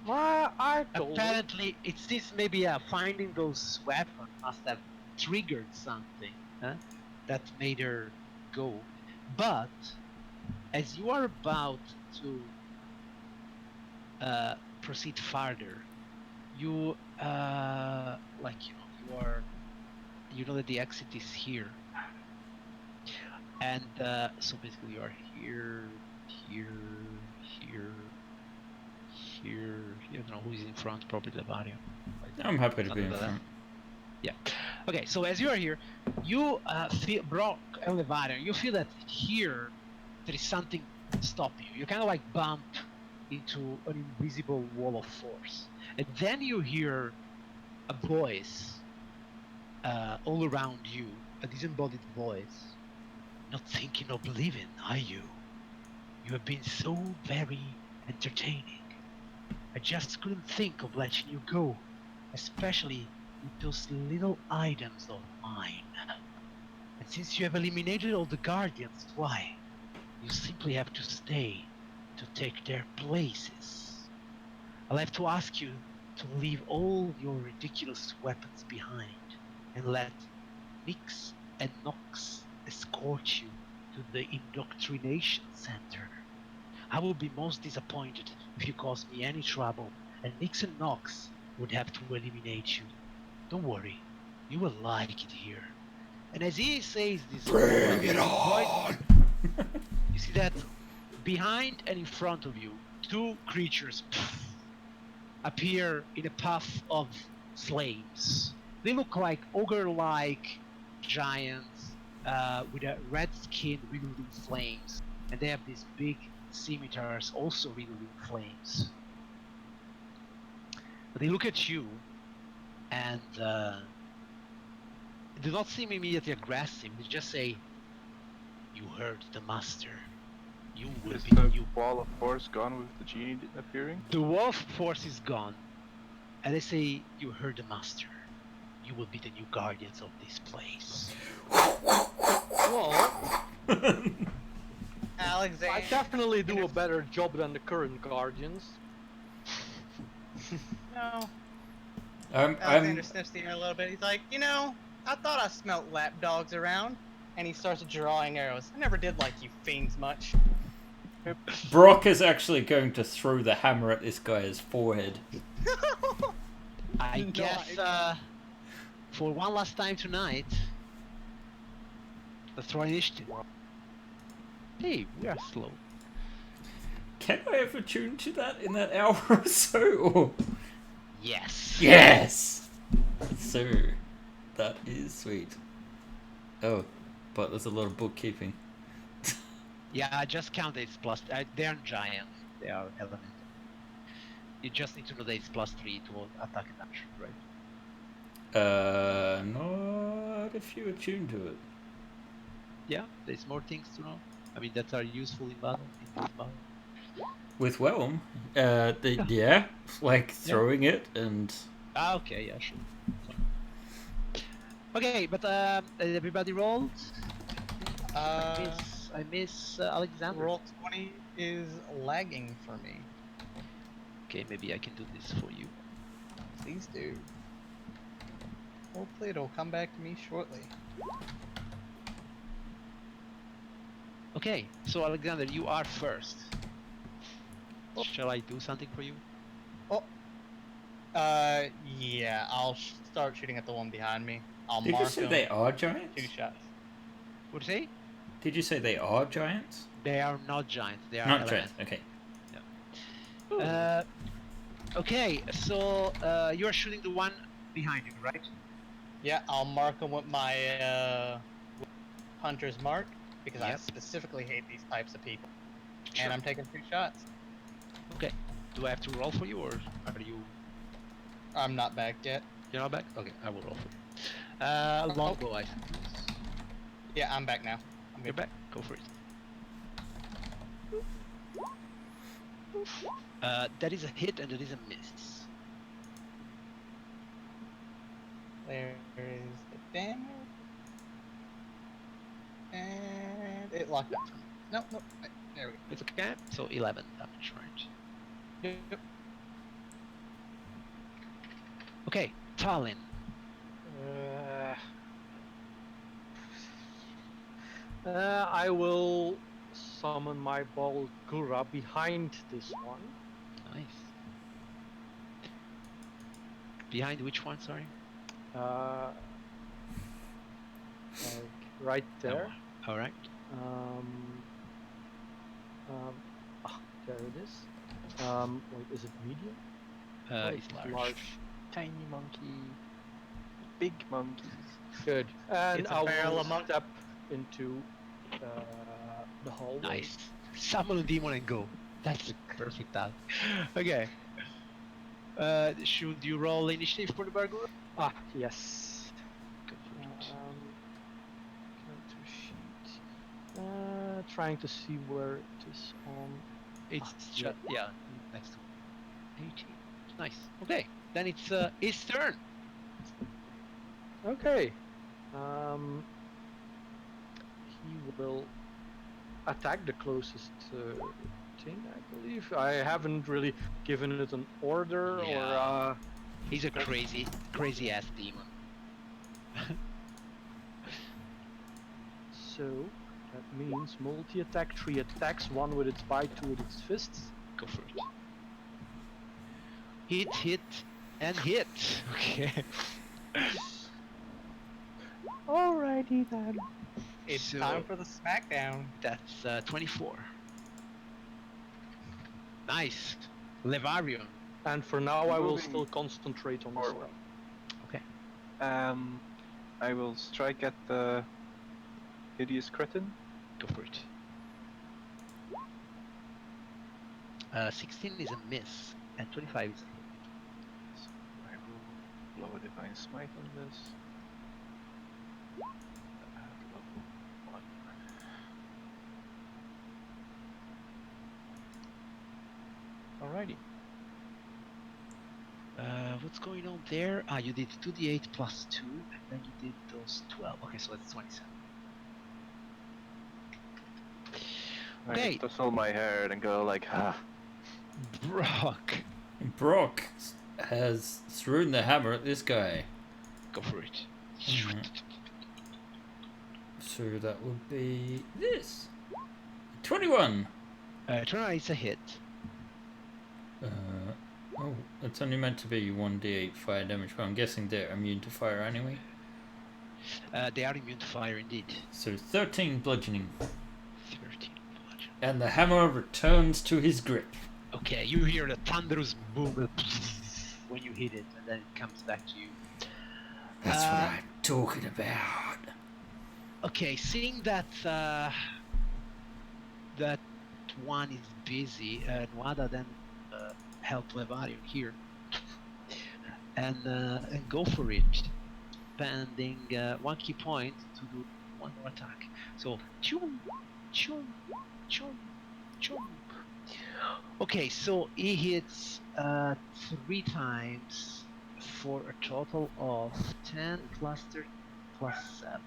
I told her. Apparently, it's this maybe finding those weapons must have triggered something that made her go. But as you are about to proceed farther, you you know that the exit is here, and so basically you are here. You don't know who is in front, probably Levario. I'm happy to be in Something like that. front. Okay, so as you are here, you feel Brock and Levario, you feel that here there is something stopping you. You kind of like bump into an invisible wall of force, and then you hear a voice all around you, a disembodied voice. Not thinking or believing, are you? You have been so very entertaining. I just couldn't think of letting you go, especially with those little items of mine. And since you have eliminated all the guardians, why? You simply have to stay to take their places. I'll have to ask you to leave all your ridiculous weapons behind and let Nix and Nox escort you to the indoctrination center. I will be most disappointed if you cause me any trouble, and Nix and Nox would have to eliminate you. Don't worry, you will like it here. And as he says this, Bring it on! you see that behind and in front of you, two creatures appear in a puff of flames. They look like ogre-like giants with a red skin wielding flames, and they have these big scimitars also wielding flames. But they look at you and do not seem immediately aggressive. They just say, "You heard the master. You will Is be the the new." wall of force gone with the genie appearing? The wolf force is gone, and they say, "You heard the master. You will be the new guardians of this place." Well, I Alexander. definitely do a better job than the current guardians. No. I'm Alexander sniffs the air a little bit. He's like, I thought I smelt lapdogs around. And he starts drawing arrows. I never did like you fiends much. Brock is actually going to throw the hammer at this guy's forehead. I No, guess for one last time tonight, let's throw initiative. Hey, we are slow. Can I ever tune to that in that hour or so? Or... Yes. Yes! Sir, that is sweet. Oh, but there's a lot of bookkeeping. Yeah, I just count it's plus. They aren't giants. They are elemental. You just need to know that it's +3 to attack and damage, right? Not if you attune to it. Yeah, there's more things to know. I mean, that are useful in battle. With Whelm, yeah, like throwing it and... Ah, okay, yeah, sure. Okay, but everybody rolled. I miss Alexander. Roll 20 is lagging for me. Okay, maybe I can do this for you. Please do. Hopefully it'll come back to me shortly. Okay, so Alexander, you are first. Shall I do something for you? Yeah, I'll start shooting at the one behind me. I'll Did you mark say him. they are giants? 2 shots. What do you say? Did you say they are giants? They are not giants. They are Not elemental. giants, okay. Okay, so you are shooting the one behind you, right? Yeah, I'll mark him with my hunter's mark, because I Yep. specifically hate these types of people. Sure. And I'm taking 2 shots. Okay. Do I have to roll for you, or are you? I'm not back yet. You're not back. Okay, I will roll for you. Longbow, I suppose. Yeah, I'm back now. I'm You're good. back. Go for it. That is a hit and that is a miss. There is the damage. And it locked up. No, no. There we go. It's okay. So 11 damage, right? Yep. Okay, Talin. I will summon my ball Gura behind this one. Nice. Behind which one? Sorry. Like right there. Oh, all right. There it is. Wait, is it medium? It's large. Tiny monkey. Big monkey. Good. And It's a I barrel will of monk- step into the hallway. Nice. Summon a demon and go. That's a perfect task. Okay. Should you roll initiative for the Bargura? Ah, yes. Go for it. Character sheet. Trying to see where it is on. It's yeah. yeah, next to 18. Nice. Okay, then it's his turn. Okay. He will attack the closest thing, I believe. I haven't really given it an order Yeah. or. He's a crazy ass demon. So that means multi-attack, 3 attacks, 1 with its bite, 2 with its fists. Go for it. Hit, and hit. Okay. Alrighty then. It's So- time for the smackdown. That's 24. Nice. Levarion. And for now, I will Moving still concentrate on this forward. one. Okay. I will strike at the hideous cretin. Go for it. 16 is a miss, and 25 is a hit. So I will blow a divine smite on this. Level 1. Alrighty. What's going on there? Ah, you did 2d8 plus 2, and then you did those 12. Okay, so that's 27. Okay. I tussle my hair and go like, ah. Brock, has thrown the hammer at this guy. go for it. So that would be this. 21. Try it's a hit. Oh, it's only meant to be 1d8 fire damage, but I'm guessing they're immune to fire anyway. They are immune to fire indeed. So 13 bludgeoning. 13 bludgeon. And the hammer returns to his grip. Okay, you hear the thunderous boom when you hit it, and then it comes back to you. That's what I'm talking about. Okay, seeing that that one is busy, Nwada then help Levarion here and go for it, spending 1 key point to do 1 more attack. So, chum, chum, chum, chum. Okay, so he hits 3 times for a total of 10 plus 30 plus 7.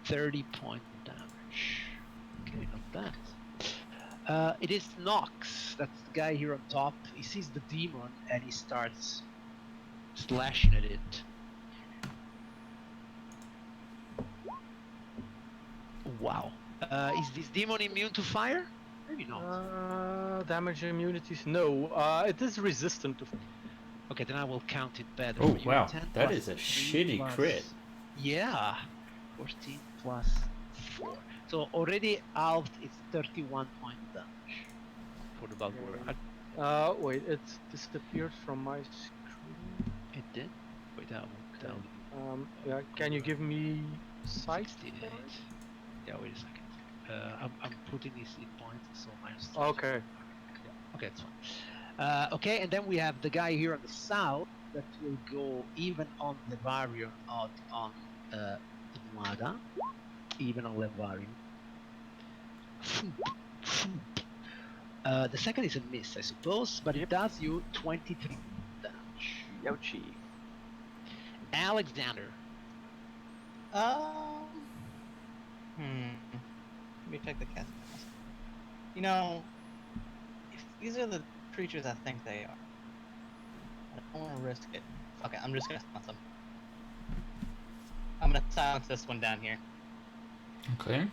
30 point damage. Okay, not bad. It is Nox, that's the guy here on top. He sees the demon and he starts slashing at it. Wow. Is this demon immune to fire? Maybe not. Damage immunities? No. It is resistant to. Okay, then I will count it better. Oh, for you. wow. 10 That plus is a 3 shitty plus- crit. Yeah. 14 plus 4. So already halved, it's 31 point damage for the Balgura. Wait, it disappeared from my screen. It did? Wait, I will tell you. Yeah, can you give me sight? 68. Yeah, wait a second. I'm putting his hit points, so minus 3. Okay. Yeah, okay, that's fine. Okay, and then we have the guy here on the south that will go even on Levarian, out on Mada, even on Levarian. The second is a miss, I suppose, but it does you 23 damage. Youchie. Alexander. Let me check the cast. You know, if these are the creatures I think they are, I don't want to risk it. Okay, I'm just gonna silence them. I'm gonna silence this one down here. Okay.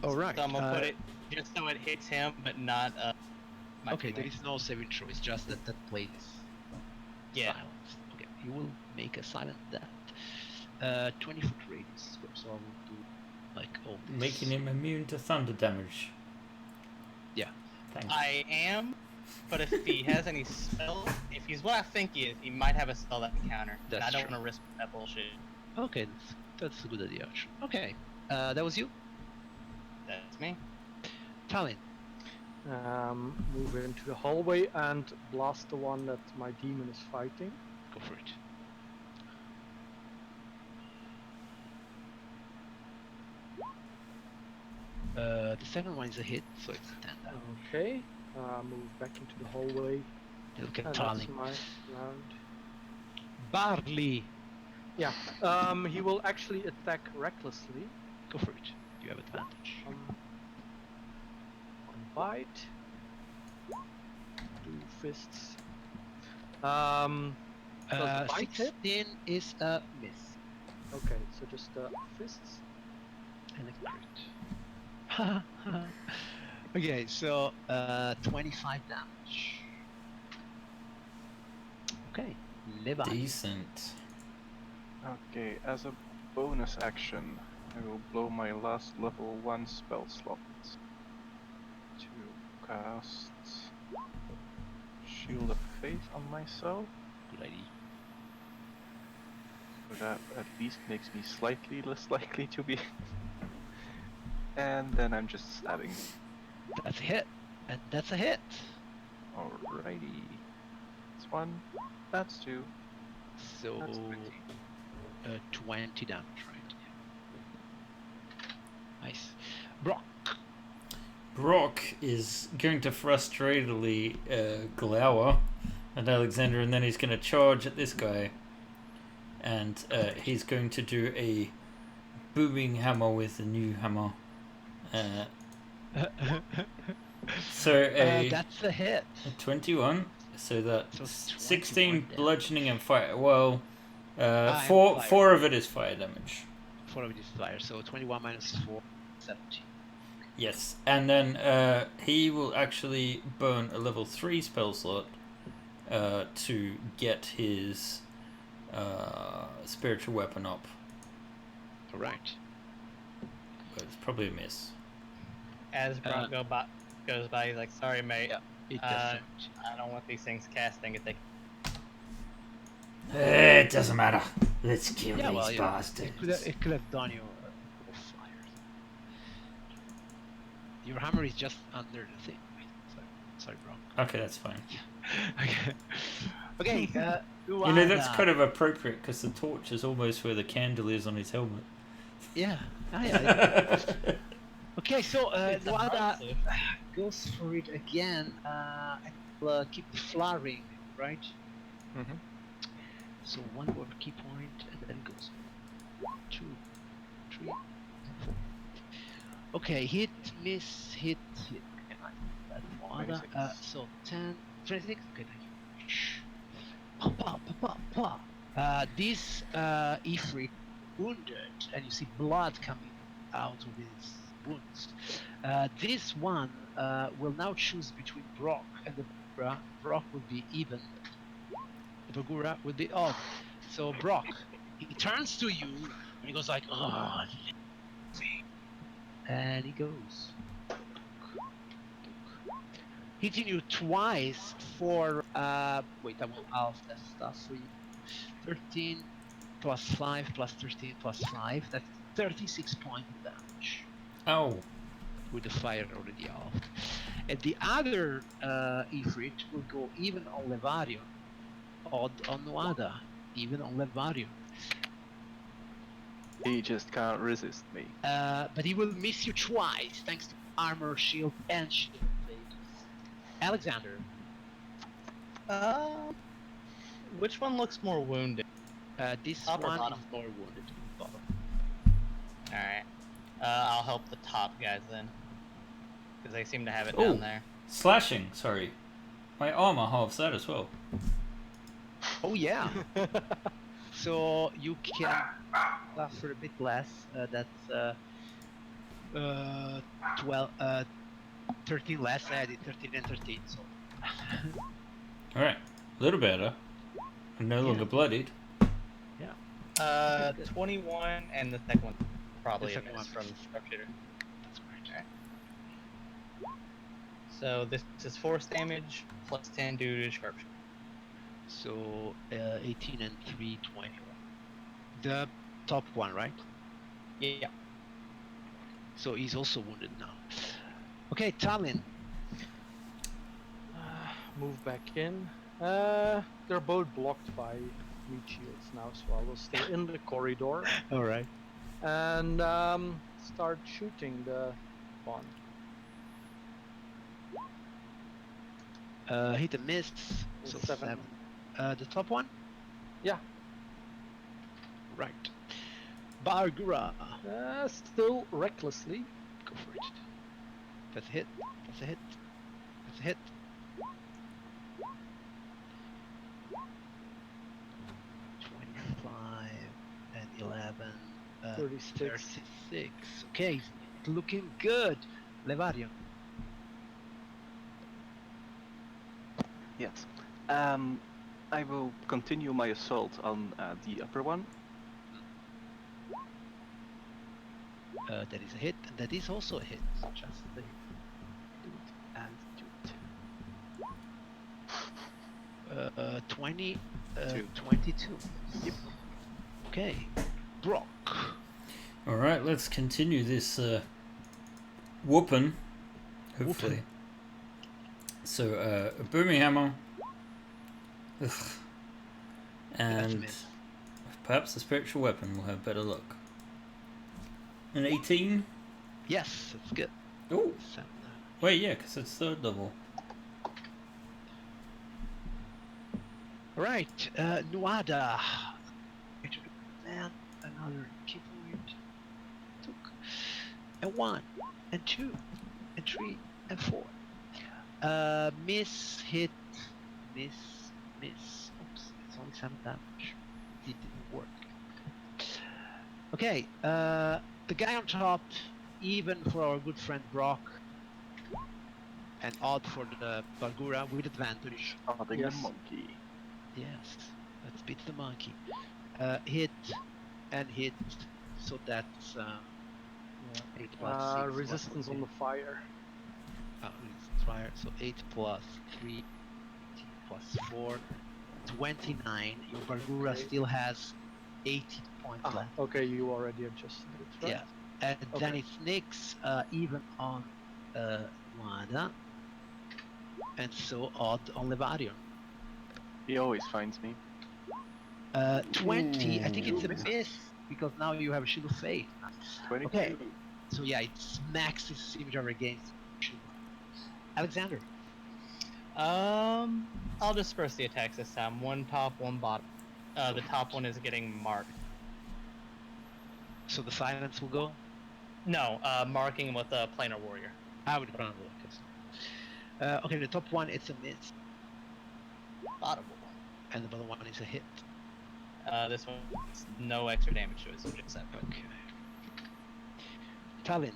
All right. So I'm gonna put it just so it hits him, but not my Okay, there teammate. is no saving throw. It's just that that plate is Yeah. silenced. Okay, he will make a silent that. 20-foot radius. So I will do like all this. Making him immune to thunder damage. Yeah. Thanks. I am, but if he has any spell, if he's what I think he is, he might have a spell that can counter. And That's I don't true. want to risk that bullshit. Okay, that's a good idea. Actually. Okay, that was you, That's me. Talon. Move into the hallway and blast the one that my demon is fighting. Go for it. The second one is a hit, so it's a 10 damage. Okay. Move back into the hallway. Look And at that's Talon. my round. Barley. Yeah. He will actually attack recklessly. Go for it. You have advantage. One bite. 2 fists. Does the bite hit? 16 is a miss. Okay, so just fists. And a crit. Okay, so 25 damage. Okay, Levi. Decent. Okay, as a bonus action, I will blow my last level 1 spell slot to cast Shield of Faith on myself. Good idea. So that at least makes me slightly less likely to be. And then I'm just stabbing. That's a hit. And that's a hit. Alrighty. That's 1. That's 2. So That's 20. 20 damage, right? Yeah. Nice. Brock. Brock is going to frustratedly glower at Alexander, and then he's going to charge at this guy. And he's going to do a booming hammer with a new hammer. So That's a hit. a 21. So that So 16 21 bludgeoning and fire. Well, and four fire. 4 of it is fire damage. 4 of this fire, so 21 minus 4, 17. Yes, and then he will actually burn a level 3 spell slot to get his spiritual weapon up. Alright. But it's probably a miss. As Brock goes by, he's like, "Sorry, mate. Yeah, it does damage. I don't want these things casting. If they It doesn't matter. Let's kill Yeah, these well, yeah, bastards. it could have done you a fire. Your hammer is just under the thing. Wait, sorry, bro. Okay, that's fine. Okay. Okay. You know, that's kind of appropriate because the torch is almost where the candle is on his helmet. Yeah. Ah, yeah. Okay, so It's a hard Luada save. goes for it again. And will keep flaring, right? Mm-hmm. So 1 more key point, and then it goes 1, 2, 3, 4. Okay, hit, miss, hit, hit. Okay, nice. That's Luada. 26. So 10, 26. Okay, thank you. Pa, pa, pa, pa. This Ifrit wounded, and you see blood coming out of his wounds. This one will now choose between Brock and the Bagura. Brock will be even. The Bagura will be odd. So Brock, he turns to you and he goes like, "Oh," and he goes, hitting you twice for wait, I will half that stuff for you. 13 plus 5 plus 13 plus 5. That's 36 points of damage Oh. with the fire already off. And the other Ifrit will go even on Levarion, odd on Noada, even on Levarion. He just can't resist me. But he will miss you twice thanks to armor, shield, and shield fade. Alexander, Which one looks more wounded? this Top or one bottom? is more wounded. Bottom. Alright. I'll help the top guys then. Because they seem to have it Ooh. down there. Slashing, sorry. My armor halves that as well. Oh yeah. So you can suffer a bit less. That's 12, 13 less. I added 13 and 13. So Alright. A little better. I'm no longer bloodied. 21 and the second one probably The a second miss one. from sharpshooter. that's correct. So this is force damage plus 10 due to sharpshooter. So 18 and 3, 21. The top one, right? Yeah. So he's also wounded now. Okay, Talin. Move back in. They're both blocked by meat shields now, so I will stay in the corridor All right. and start shooting the one. Hit a miss. So 7. The top one? Yeah. Right. Bargura. Still recklessly. Go for it. That's a hit. That's a hit. That's a hit. And 11. 36. 36. Okay, looking good. Levarion. Yes. I will continue my assault on the upper one. That is a hit, and that is also a hit. Just do it and do it. 20, Two. 22. Yep. Okay, Brock. Alright, let's continue this whooping. Hopefully. Whooping. So, a booming hammer. Ugh. That's a And miss. perhaps the spiritual weapon will have better luck. An 18? Yes, that's good. Oh, 7. wait, yeah, because it's third level. Right, Nuada. Man, another key point. Took. And 1, and 2, and 3, and 4. Miss, hit, miss, miss. Oops, it's only 7 damage. It didn't work. Okay, the guy on top, even for our good friend Brock, and odd for the Bargura with advantage. Adding Yes. the monkey. Yes, let's beat the monkey. Hit and hit, so that's 8 plus 6. Resistance on the fire. Resistance fire, so 8 plus 3, 18 plus 4, 29. Your Bargura Okay. still has 18 points left. Okay, you already adjusted it, right? Yeah, and then Okay. it's Nyx, even on Wada, and so odd on Levarion. He always finds me. 20, I think it's a Ooh. miss, because now you have a Shield of Faith. 22. Okay. So yeah, it smacks his scimitar against Shield. Alexander. I'll disperse the attacks this time. One top, one bottom. The top one is getting marked. So the silence will go? No, marking with a planar warrior. I would run okay, the top one, it's a miss, Bottom and the bottom one is a hit. one. This one, no extra damage to it, so just 7. Okay. Talin.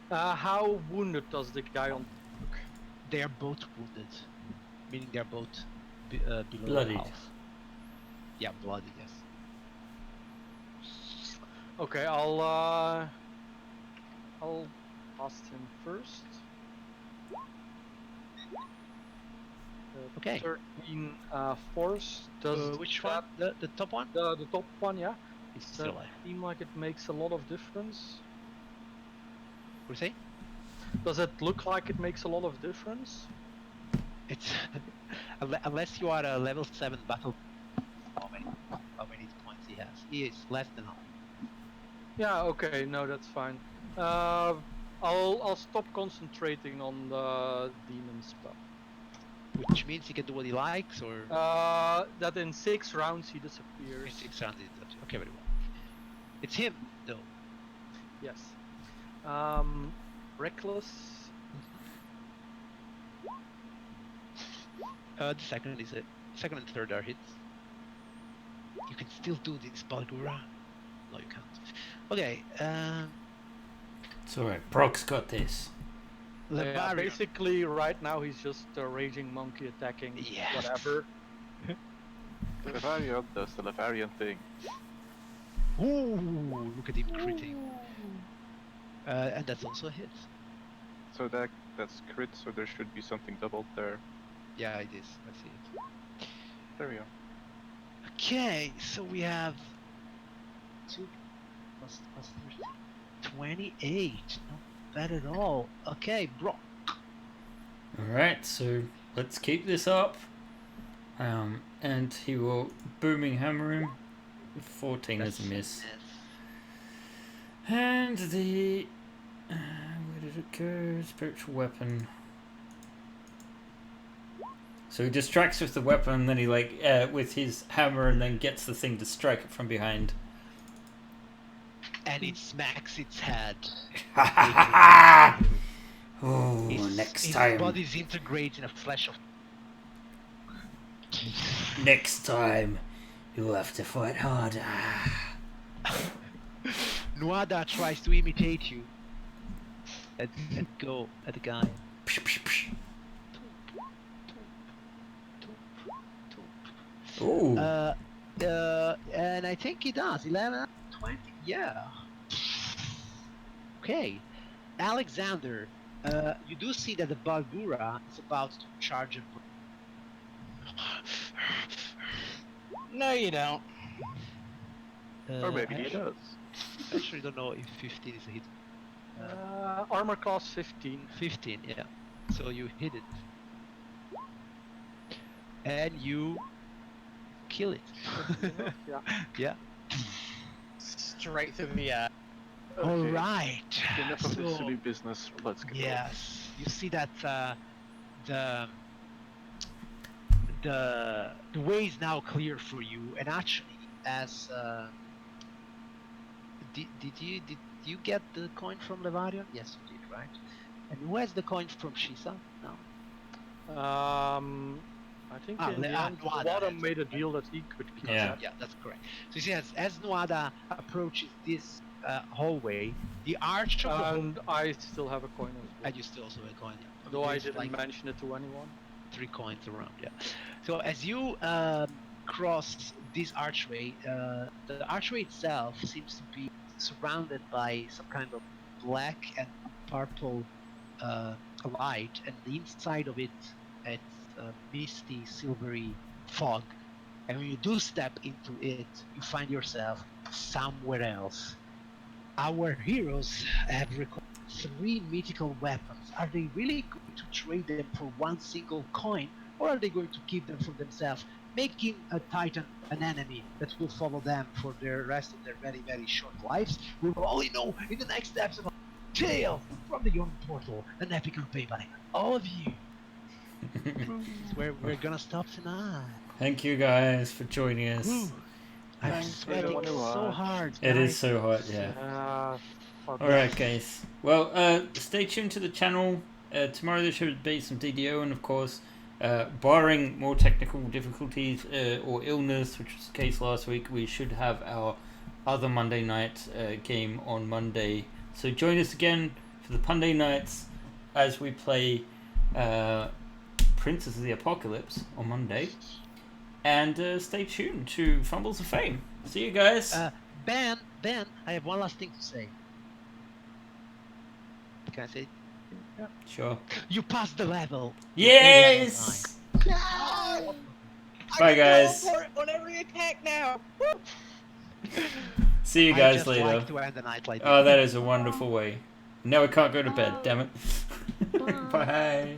How wounded does the guy on look? They are both wounded, meaning they're both below Bloodied. half. Yeah, bloody, yes. Okay, I'll blast him first. Okay. 13 force. Does Which one? The top one? the top one, yeah. He's Does still that alive. seem like it makes a lot of difference? What do you say? Does it look like it makes a lot of difference? It's unless you are a level 7 battle. How many points he has? He is less than half. Yeah, okay, no, that's fine. I'll stop concentrating on the demon spell. Which means he can do what he likes, or That in 6 rounds he in disappears. 6 rounds he does. Okay, very well. It's him though. Yes. Reckless. The second is it. Second and third are hits. You can still do this, Balgura. No, you can't. Okay. It's alright. Broc's got this. Yeah, Levarian. basically, right now he's just a raging monkey attacking Yeah. whatever. Levarian does the Levarian thing. Ooh, look at him critting. And that's also a hit. So that's crit, so there should be something doubled there. Yeah, it is. I see it. There we go. Okay, so we have 2 plus 13. 28. Not bad at all. Okay, bro. Alright, so let's keep this up. And he will booming hammer him. 14 is a miss. And the where did it go? Spiritual weapon. So he distracts with the weapon, and then he with his hammer, and then gets the thing to strike it from behind. And it smacks its head. Oh, next His time. body disintegrates in a flash of. Next time, you'll have to fight harder. Nuada tries to imitate you. And go at the guy. Ooh. And I think he does. 11, 20, yeah. Okay. Alexander, you do see that the Balgura is about to charge him. No, you don't. Or maybe he I does. actually don't know if 15 is a hit. Armor class 15. 15, yeah. So you hit it. And you kill it. Yeah. Yeah. Straight through the eye. Alright. Enough of this So, silly business. Let's go. yes. You see that the way is now clear for you, and actually, as did you get the coin from Levarian? Yes, you did, right? And who has the coin from Shisa? No. I think in the end, Nuada Wada has made a it, right? deal that he could keep Yeah. that. Yeah, that's correct. So you see, as Nuada approaches this hallway, the arch of the hall, And I still have a coin as well. and you still also have a coin. Yeah. Though I There's didn't like mention it to anyone. 3 coins around, yeah. So as you cross this archway, the archway itself seems to be surrounded by some kind of black and purple light, and the inside of it, it's misty, silvery fog. And when you do step into it, you find yourself somewhere else. Our heroes have recorded 3 mythical weapons. Are they really going to trade them for 1 single coin, or are they going to keep them for themselves, making a titan an enemy that will follow them for the rest of their very, very short lives? We will only know in the next episode of Tale from the Yawning Portal, an epic campaign by all of you. It's where we're gonna stop tonight. Thank you guys for joining us. Woo. I'm Thanks, sweating everyone who so watched. hard. It guys. is so hot, yeah. Fuck Alright guys, well stay tuned to the channel. Tomorrow there should be some DDO, and of course barring more technical difficulties or illness, which was the case last week, we should have our other Monday night game on Monday. So join us again for the Monday nights as we play Princess of the Apocalypse on Monday. And stay tuned to Fumbles of Fame. See you guys. Ben, I have one last thing to say. Can I say it? Sure. You passed the level. Yes! No! Bye, guys. I can go for it on every attack now. Woo! See you I guys just later. like to end the night like Oh, this. that is a wonderful way. Now we can't go to bed, damn it. Bye.